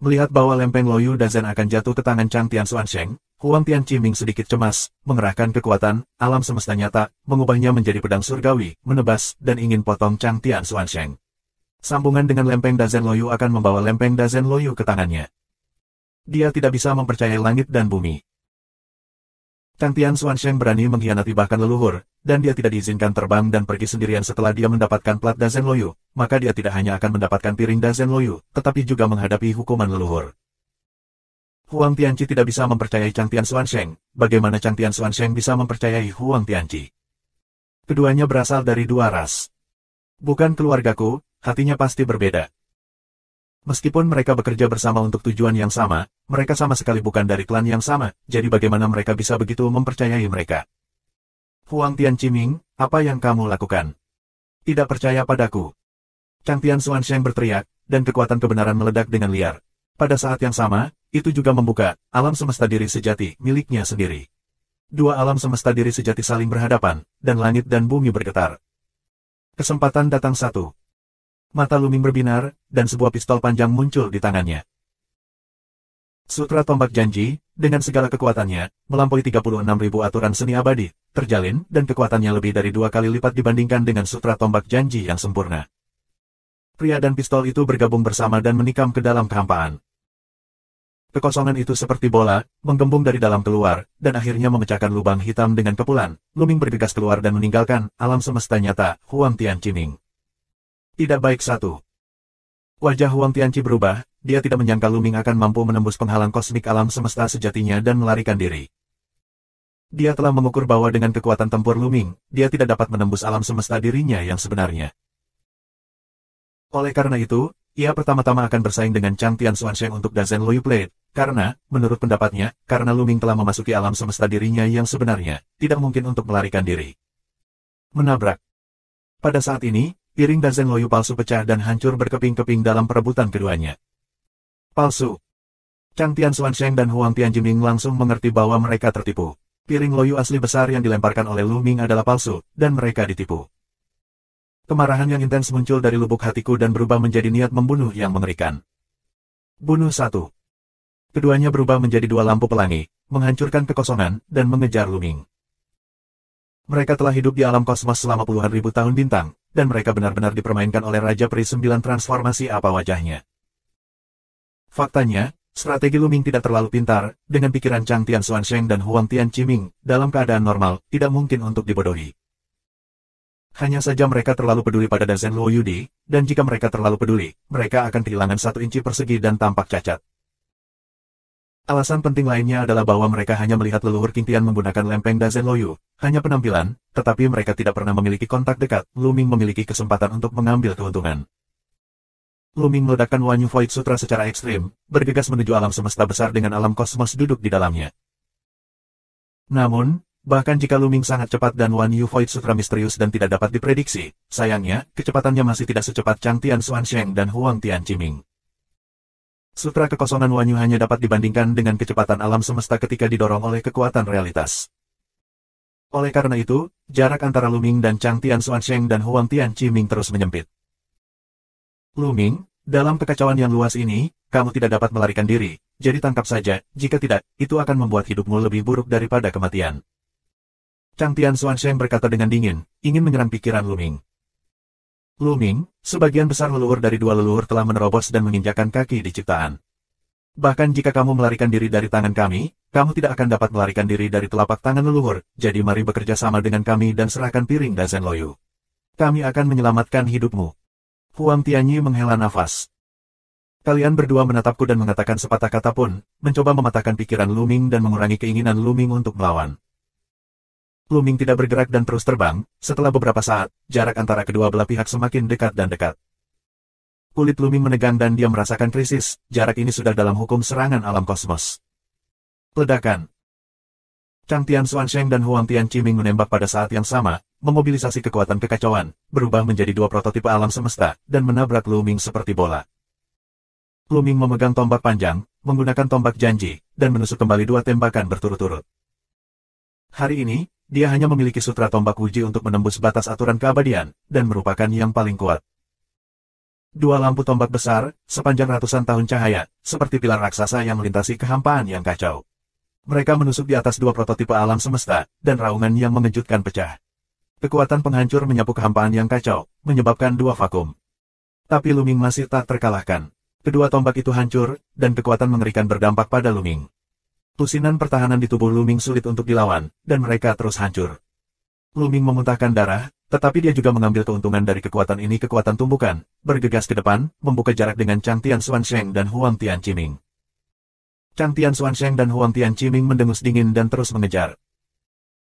Melihat bahwa lempeng Loyu Dazen akan jatuh ke tangan Chang Tian Xuansheng, Huang Tianqiming sedikit cemas, mengerahkan kekuatan, alam semesta nyata, mengubahnya menjadi pedang surgawi, menebas, dan ingin potong Chang Tian Xuansheng. Sambungan dengan lempeng Dazen Loyu akan membawa lempeng Dazen Loyu ke tangannya. Dia tidak bisa mempercayai langit dan bumi. Chang Tian Xuansheng berani mengkhianati bahkan leluhur, dan dia tidak diizinkan terbang dan pergi sendirian setelah dia mendapatkan plat Dazen Loyu, maka dia tidak hanya akan mendapatkan piring Dazen Loyu, tetapi juga menghadapi hukuman leluhur. Huang Tianqi tidak bisa mempercayai Chang Tian Xuansheng, bagaimana Chang Tian Xuansheng bisa mempercayai Huang Tianqi? Keduanya berasal dari dua ras. Bukan keluargaku, hatinya pasti berbeda. Meskipun mereka bekerja bersama untuk tujuan yang sama, mereka sama sekali bukan dari klan yang sama, jadi bagaimana mereka bisa begitu mempercayai mereka? Huang Tianqiming, apa yang kamu lakukan? Tidak percaya padaku. Chang Tian Xuansheng berteriak, dan kekuatan kebenaran meledak dengan liar. Pada saat yang sama, itu juga membuka alam semesta diri sejati miliknya sendiri. Dua alam semesta diri sejati saling berhadapan, dan langit dan bumi bergetar. Kesempatan datang satu. Mata Luming berbinar, dan sebuah pistol panjang muncul di tangannya. Sutra Tombak Janji, dengan segala kekuatannya, melampaui 36.000 aturan seni abadi, terjalin, dan kekuatannya lebih dari 2 kali lipat dibandingkan dengan Sutra Tombak Janji yang sempurna. Pria dan pistol itu bergabung bersama dan menikam ke dalam kehampaan. Kekosongan itu seperti bola, menggembung dari dalam keluar, dan akhirnya memecahkan lubang hitam dengan kepulan. Luming bergegas keluar dan meninggalkan alam semesta nyata, Huang Tianqiming. Tidak baik satu. Wajah Huang Tianqi berubah, dia tidak menyangka Luming akan mampu menembus penghalang kosmik alam semesta sejatinya dan melarikan diri. Dia telah mengukur bahwa dengan kekuatan tempur Luming, dia tidak dapat menembus alam semesta dirinya yang sebenarnya. Oleh karena itu, ia pertama-tama akan bersaing dengan Chang Tian Xuansheng untuk Dazen Loyu Blade, karena, menurut pendapatnya, karena Luming telah memasuki alam semesta dirinya yang sebenarnya, tidak mungkin untuk melarikan diri. Menabrak. Pada saat ini, piring Dazen Loyu palsu pecah dan hancur berkeping-keping dalam perebutan keduanya. Palsu. Chang Tian Xuansheng dan Huang Tianqiming langsung mengerti bahwa mereka tertipu. Piring Loyu asli besar yang dilemparkan oleh Luming adalah palsu, dan mereka ditipu. Kemarahan yang intens muncul dari lubuk hatiku dan berubah menjadi niat membunuh yang mengerikan. Bunuh satu. Keduanya berubah menjadi dua lampu pelangi, menghancurkan kekosongan, dan mengejar Luming. Mereka telah hidup di alam kosmos selama puluhan ribu tahun bintang, dan mereka benar-benar dipermainkan oleh Raja Peri 9 transformasi apa wajahnya. Faktanya, strategi Luming tidak terlalu pintar, dengan pikiran Chang Tian Xuansheng dan Huang Tianqiming, dalam keadaan normal, tidak mungkin untuk dibodohi. Hanya saja mereka terlalu peduli pada Dazen Luo Yudi, dan jika mereka terlalu peduli, mereka akan kehilangan 1 inci persegi dan tampak cacat. Alasan penting lainnya adalah bahwa mereka hanya melihat leluhur Qing Tian menggunakan lempeng Dazen Loyu, hanya penampilan, tetapi mereka tidak pernah memiliki kontak dekat. Luming memiliki kesempatan untuk mengambil keuntungan. Luming meledakkan Wanyu Void Sutra secara ekstrim, bergegas menuju alam semesta besar dengan alam kosmos duduk di dalamnya. Namun, bahkan jika Luming sangat cepat dan Wanyu Void Sutra misterius dan tidak dapat diprediksi, sayangnya, kecepatannya masih tidak secepat Chang Tian Xuansheng dan Huang Tianqiming. Sutra kekosongan Wanyu hanya dapat dibandingkan dengan kecepatan alam semesta ketika didorong oleh kekuatan realitas. Oleh karena itu, jarak antara Luming dan Chang Tian Xuansheng dan Huang Tianqiming terus menyempit. Luming, dalam kekacauan yang luas ini, kamu tidak dapat melarikan diri, jadi tangkap saja, jika tidak, itu akan membuat hidupmu lebih buruk daripada kematian. Chang Tian Xuansheng berkata dengan dingin, ingin menyerang pikiran Luming. Luming, sebagian besar leluhur dari dua leluhur telah menerobos dan menginjakkan kaki di ciptaan. Bahkan jika kamu melarikan diri dari tangan kami, kamu tidak akan dapat melarikan diri dari telapak tangan leluhur, jadi mari bekerja sama dengan kami dan serahkan piring Dazen Loyu. Kami akan menyelamatkan hidupmu. Huang Tianyi menghela nafas. Kalian berdua menatapku dan mengatakan sepatah kata pun, mencoba mematahkan pikiran Luming dan mengurangi keinginan Luming untuk melawan. Luming tidak bergerak dan terus terbang. Setelah beberapa saat, jarak antara kedua belah pihak semakin dekat dan dekat. Kulit Luming menegang dan dia merasakan krisis, jarak ini sudah dalam hukum serangan alam kosmos. Ledakan. Chang Tian Xuansheng dan Huang Tianqiming menembak pada saat yang sama, memobilisasi kekuatan kekacauan, berubah menjadi dua prototipe alam semesta, dan menabrak Luming seperti bola. Luming memegang tombak panjang, menggunakan tombak janji, dan menusuk kembali dua tembakan berturut-turut. Hari ini, dia hanya memiliki sutra tombak uji untuk menembus batas aturan keabadian, dan merupakan yang paling kuat. Dua lampu tombak besar, sepanjang ratusan tahun cahaya, seperti pilar raksasa yang melintasi kehampaan yang kacau. Mereka menusuk di atas dua prototipe alam semesta, dan raungan yang mengejutkan pecah. Kekuatan penghancur menyapu kehampaan yang kacau, menyebabkan dua vakum. Tapi Luming masih tak terkalahkan. Kedua tombak itu hancur, dan kekuatan mengerikan berdampak pada Luming. Lusinan pertahanan di tubuh Luming sulit untuk dilawan, dan mereka terus hancur. Luming memuntahkan darah, tetapi dia juga mengambil keuntungan dari kekuatan ini. Kekuatan tumbukan, bergegas ke depan, membuka jarak dengan Chang Tian Xuansheng dan Huang Tianqiming. Chang Tian Xuansheng dan Huang Tianqiming mendengus dingin dan terus mengejar.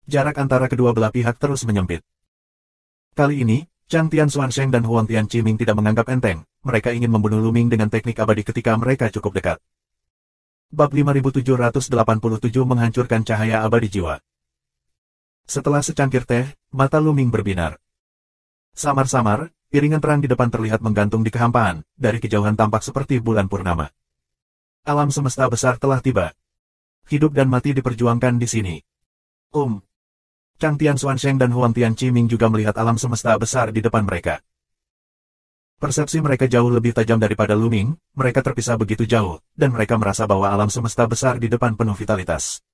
Jarak antara kedua belah pihak terus menyempit. Kali ini, Chang Tian Xuansheng dan Huang Tianqiming tidak menganggap enteng, mereka ingin membunuh Luming dengan teknik abadi ketika mereka cukup dekat. Bab 5787 menghancurkan cahaya abadi jiwa. Setelah secangkir teh, mata Luming berbinar. Samar-samar, piringan terang di depan terlihat menggantung di kehampaan, dari kejauhan tampak seperti bulan purnama. Alam semesta besar telah tiba. Hidup dan mati diperjuangkan di sini. Chang Tianxuansheng dan Huang Tianqiming juga melihat alam semesta besar di depan mereka. Persepsi mereka jauh lebih tajam daripada Lu Ming, mereka terpisah begitu jauh, dan mereka merasa bahwa alam semesta besar di depan penuh vitalitas.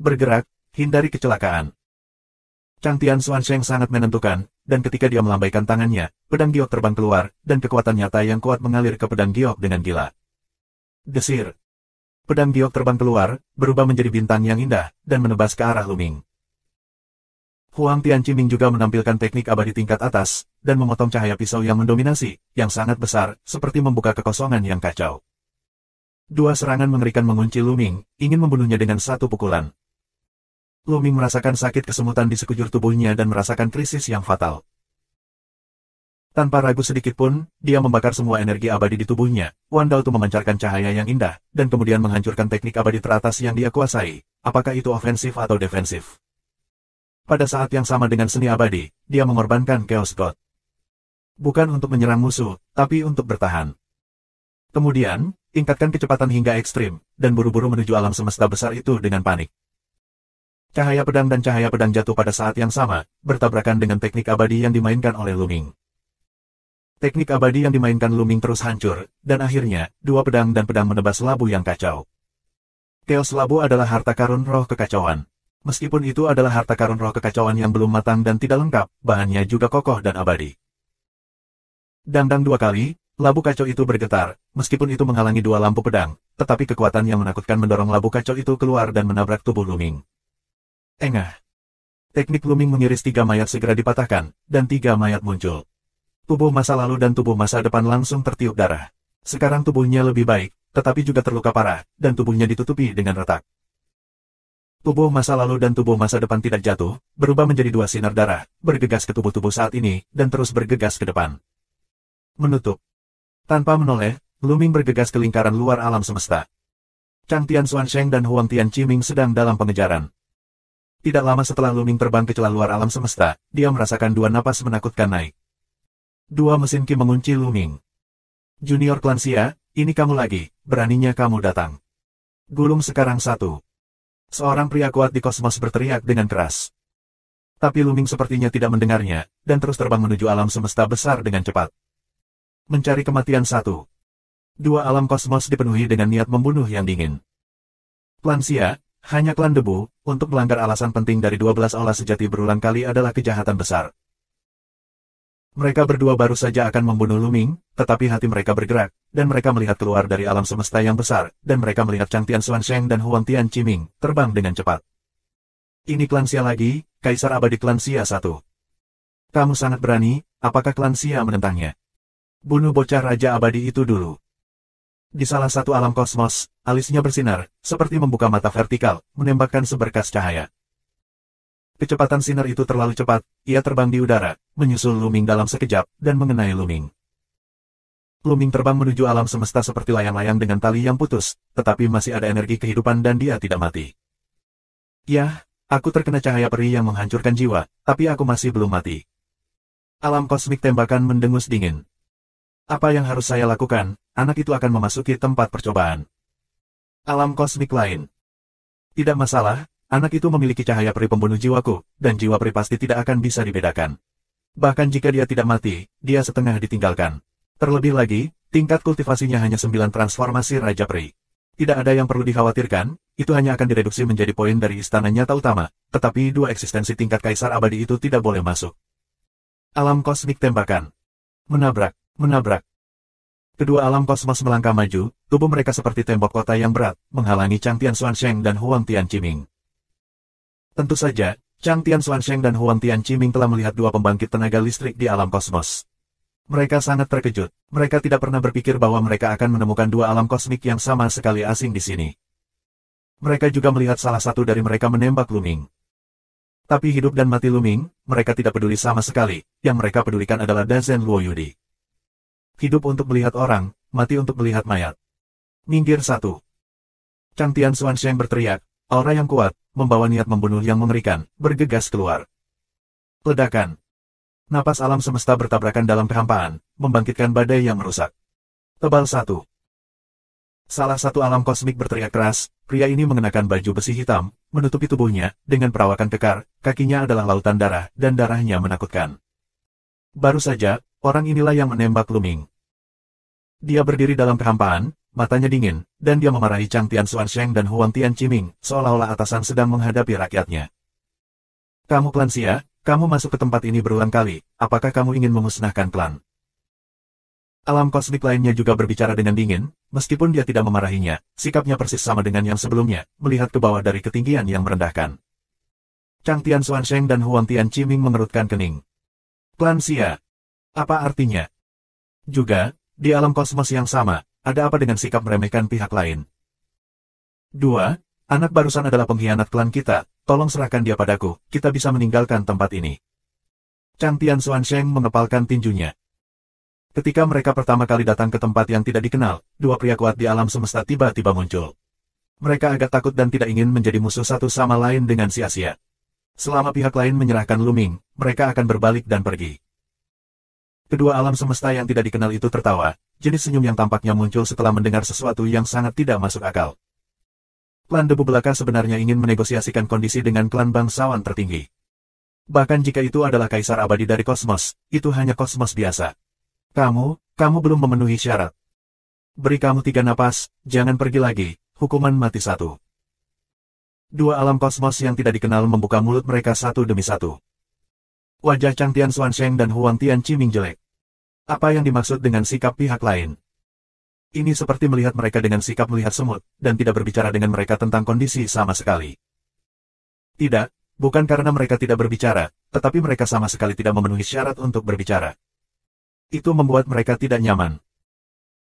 Bergerak, hindari kecelakaan. Chang Tianxuansheng sangat menentukan, dan ketika dia melambaikan tangannya, pedang giok terbang keluar, dan kekuatan nyata yang kuat mengalir ke pedang giok dengan gila. Desir. Pedang giok terbang keluar, berubah menjadi bintang yang indah, dan menebas ke arah Lu Ming. Huang Tianqiming juga menampilkan teknik abadi tingkat atas, dan memotong cahaya pisau yang mendominasi, yang sangat besar, seperti membuka kekosongan yang kacau. Dua serangan mengerikan mengunci Lu Ming, ingin membunuhnya dengan satu pukulan. Lu Ming merasakan sakit kesemutan di sekujur tubuhnya dan merasakan krisis yang fatal. Tanpa ragu sedikit pun, dia membakar semua energi abadi di tubuhnya. Wan Dao memancarkan cahaya yang indah, dan kemudian menghancurkan teknik abadi teratas yang dia kuasai. Apakah itu ofensif atau defensif? Pada saat yang sama dengan seni abadi, dia mengorbankan Chaos God. Bukan untuk menyerang musuh, tapi untuk bertahan. Kemudian, tingkatkan kecepatan hingga ekstrim, dan buru-buru menuju alam semesta besar itu dengan panik. Cahaya pedang dan cahaya pedang jatuh pada saat yang sama, bertabrakan dengan teknik abadi yang dimainkan oleh Lu Ming. Teknik abadi yang dimainkan Lu Ming terus hancur, dan akhirnya, dua pedang dan pedang menebas labu yang kacau. Chaos labu adalah harta karun roh kekacauan. Meskipun itu adalah harta karun roh kekacauan yang belum matang dan tidak lengkap, bahannya juga kokoh dan abadi. Dangdang dua kali, labu kacau itu bergetar, meskipun itu menghalangi dua lampu pedang, tetapi kekuatan yang menakutkan mendorong labu kacau itu keluar dan menabrak tubuh Lu Ming. Engah. Teknik Lu Ming mengiris 3 mayat segera dipatahkan, dan 3 mayat muncul. Tubuh masa lalu dan tubuh masa depan langsung tertiup darah. Sekarang tubuhnya lebih baik, tetapi juga terluka parah, dan tubuhnya ditutupi dengan retak. Tubuh masa lalu dan tubuh masa depan tidak jatuh, berubah menjadi 2 sinar darah, bergegas ke tubuh-tubuh saat ini, dan terus bergegas ke depan. Menutup. Tanpa menoleh, Lu Ming bergegas ke lingkaran luar alam semesta. Chang Tianxuansheng dan Huang Tianqiming sedang dalam pengejaran. Tidak lama setelah Lu Ming terbang ke celah luar alam semesta, dia merasakan 2 napas menakutkan naik. 2 mesin Qi mengunci Lu Ming. Junior Clansia, ini kamu lagi, beraninya kamu datang. Gulung sekarang 1. Seorang pria kuat di kosmos berteriak dengan keras. Tapi Lu Ming sepertinya tidak mendengarnya, dan terus terbang menuju alam semesta besar dengan cepat. Mencari kematian 1. 2 alam kosmos dipenuhi dengan niat membunuh yang dingin. Clansia, hanya klan debu, untuk melanggar alasan penting dari 12 aula sejati berulang kali adalah kejahatan besar. Mereka berdua baru saja akan membunuh Lu Ming, tetapi hati mereka bergerak, dan mereka melihat keluar dari alam semesta yang besar, dan mereka melihat Chang Tianxuansheng dan Huang Tianqiming terbang dengan cepat. Ini Clansia lagi, Kaisar Abadi Clansia 1. Kamu sangat berani, apakah Clansia menentangnya? Bunuh bocah Raja Abadi itu dulu. Di salah satu alam kosmos, alisnya bersinar, seperti membuka mata vertikal, menembakkan seberkas cahaya. Kecepatan sinar itu terlalu cepat, ia terbang di udara, menyusul Lu Ming dalam sekejap, dan mengenai Lu Ming. Lu Ming terbang menuju alam semesta seperti layang-layang dengan tali yang putus, tetapi masih ada energi kehidupan dan dia tidak mati. Yah, aku terkena cahaya peri yang menghancurkan jiwa, tapi aku masih belum mati. Alam kosmik tembakan mendengus dingin. Apa yang harus saya lakukan? Anak itu akan memasuki tempat percobaan. Alam kosmik lain. Tidak masalah. Anak itu memiliki cahaya peri pembunuh jiwaku, dan jiwa peri pasti tidak akan bisa dibedakan. Bahkan jika dia tidak mati, dia setengah ditinggalkan. Terlebih lagi, tingkat kultivasinya hanya 9 transformasi Raja Peri. Tidak ada yang perlu dikhawatirkan, itu hanya akan direduksi menjadi poin dari istana nyata utama, tetapi 2 eksistensi tingkat Kaisar Abadi itu tidak boleh masuk. Alam kosmik tembakan. Menabrak, menabrak. Kedua alam kosmos melangkah maju, tubuh mereka seperti tembok kota yang berat, menghalangi Chang Tianxuansheng dan Huang Tianqiming. Tentu saja, Chang Tianxuansheng dan Huang Tianqiming telah melihat 2 pembangkit tenaga listrik di alam kosmos. Mereka sangat terkejut. Mereka tidak pernah berpikir bahwa mereka akan menemukan 2 alam kosmik yang sama sekali asing di sini. Mereka juga melihat salah satu dari mereka menembak Lu Ming. Tapi hidup dan mati Lu Ming, mereka tidak peduli sama sekali. Yang mereka pedulikan adalah Dazen Luoyudi. Hidup untuk melihat orang, mati untuk melihat mayat. Minggir 1. Chang Tianxuansheng berteriak. Aura yang kuat, membawa niat membunuh yang mengerikan, bergegas keluar. Ledakan. Napas alam semesta bertabrakan dalam kehampaan, membangkitkan badai yang merusak. Tebal satu. Salah satu alam kosmik berteriak keras, pria ini mengenakan baju besi hitam, menutupi tubuhnya, dengan perawakan kekar, kakinya adalah lautan darah, dan darahnya menakutkan. Baru saja, orang inilah yang menembak Luming. Dia berdiri dalam kehampaan, matanya dingin, dan dia memarahi Chang Tian Xuansheng dan Huang Tian Qiming, seolah-olah atasan sedang menghadapi rakyatnya. Kamu klan Xia, kamu masuk ke tempat ini berulang kali, apakah kamu ingin memusnahkan klan? Alam kosmik lainnya juga berbicara dengan dingin, meskipun dia tidak memarahinya, sikapnya persis sama dengan yang sebelumnya, melihat ke bawah dari ketinggian yang merendahkan. Chang Tian Xuansheng dan Huang Tian Qiming mengerutkan kening. Klan Xia. Apa artinya? Juga, di alam kosmos yang sama, ada apa dengan sikap meremehkan pihak lain? 2. Anak barusan adalah pengkhianat klan kita, tolong serahkan dia padaku, kita bisa meninggalkan tempat ini. Chang Tian Xuansheng mengepalkan tinjunya. Ketika mereka pertama kali datang ke tempat yang tidak dikenal, dua pria kuat di alam semesta tiba-tiba muncul. Mereka agak takut dan tidak ingin menjadi musuh satu sama lain dengan sia-sia. Selama pihak lain menyerahkan Luming, mereka akan berbalik dan pergi. Kedua alam semesta yang tidak dikenal itu tertawa, jenis senyum yang tampaknya muncul setelah mendengar sesuatu yang sangat tidak masuk akal. Klan Debu Belaka sebenarnya ingin menegosiasikan kondisi dengan klan bangsawan tertinggi. Bahkan jika itu adalah kaisar abadi dari kosmos, itu hanya kosmos biasa. Kamu belum memenuhi syarat. Beri kamu 3 napas, jangan pergi lagi, hukuman mati 1. Dua alam kosmos yang tidak dikenal membuka mulut mereka satu demi satu. Wajah Chang Tian Xuansheng dan Huang Tian Qiming jelek. Apa yang dimaksud dengan sikap pihak lain? Ini seperti melihat mereka dengan sikap melihat semut, dan tidak berbicara dengan mereka tentang kondisi sama sekali. Tidak, bukan karena mereka tidak berbicara, tetapi mereka sama sekali tidak memenuhi syarat untuk berbicara. Itu membuat mereka tidak nyaman.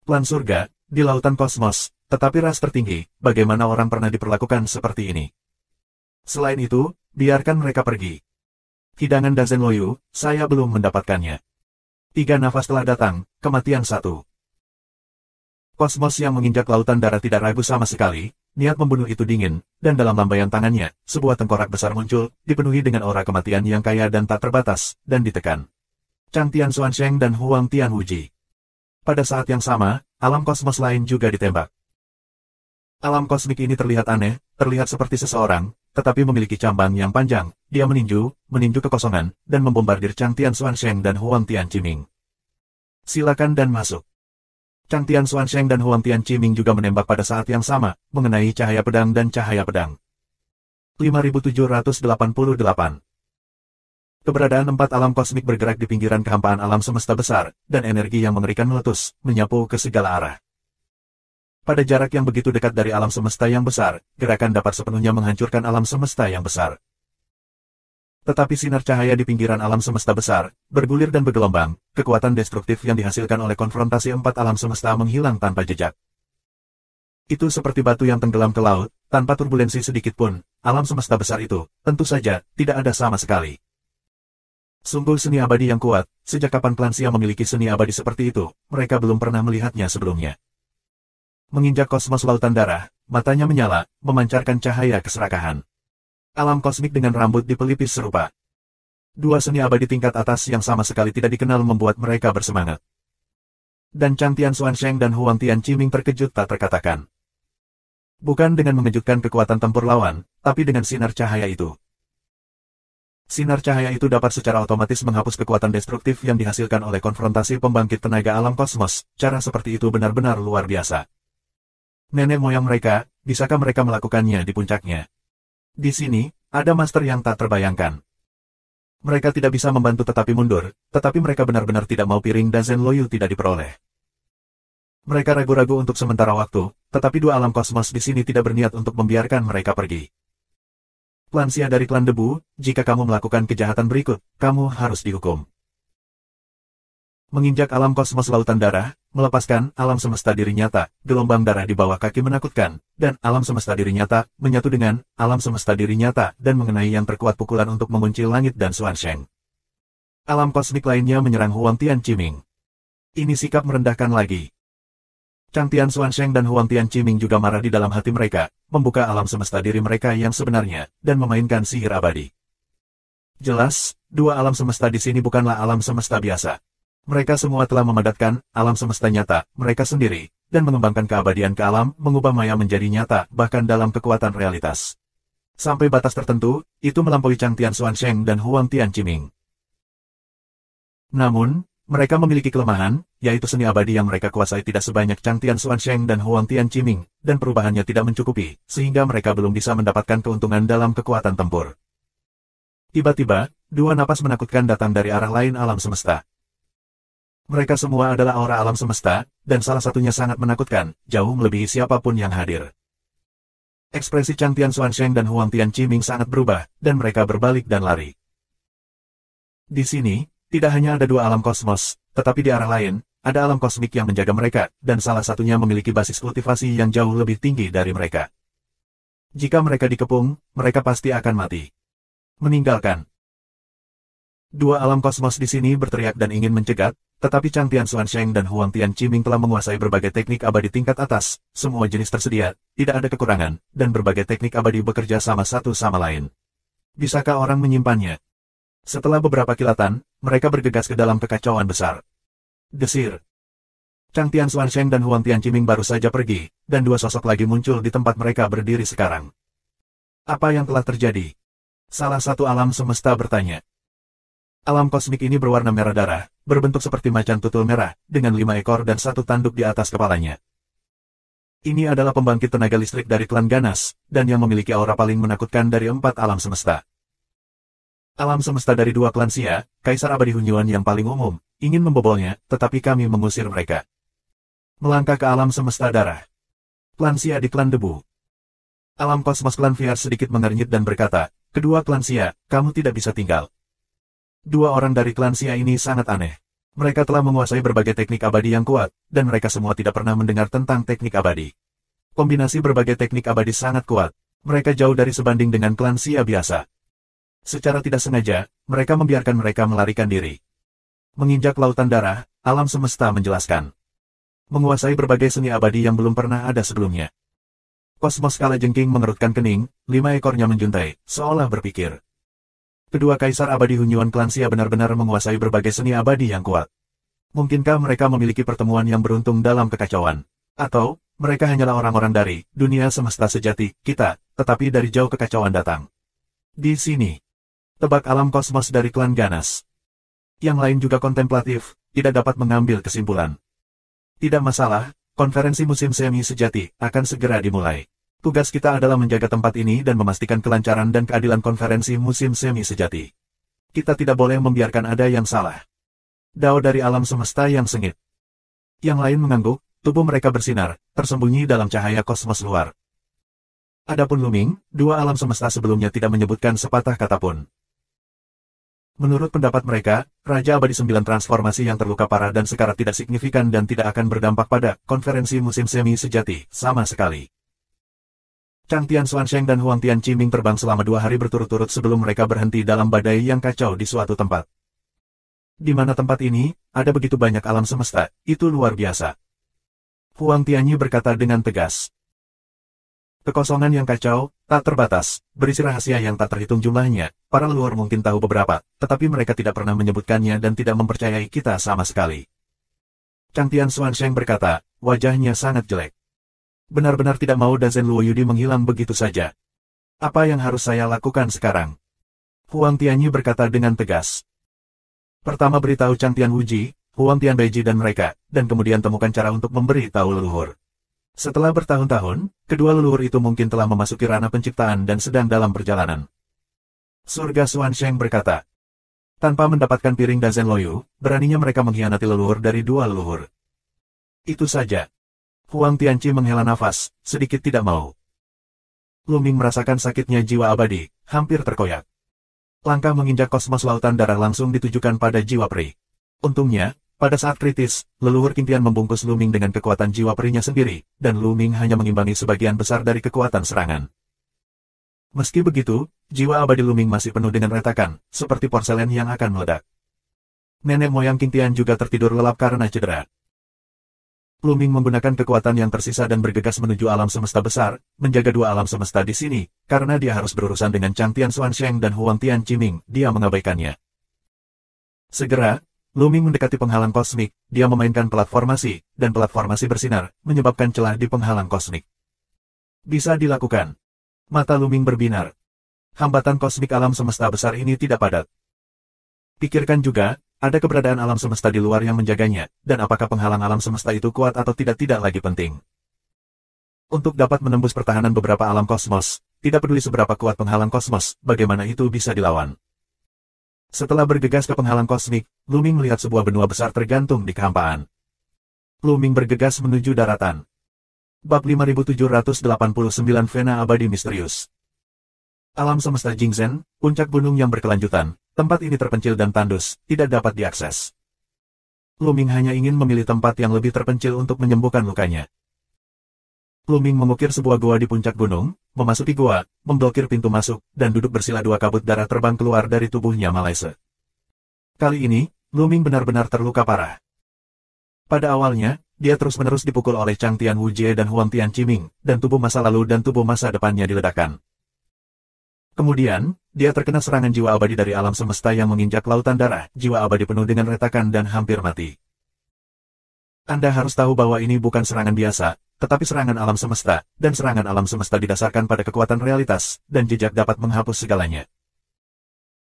Klan surga, di lautan kosmos, tetapi ras tertinggi, bagaimana orang pernah diperlakukan seperti ini? Selain itu, biarkan mereka pergi. Hidangan Dazen Loyu, saya belum mendapatkannya. 3 nafas telah datang, kematian 1. Kosmos yang menginjak lautan darah tidak ragu sama sekali, niat membunuh itu dingin, dan dalam lambaian tangannya, sebuah tengkorak besar muncul, dipenuhi dengan aura kematian yang kaya dan tak terbatas, dan ditekan. Chang Tian Xuansheng dan Huang Tian Wuji. Pada saat yang sama, alam kosmos lain juga ditembak. Alam kosmik ini terlihat aneh, terlihat seperti seseorang, tetapi memiliki cabang yang panjang. Dia meninju kekosongan, dan membombardir Chang Tian Xuansheng dan Huang Tian Qiming. Silakan dan masuk. Chang Tian Xuansheng dan Huang Tian Qiming juga menembak pada saat yang sama, mengenai cahaya pedang dan cahaya pedang. 5788. Keberadaan 4 alam kosmik bergerak di pinggiran kehampaan alam semesta besar, dan energi yang mengerikan meletus, menyapu ke segala arah. Pada jarak yang begitu dekat dari alam semesta yang besar, gerakan dapat sepenuhnya menghancurkan alam semesta yang besar. Tetapi sinar cahaya di pinggiran alam semesta besar, bergulir dan bergelombang, kekuatan destruktif yang dihasilkan oleh konfrontasi 4 alam semesta menghilang tanpa jejak. Itu seperti batu yang tenggelam ke laut, tanpa turbulensi sedikit pun, alam semesta besar itu, tentu saja, tidak ada sama sekali. Sungguh seni abadi yang kuat, sejak kapan klan Xia memiliki seni abadi seperti itu, mereka belum pernah melihatnya sebelumnya. Menginjak kosmos lautan darah, matanya menyala, memancarkan cahaya keserakahan. Alam kosmik dengan rambut di pelipis serupa. Dua seni abadi tingkat atas yang sama sekali tidak dikenal membuat mereka bersemangat. Dan Chang Tian Xuansheng dan Huang Tian Qiming terkejut tak terkatakan. Bukan dengan mengejutkan kekuatan tempur lawan, tapi dengan sinar cahaya itu. Sinar cahaya itu dapat secara otomatis menghapus kekuatan destruktif yang dihasilkan oleh konfrontasi pembangkit tenaga alam kosmos. Cara seperti itu benar-benar luar biasa. Nenek moyang mereka, bisakah mereka melakukannya di puncaknya? Di sini, ada master yang tak terbayangkan. Mereka tidak bisa membantu tetapi mundur, tetapi mereka benar-benar tidak mau piring Dazen Loyu tidak diperoleh. Mereka ragu-ragu untuk sementara waktu, tetapi dua alam kosmos di sini tidak berniat untuk membiarkan mereka pergi. Klan Xia dari klan Debu, jika kamu melakukan kejahatan berikut, kamu harus dihukum. Menginjak alam kosmos lautan darah, melepaskan alam semesta diri nyata, gelombang darah di bawah kaki menakutkan, dan alam semesta diri nyata, menyatu dengan alam semesta diri nyata, dan mengenai yang terkuat pukulan untuk mengunci langit dan Xuansheng. Alam kosmik lainnya menyerang Huang Tian Qiming. Ini sikap merendahkan lagi. Chang Tian Xuansheng dan Huang Tian Qiming juga marah di dalam hati mereka, membuka alam semesta diri mereka yang sebenarnya, dan memainkan sihir abadi. Jelas, dua alam semesta di sini bukanlah alam semesta biasa. Mereka semua telah memadatkan alam semesta nyata, mereka sendiri, dan mengembangkan keabadian ke alam, mengubah maya menjadi nyata, bahkan dalam kekuatan realitas. Sampai batas tertentu, itu melampaui Chang Tian Xuansheng dan Huang Tian Qiming. Namun, mereka memiliki kelemahan, yaitu seni abadi yang mereka kuasai tidak sebanyak Chang Tian Xuansheng dan Huang Tian Qiming, dan perubahannya tidak mencukupi, sehingga mereka belum bisa mendapatkan keuntungan dalam kekuatan tempur. Tiba-tiba, dua napas menakutkan datang dari arah lain alam semesta. Mereka semua adalah aura alam semesta, dan salah satunya sangat menakutkan, jauh melebihi siapapun yang hadir. Ekspresi Chang Tian Xuansheng dan Huang Tian Qiming sangat berubah, dan mereka berbalik dan lari. Di sini, tidak hanya ada dua alam kosmos, tetapi di arah lain, ada alam kosmik yang menjaga mereka, dan salah satunya memiliki basis kultivasi yang jauh lebih tinggi dari mereka. Jika mereka dikepung, mereka pasti akan mati. Meninggalkan. Dua alam kosmos di sini berteriak dan ingin mencegat, tetapi Chang Tian Xuansheng dan Huang Tian Qiming telah menguasai berbagai teknik abadi tingkat atas, semua jenis tersedia, tidak ada kekurangan, dan berbagai teknik abadi bekerja sama satu sama lain. Bisakah orang menyimpannya? Setelah beberapa kilatan, mereka bergegas ke dalam kekacauan besar. Desir. Chang Tian Xuansheng dan Huang Tian Qiming baru saja pergi, dan dua sosok lagi muncul di tempat mereka berdiri sekarang. Apa yang telah terjadi? Salah satu alam semesta bertanya. Alam kosmik ini berwarna merah darah, berbentuk seperti macan tutul merah, dengan 5 ekor dan 1 tanduk di atas kepalanya. Ini adalah pembangkit tenaga listrik dari klan Ganas, dan yang memiliki aura paling menakutkan dari 4 alam semesta. Alam semesta dari 2 klan Xia, Kaisar Abadi Hunyuan yang paling umum, ingin membobolnya, tetapi kami mengusir mereka. Melangkah ke alam semesta darah. Klan Xia di klan debu. Alam kosmos klan Fiar sedikit mengernyit dan berkata, kedua klan Xia, kamu tidak bisa tinggal. Dua orang dari klan Xia ini sangat aneh. Mereka telah menguasai berbagai teknik abadi yang kuat, dan mereka semua tidak pernah mendengar tentang teknik abadi. Kombinasi berbagai teknik abadi sangat kuat. Mereka jauh dari sebanding dengan klan Xia biasa. Secara tidak sengaja, mereka membiarkan mereka melarikan diri. Menginjak lautan darah, alam semesta menjelaskan. Menguasai berbagai seni abadi yang belum pernah ada sebelumnya. Kosmos kala jengking mengerutkan kening, 5 ekornya menjuntai, seolah berpikir. Kedua Kaisar Abadi Hunyuan klan Xia benar-benar menguasai berbagai seni abadi yang kuat. Mungkinkah mereka memiliki pertemuan yang beruntung dalam kekacauan? Atau, mereka hanyalah orang-orang dari dunia semesta sejati, kita, tetapi dari jauh kekacauan datang. Di sini, tebak alam kosmos dari klan Ganas. Yang lain juga kontemplatif, tidak dapat mengambil kesimpulan. Tidak masalah, konferensi musim semi sejati akan segera dimulai. Tugas kita adalah menjaga tempat ini dan memastikan kelancaran dan keadilan konferensi musim semi sejati. Kita tidak boleh membiarkan ada yang salah. Dao dari alam semesta yang sengit. Yang lain mengangguk, tubuh mereka bersinar, tersembunyi dalam cahaya kosmos luar. Adapun Luming, dua alam semesta sebelumnya tidak menyebutkan sepatah kata pun. Menurut pendapat mereka, Raja Abadi 9 transformasi yang terluka parah dan sekarat tidak signifikan dan tidak akan berdampak pada konferensi musim semi sejati, sama sekali. Chang Tian Xuansheng dan Huang Tian Qiming terbang selama 2 hari berturut-turut sebelum mereka berhenti dalam badai yang kacau di suatu tempat. Di mana tempat ini, ada begitu banyak alam semesta, itu luar biasa. Huang Tianyi berkata dengan tegas. Kekosongan yang kacau, tak terbatas, berisi rahasia yang tak terhitung jumlahnya, para leluhur mungkin tahu beberapa, tetapi mereka tidak pernah menyebutkannya dan tidak mempercayai kita sama sekali. Chang Tian Xuansheng berkata, wajahnya sangat jelek. Benar-benar tidak mau Dazen Luoyudi menghilang begitu saja. Apa yang harus saya lakukan sekarang? Huang Tianyi berkata dengan tegas. Pertama beritahu Chang Tian Wuji, Huang Tian Beiji dan mereka, dan kemudian temukan cara untuk memberi tahu leluhur. Setelah bertahun-tahun, kedua leluhur itu mungkin telah memasuki ranah penciptaan dan sedang dalam perjalanan. Surga Xuansheng berkata. Tanpa mendapatkan piring Dazen Loyu, beraninya mereka mengkhianati leluhur dari 2 leluhur. Itu saja. Huang Tianqi menghela nafas, sedikit tidak mau. Luming merasakan sakitnya jiwa abadi, hampir terkoyak. Langkah menginjak kosmos lautan darah langsung ditujukan pada jiwa peri. Untungnya, pada saat kritis, leluhur Qingtian membungkus Luming dengan kekuatan jiwa perinya sendiri, dan Luming hanya mengimbangi sebagian besar dari kekuatan serangan. Meski begitu, jiwa abadi Luming masih penuh dengan retakan, seperti porselen yang akan meledak. Nenek moyang Qingtian juga tertidur lelap karena cedera. Luming menggunakan kekuatan yang tersisa dan bergegas menuju alam semesta besar, menjaga dua alam semesta di sini, karena dia harus berurusan dengan Chang Tian Xuansheng dan Huang Tian Qiming, dia mengabaikannya. Segera, Luming mendekati penghalang kosmik, dia memainkan platformasi, dan platformasi bersinar, menyebabkan celah di penghalang kosmik. Bisa dilakukan. Mata Luming berbinar. Hambatan kosmik alam semesta besar ini tidak padat. Pikirkan juga, ada keberadaan alam semesta di luar yang menjaganya, dan apakah penghalang alam semesta itu kuat atau tidak lagi penting. Untuk dapat menembus pertahanan beberapa alam kosmos, tidak peduli seberapa kuat penghalang kosmos, bagaimana itu bisa dilawan. Setelah bergegas ke penghalang kosmik, Luming melihat sebuah benua besar tergantung di kehampaan. Luming bergegas menuju daratan. Bab 5789 Vena Abadi Misterius. Alam semesta Jingzhen, puncak gunung yang berkelanjutan. Tempat ini terpencil dan tandus, tidak dapat diakses. Luming hanya ingin memilih tempat yang lebih terpencil untuk menyembuhkan lukanya. Luming mengukir sebuah gua di puncak gunung, memasuki gua, memblokir pintu masuk, dan duduk bersila dua kabut darah terbang keluar dari tubuhnya Malaise. Kali ini, Luming benar-benar terluka parah. Pada awalnya, dia terus-menerus dipukul oleh Chang Tian Wujie dan Huang Tian Qiming, dan tubuh masa lalu dan tubuh masa depannya diledakkan. Kemudian, dia terkena serangan jiwa abadi dari alam semesta yang menginjak lautan darah, jiwa abadi penuh dengan retakan dan hampir mati. Anda harus tahu bahwa ini bukan serangan biasa, tetapi serangan alam semesta, dan serangan alam semesta didasarkan pada kekuatan realitas, dan jejak dapat menghapus segalanya.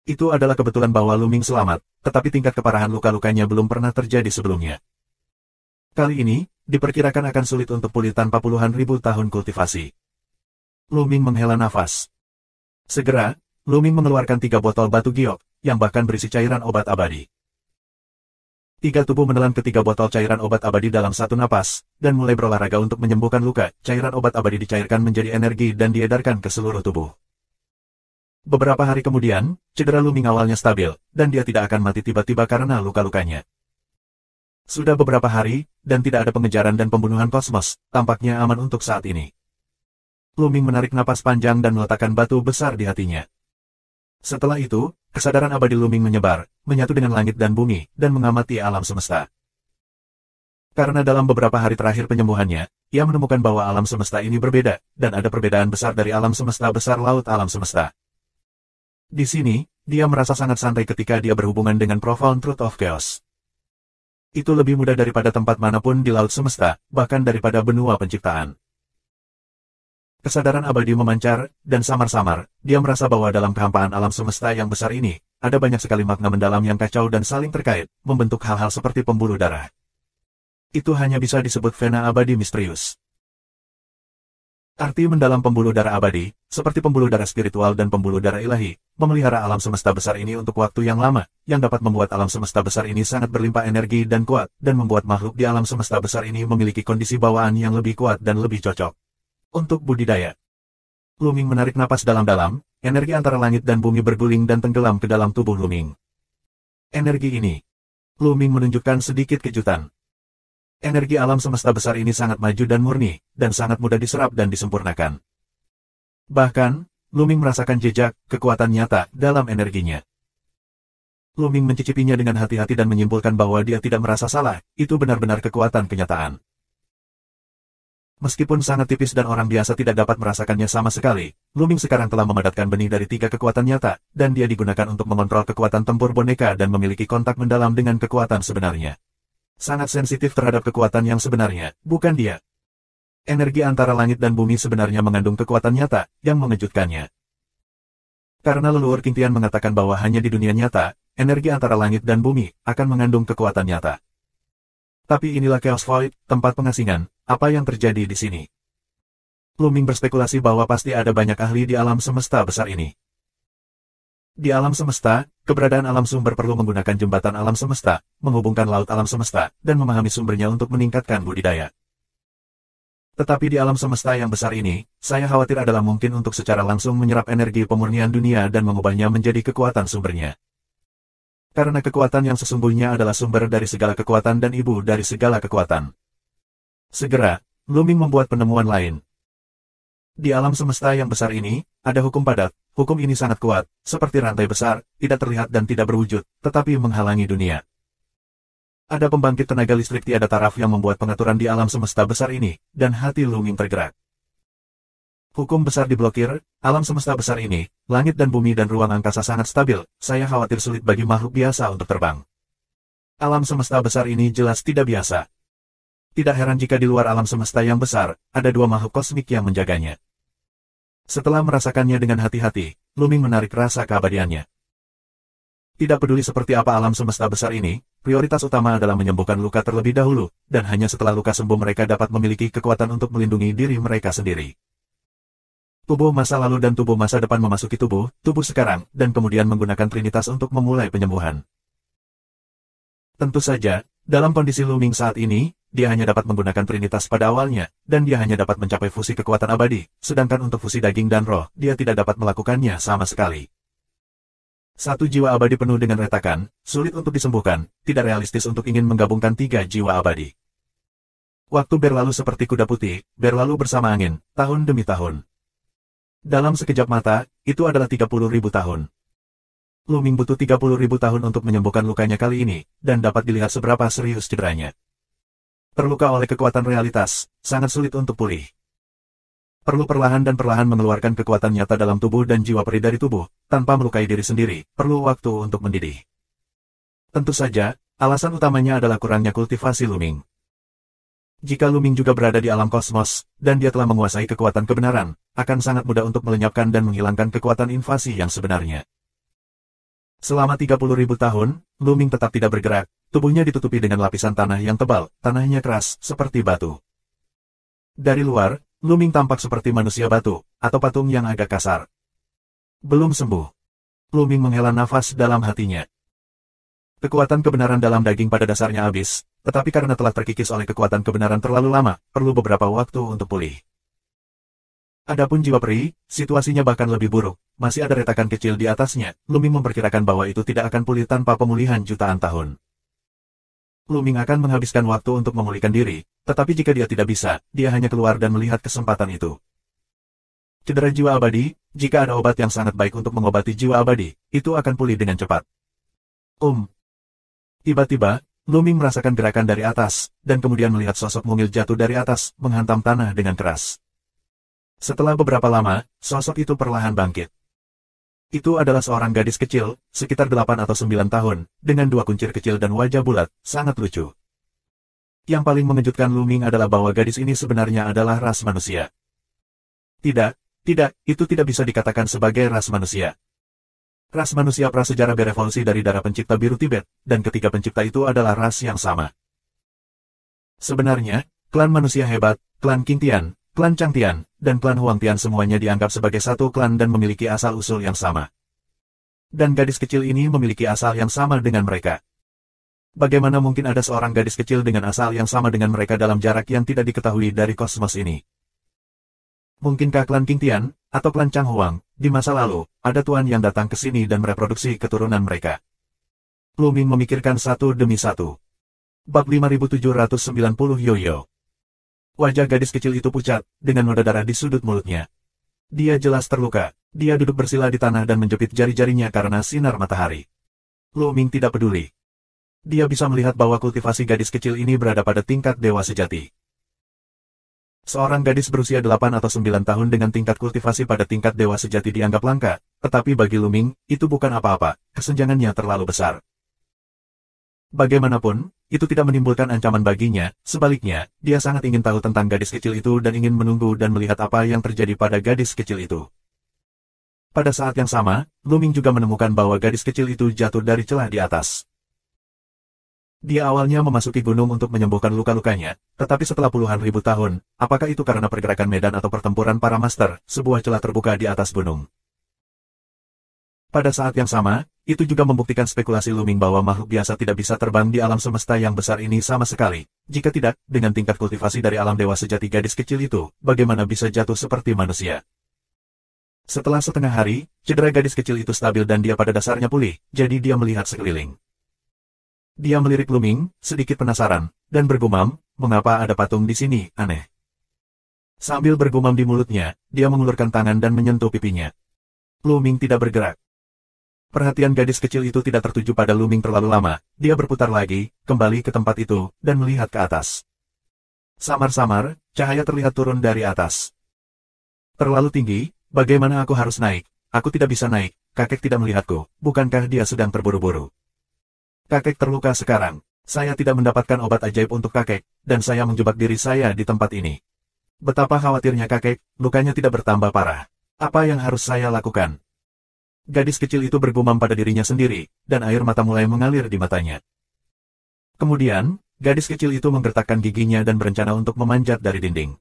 Itu adalah kebetulan bahwa Luming selamat, tetapi tingkat keparahan luka-lukanya belum pernah terjadi sebelumnya. Kali ini, diperkirakan akan sulit untuk pulih tanpa puluhan ribu tahun kultivasi. Luming menghela nafas. Segera, Luming mengeluarkan 3 botol batu giok, yang bahkan berisi cairan obat abadi. 3 tubuh menelan ke 3 botol cairan obat abadi dalam satu napas, dan mulai berolahraga untuk menyembuhkan luka. Cairan obat abadi dicairkan menjadi energi dan diedarkan ke seluruh tubuh. Beberapa hari kemudian, cedera Luming awalnya stabil, dan dia tidak akan mati tiba-tiba karena luka-lukanya. Sudah beberapa hari, dan tidak ada pengejaran dan pembunuhan kosmos, tampaknya aman untuk saat ini. Luming menarik napas panjang dan meletakkan batu besar di hatinya. Setelah itu, kesadaran abadi Luming menyebar, menyatu dengan langit dan bumi, dan mengamati alam semesta. Karena dalam beberapa hari terakhir penyembuhannya, ia menemukan bahwa alam semesta ini berbeda, dan ada perbedaan besar dari alam semesta besar laut alam semesta. Di sini, dia merasa sangat santai ketika dia berhubungan dengan Profound Truth of Chaos. Itu lebih mudah daripada tempat manapun di laut semesta, bahkan daripada benua penciptaan. Kesadaran abadi memancar, dan samar-samar, dia merasa bahwa dalam kehampaan alam semesta yang besar ini, ada banyak sekali makna mendalam yang kacau dan saling terkait, membentuk hal-hal seperti pembuluh darah. Itu hanya bisa disebut vena abadi misterius. Arti mendalam pembuluh darah abadi, seperti pembuluh darah spiritual dan pembuluh darah ilahi, memelihara alam semesta besar ini untuk waktu yang lama, yang dapat membuat alam semesta besar ini sangat berlimpah energi dan kuat, dan membuat makhluk di alam semesta besar ini memiliki kondisi bawaan yang lebih kuat dan lebih cocok untuk budidaya. Luming menarik napas dalam-dalam, energi antara langit dan bumi berguling dan tenggelam ke dalam tubuh Luming. Energi ini. Luming menunjukkan sedikit kejutan. Energi alam semesta besar ini sangat maju dan murni, dan sangat mudah diserap dan disempurnakan. Bahkan, Luming merasakan jejak, kekuatan nyata, dalam energinya. Luming mencicipinya dengan hati-hati dan menyimpulkan bahwa dia tidak merasa salah, itu benar-benar kekuatan kenyataan. Meskipun sangat tipis dan orang biasa tidak dapat merasakannya sama sekali, Luming sekarang telah memadatkan benih dari 3 kekuatan nyata, dan dia digunakan untuk mengontrol kekuatan tempur boneka dan memiliki kontak mendalam dengan kekuatan sebenarnya. Sangat sensitif terhadap kekuatan yang sebenarnya, bukan dia. Energi antara langit dan bumi sebenarnya mengandung kekuatan nyata, yang mengejutkannya. Karena leluhur King Tian mengatakan bahwa hanya di dunia nyata, energi antara langit dan bumi akan mengandung kekuatan nyata. Tapi inilah Chaos Void, tempat pengasingan, apa yang terjadi di sini? Luming berspekulasi bahwa pasti ada banyak ahli di alam semesta besar ini. Di alam semesta, keberadaan alam sumber perlu menggunakan jembatan alam semesta, menghubungkan laut alam semesta, dan memahami sumbernya untuk meningkatkan budidaya. Tetapi di alam semesta yang besar ini, saya khawatir adalah mungkin untuk secara langsung menyerap energi pemurnian dunia dan mengubahnya menjadi kekuatan sumbernya. Karena kekuatan yang sesungguhnya adalah sumber dari segala kekuatan dan ibu dari segala kekuatan. Segera, Luming membuat penemuan lain. Di alam semesta yang besar ini, ada hukum padat. Hukum ini sangat kuat, seperti rantai besar, tidak terlihat dan tidak berwujud, tetapi menghalangi dunia. Ada pembangkit tenaga listrik tiada taraf yang membuat pengaturan di alam semesta besar ini, dan hati Luming tergerak. Hukum besar diblokir, alam semesta besar ini, langit dan bumi dan ruang angkasa sangat stabil, saya khawatir sulit bagi makhluk biasa untuk terbang. Alam semesta besar ini jelas tidak biasa. Tidak heran jika di luar alam semesta yang besar, ada dua makhluk kosmik yang menjaganya. Setelah merasakannya dengan hati-hati, Luming menarik rasa keabadiannya. Tidak peduli seperti apa alam semesta besar ini, prioritas utama adalah menyembuhkan luka terlebih dahulu, dan hanya setelah luka sembuh mereka dapat memiliki kekuatan untuk melindungi diri mereka sendiri. Tubuh masa lalu dan tubuh masa depan memasuki tubuh sekarang, dan kemudian menggunakan Trinitas untuk memulai penyembuhan. Tentu saja, dalam kondisi Luming saat ini, dia hanya dapat menggunakan Trinitas pada awalnya, dan dia hanya dapat mencapai fusi kekuatan abadi, sedangkan untuk fusi daging dan roh, dia tidak dapat melakukannya sama sekali. Satu jiwa abadi penuh dengan retakan, sulit untuk disembuhkan, tidak realistis untuk ingin menggabungkan tiga jiwa abadi. Waktu berlalu seperti kuda putih, berlalu bersama angin, tahun demi tahun. Dalam sekejap mata, itu adalah 30.000 tahun. Luming butuh 30.000 tahun untuk menyembuhkan lukanya kali ini, dan dapat dilihat seberapa serius cederanya. Terluka oleh kekuatan realitas, sangat sulit untuk pulih. Perlu perlahan mengeluarkan kekuatan nyata dalam tubuh dan jiwa peri dari tubuh, tanpa melukai diri sendiri, perlu waktu untuk mendidih. Tentu saja, alasan utamanya adalah kurangnya kultivasi Luming. Jika Luming juga berada di alam kosmos, dan dia telah menguasai kekuatan kebenaran, akan sangat mudah untuk melenyapkan dan menghilangkan kekuatan invasi yang sebenarnya. Selama 30.000 tahun, Luming tetap tidak bergerak, tubuhnya ditutupi dengan lapisan tanah yang tebal, tanahnya keras, seperti batu. Dari luar, Luming tampak seperti manusia batu, atau patung yang agak kasar. Belum sembuh. Luming menghela nafas dalam hatinya. Kekuatan kebenaran dalam daging pada dasarnya habis, tetapi karena telah terkikis oleh kekuatan kebenaran terlalu lama, perlu beberapa waktu untuk pulih. Adapun jiwa peri, situasinya bahkan lebih buruk, masih ada retakan kecil di atasnya, Luming memperkirakan bahwa itu tidak akan pulih tanpa pemulihan jutaan tahun. Luming akan menghabiskan waktu untuk memulihkan diri, tetapi jika dia tidak bisa, dia hanya keluar dan melihat kesempatan itu. Cedera jiwa abadi, jika ada obat yang sangat baik untuk mengobati jiwa abadi, itu akan pulih dengan cepat. Tiba-tiba, Luming merasakan gerakan dari atas, dan kemudian melihat sosok mungil jatuh dari atas, menghantam tanah dengan keras. Setelah beberapa lama, sosok itu perlahan bangkit. Itu adalah seorang gadis kecil, sekitar 8 atau 9 tahun, dengan dua kuncir kecil dan wajah bulat, sangat lucu. Yang paling mengejutkan Luming adalah bahwa gadis ini sebenarnya adalah ras manusia. Tidak, itu tidak bisa dikatakan sebagai ras manusia. Ras manusia prasejarah berevolusi dari darah pencipta biru Tibet, dan ketiga pencipta itu adalah ras yang sama. Sebenarnya, klan manusia hebat, klan Qingtian, klan Changtian, dan klan Huangtian semuanya dianggap sebagai satu klan dan memiliki asal-usul yang sama. Dan gadis kecil ini memiliki asal yang sama dengan mereka. Bagaimana mungkin ada seorang gadis kecil dengan asal yang sama dengan mereka dalam jarak yang tidak diketahui dari kosmos ini? Mungkinkah klan Qingtian, atau klan Changhuang, di masa lalu, ada tuan yang datang ke sini dan mereproduksi keturunan mereka? Luming memikirkan satu demi satu. Bab 5790 Yoyo. Wajah gadis kecil itu pucat, dengan noda darah di sudut mulutnya. Dia jelas terluka, dia duduk bersila di tanah dan menjepit jari-jarinya karena sinar matahari. Luming tidak peduli. Dia bisa melihat bahwa kultivasi gadis kecil ini berada pada tingkat dewa sejati. Seorang gadis berusia 8 atau 9 tahun dengan tingkat kultivasi pada tingkat dewa sejati dianggap langka, tetapi bagi Luming, itu bukan apa-apa, kesenjangannya terlalu besar. Bagaimanapun, itu tidak menimbulkan ancaman baginya, sebaliknya, dia sangat ingin tahu tentang gadis kecil itu dan ingin menunggu dan melihat apa yang terjadi pada gadis kecil itu. Pada saat yang sama, Luming juga menemukan bahwa gadis kecil itu jatuh dari celah di atas. Dia awalnya memasuki gunung untuk menyembuhkan luka-lukanya, tetapi setelah puluhan ribu tahun, apakah itu karena pergerakan medan atau pertempuran para master, sebuah celah terbuka di atas gunung. Pada saat yang sama, itu juga membuktikan spekulasi Luming bahwa makhluk biasa tidak bisa terbang di alam semesta yang besar ini sama sekali. Jika tidak, dengan tingkat kultivasi dari alam dewa sejati gadis kecil itu, bagaimana bisa jatuh seperti manusia? Setelah setengah hari, cedera gadis kecil itu stabil dan dia pada dasarnya pulih, jadi dia melihat sekeliling. Dia melirik Luming, sedikit penasaran, dan bergumam, mengapa ada patung di sini, aneh. Sambil bergumam di mulutnya, dia mengulurkan tangan dan menyentuh pipinya. Luming tidak bergerak. Perhatian gadis kecil itu tidak tertuju pada Luming terlalu lama, dia berputar lagi, kembali ke tempat itu, dan melihat ke atas. Samar-samar, cahaya terlihat turun dari atas. Terlalu tinggi, bagaimana aku harus naik? Aku tidak bisa naik, kakek tidak melihatku, bukankah dia sedang terburu-buru? Kakek terluka sekarang, saya tidak mendapatkan obat ajaib untuk kakek, dan saya menjebak diri saya di tempat ini. Betapa khawatirnya kakek, lukanya tidak bertambah parah. Apa yang harus saya lakukan? Gadis kecil itu bergumam pada dirinya sendiri, dan air mata mulai mengalir di matanya. Kemudian, gadis kecil itu menggertakkan giginya dan berencana untuk memanjat dari dinding.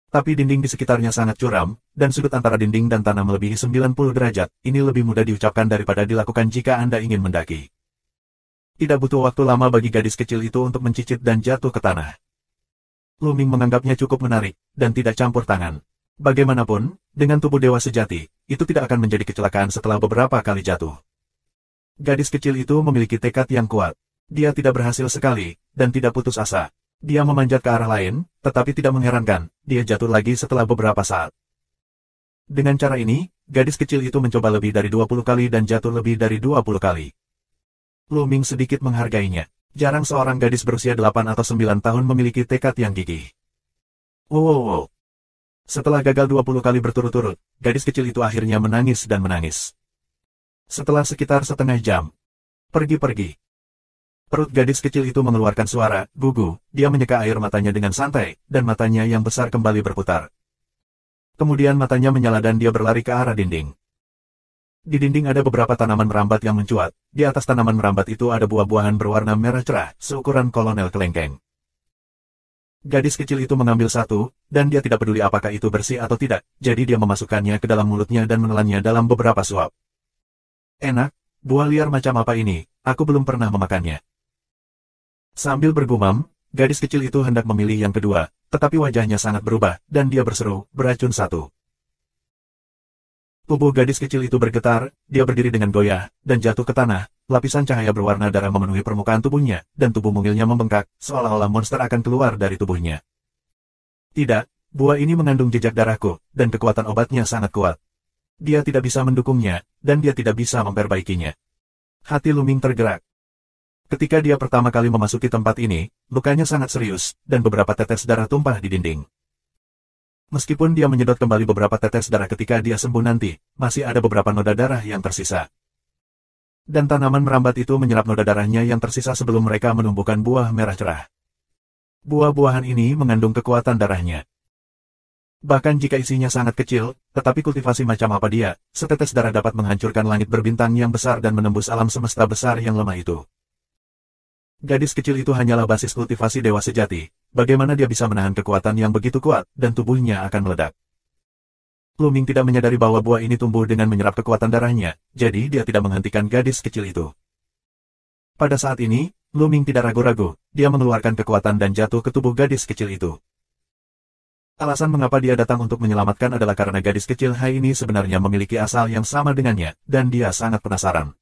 Tapi dinding di sekitarnya sangat curam, dan sudut antara dinding dan tanah melebihi 90 derajat, ini lebih mudah diucapkan daripada dilakukan jika Anda ingin mendaki. Tidak butuh waktu lama bagi gadis kecil itu untuk mencicit dan jatuh ke tanah. Luming menganggapnya cukup menarik, dan tidak campur tangan. Bagaimanapun, dengan tubuh dewa sejati, itu tidak akan menjadi kecelakaan setelah beberapa kali jatuh. Gadis kecil itu memiliki tekad yang kuat. Dia tidak berhasil sekali, dan tidak putus asa. Dia memanjat ke arah lain, tetapi tidak mengherankan, dia jatuh lagi setelah beberapa saat. Dengan cara ini, gadis kecil itu mencoba lebih dari 20 kali dan jatuh lebih dari 20 kali. Luming sedikit menghargainya. Jarang seorang gadis berusia 8 atau 9 tahun memiliki tekad yang gigih. Wow. Setelah gagal 20 kali berturut-turut, gadis kecil itu akhirnya menangis dan menangis. Setelah sekitar setengah jam, pergi. Perut gadis kecil itu mengeluarkan suara, gugu, dia menyeka air matanya dengan santai, dan matanya yang besar kembali berputar. Kemudian matanya menyala dan dia berlari ke arah dinding. Di dinding ada beberapa tanaman merambat yang mencuat, di atas tanaman merambat itu ada buah-buahan berwarna merah cerah, seukuran kolonel kelengkeng. Gadis kecil itu mengambil satu, dan dia tidak peduli apakah itu bersih atau tidak, jadi dia memasukkannya ke dalam mulutnya dan menelannya dalam beberapa suap. Enak, buah liar macam apa ini, aku belum pernah memakannya. Sambil bergumam, gadis kecil itu hendak memilih yang kedua, tetapi wajahnya sangat berubah, dan dia berseru, beracun satu. Tubuh gadis kecil itu bergetar, dia berdiri dengan goyah, dan jatuh ke tanah, lapisan cahaya berwarna darah memenuhi permukaan tubuhnya, dan tubuh mungilnya membengkak, seolah-olah monster akan keluar dari tubuhnya. Tidak, buah ini mengandung jejak darahku, dan kekuatan obatnya sangat kuat. Dia tidak bisa mendukungnya, dan dia tidak bisa memperbaikinya. Hati Luming tergerak. Ketika dia pertama kali memasuki tempat ini, lukanya sangat serius, dan beberapa tetes darah tumpah di dinding. Meskipun dia menyedot kembali beberapa tetes darah ketika dia sembuh nanti, masih ada beberapa noda darah yang tersisa. Dan tanaman merambat itu menyerap noda darahnya yang tersisa sebelum mereka menumbuhkan buah merah cerah. Buah-buahan ini mengandung kekuatan darahnya. Bahkan jika isinya sangat kecil, tetapi kultivasi macam apa dia, setetes darah dapat menghancurkan langit berbintang yang besar dan menembus alam semesta besar yang lemah itu. Gadis kecil itu hanyalah basis kultivasi dewa sejati, bagaimana dia bisa menahan kekuatan yang begitu kuat, dan tubuhnya akan meledak. Luming tidak menyadari bahwa buah ini tumbuh dengan menyerap kekuatan darahnya, jadi dia tidak menghentikan gadis kecil itu. Pada saat ini, Luming tidak ragu-ragu, dia mengeluarkan kekuatan dan jatuh ke tubuh gadis kecil itu. Alasan mengapa dia datang untuk menyelamatkan adalah karena gadis kecil Hai ini sebenarnya memiliki asal yang sama dengannya, dan dia sangat penasaran.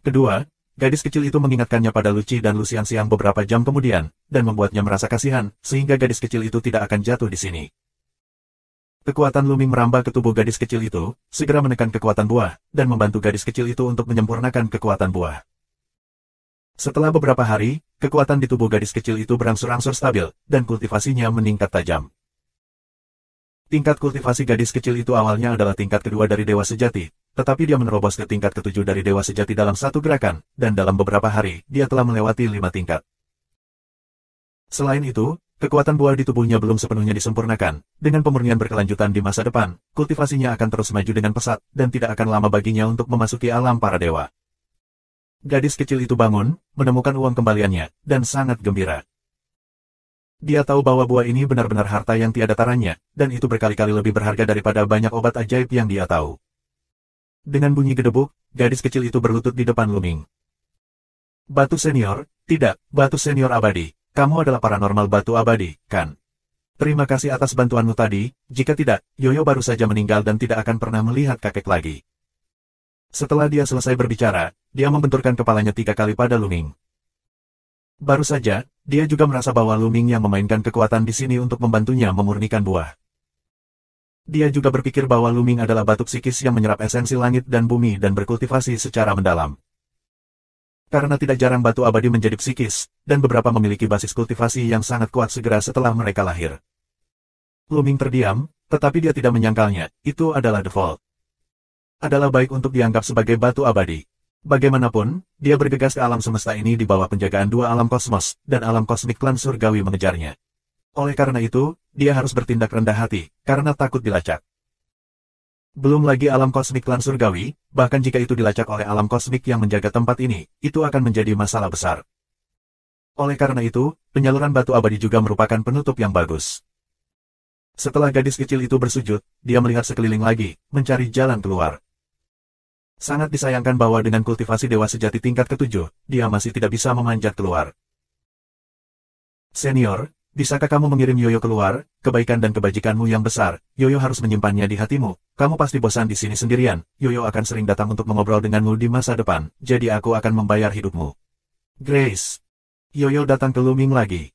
Kedua, gadis kecil itu mengingatkannya pada Luci dan Lucian siang beberapa jam kemudian, dan membuatnya merasa kasihan, sehingga gadis kecil itu tidak akan jatuh di sini. Kekuatan Luming merambah ke tubuh gadis kecil itu, segera menekan kekuatan buah, dan membantu gadis kecil itu untuk menyempurnakan kekuatan buah. Setelah beberapa hari, kekuatan di tubuh gadis kecil itu berangsur-angsur stabil, dan kultivasinya meningkat tajam. Tingkat kultivasi gadis kecil itu awalnya adalah tingkat kedua dari dewa sejati, tetapi dia menerobos ke tingkat ketujuh dari dewa sejati dalam satu gerakan, dan dalam beberapa hari, dia telah melewati 5 tingkat. Selain itu, kekuatan buah di tubuhnya belum sepenuhnya disempurnakan, dengan pemurnian berkelanjutan di masa depan, kultivasinya akan terus maju dengan pesat, dan tidak akan lama baginya untuk memasuki alam para dewa. Gadis kecil itu bangun, menemukan uang kembaliannya, dan sangat gembira. Dia tahu bahwa buah ini benar-benar harta yang tiada taranya, dan itu berkali-kali lebih berharga daripada banyak obat ajaib yang dia tahu. Dengan bunyi gedebuk, gadis kecil itu berlutut di depan Luming. Batu senior, tidak, batu senior abadi, kamu adalah paranormal batu abadi, kan? Terima kasih atas bantuanmu tadi, jika tidak, Yoyo baru saja meninggal dan tidak akan pernah melihat kakek lagi. Setelah dia selesai berbicara, dia membenturkan kepalanya 3 kali pada Luming. Baru saja, dia juga merasa bahwa Luming yang memainkan kekuatan di sini untuk membantunya memurnikan buah. Dia juga berpikir bahwa Luming adalah batu psikis yang menyerap esensi langit dan bumi dan berkultivasi secara mendalam. Karena tidak jarang batu abadi menjadi psikis, dan beberapa memiliki basis kultivasi yang sangat kuat segera setelah mereka lahir. Luming terdiam, tetapi dia tidak menyangkalnya, itu adalah default. Adalah baik untuk dianggap sebagai batu abadi. Bagaimanapun, dia bergegas ke alam semesta ini di bawah penjagaan dua alam kosmos, dan alam kosmik klan surgawi mengejarnya. Oleh karena itu, dia harus bertindak rendah hati, karena takut dilacak. Belum lagi alam kosmik klan surgawi, bahkan jika itu dilacak oleh alam kosmik yang menjaga tempat ini, itu akan menjadi masalah besar. Oleh karena itu, penyaluran batu abadi juga merupakan penutup yang bagus. Setelah gadis kecil itu bersujud, dia melihat sekeliling lagi, mencari jalan keluar. Sangat disayangkan bahwa dengan kultivasi dewa sejati tingkat ke-7, dia masih tidak bisa memanjat keluar. Senior, bisakah kamu mengirim Yoyo keluar? Kebaikan dan kebajikanmu yang besar, Yoyo harus menyimpannya di hatimu. Kamu pasti bosan di sini sendirian. Yoyo akan sering datang untuk mengobrol denganmu di masa depan, jadi aku akan membayar hidupmu. Grace. Yoyo datang ke Luming lagi.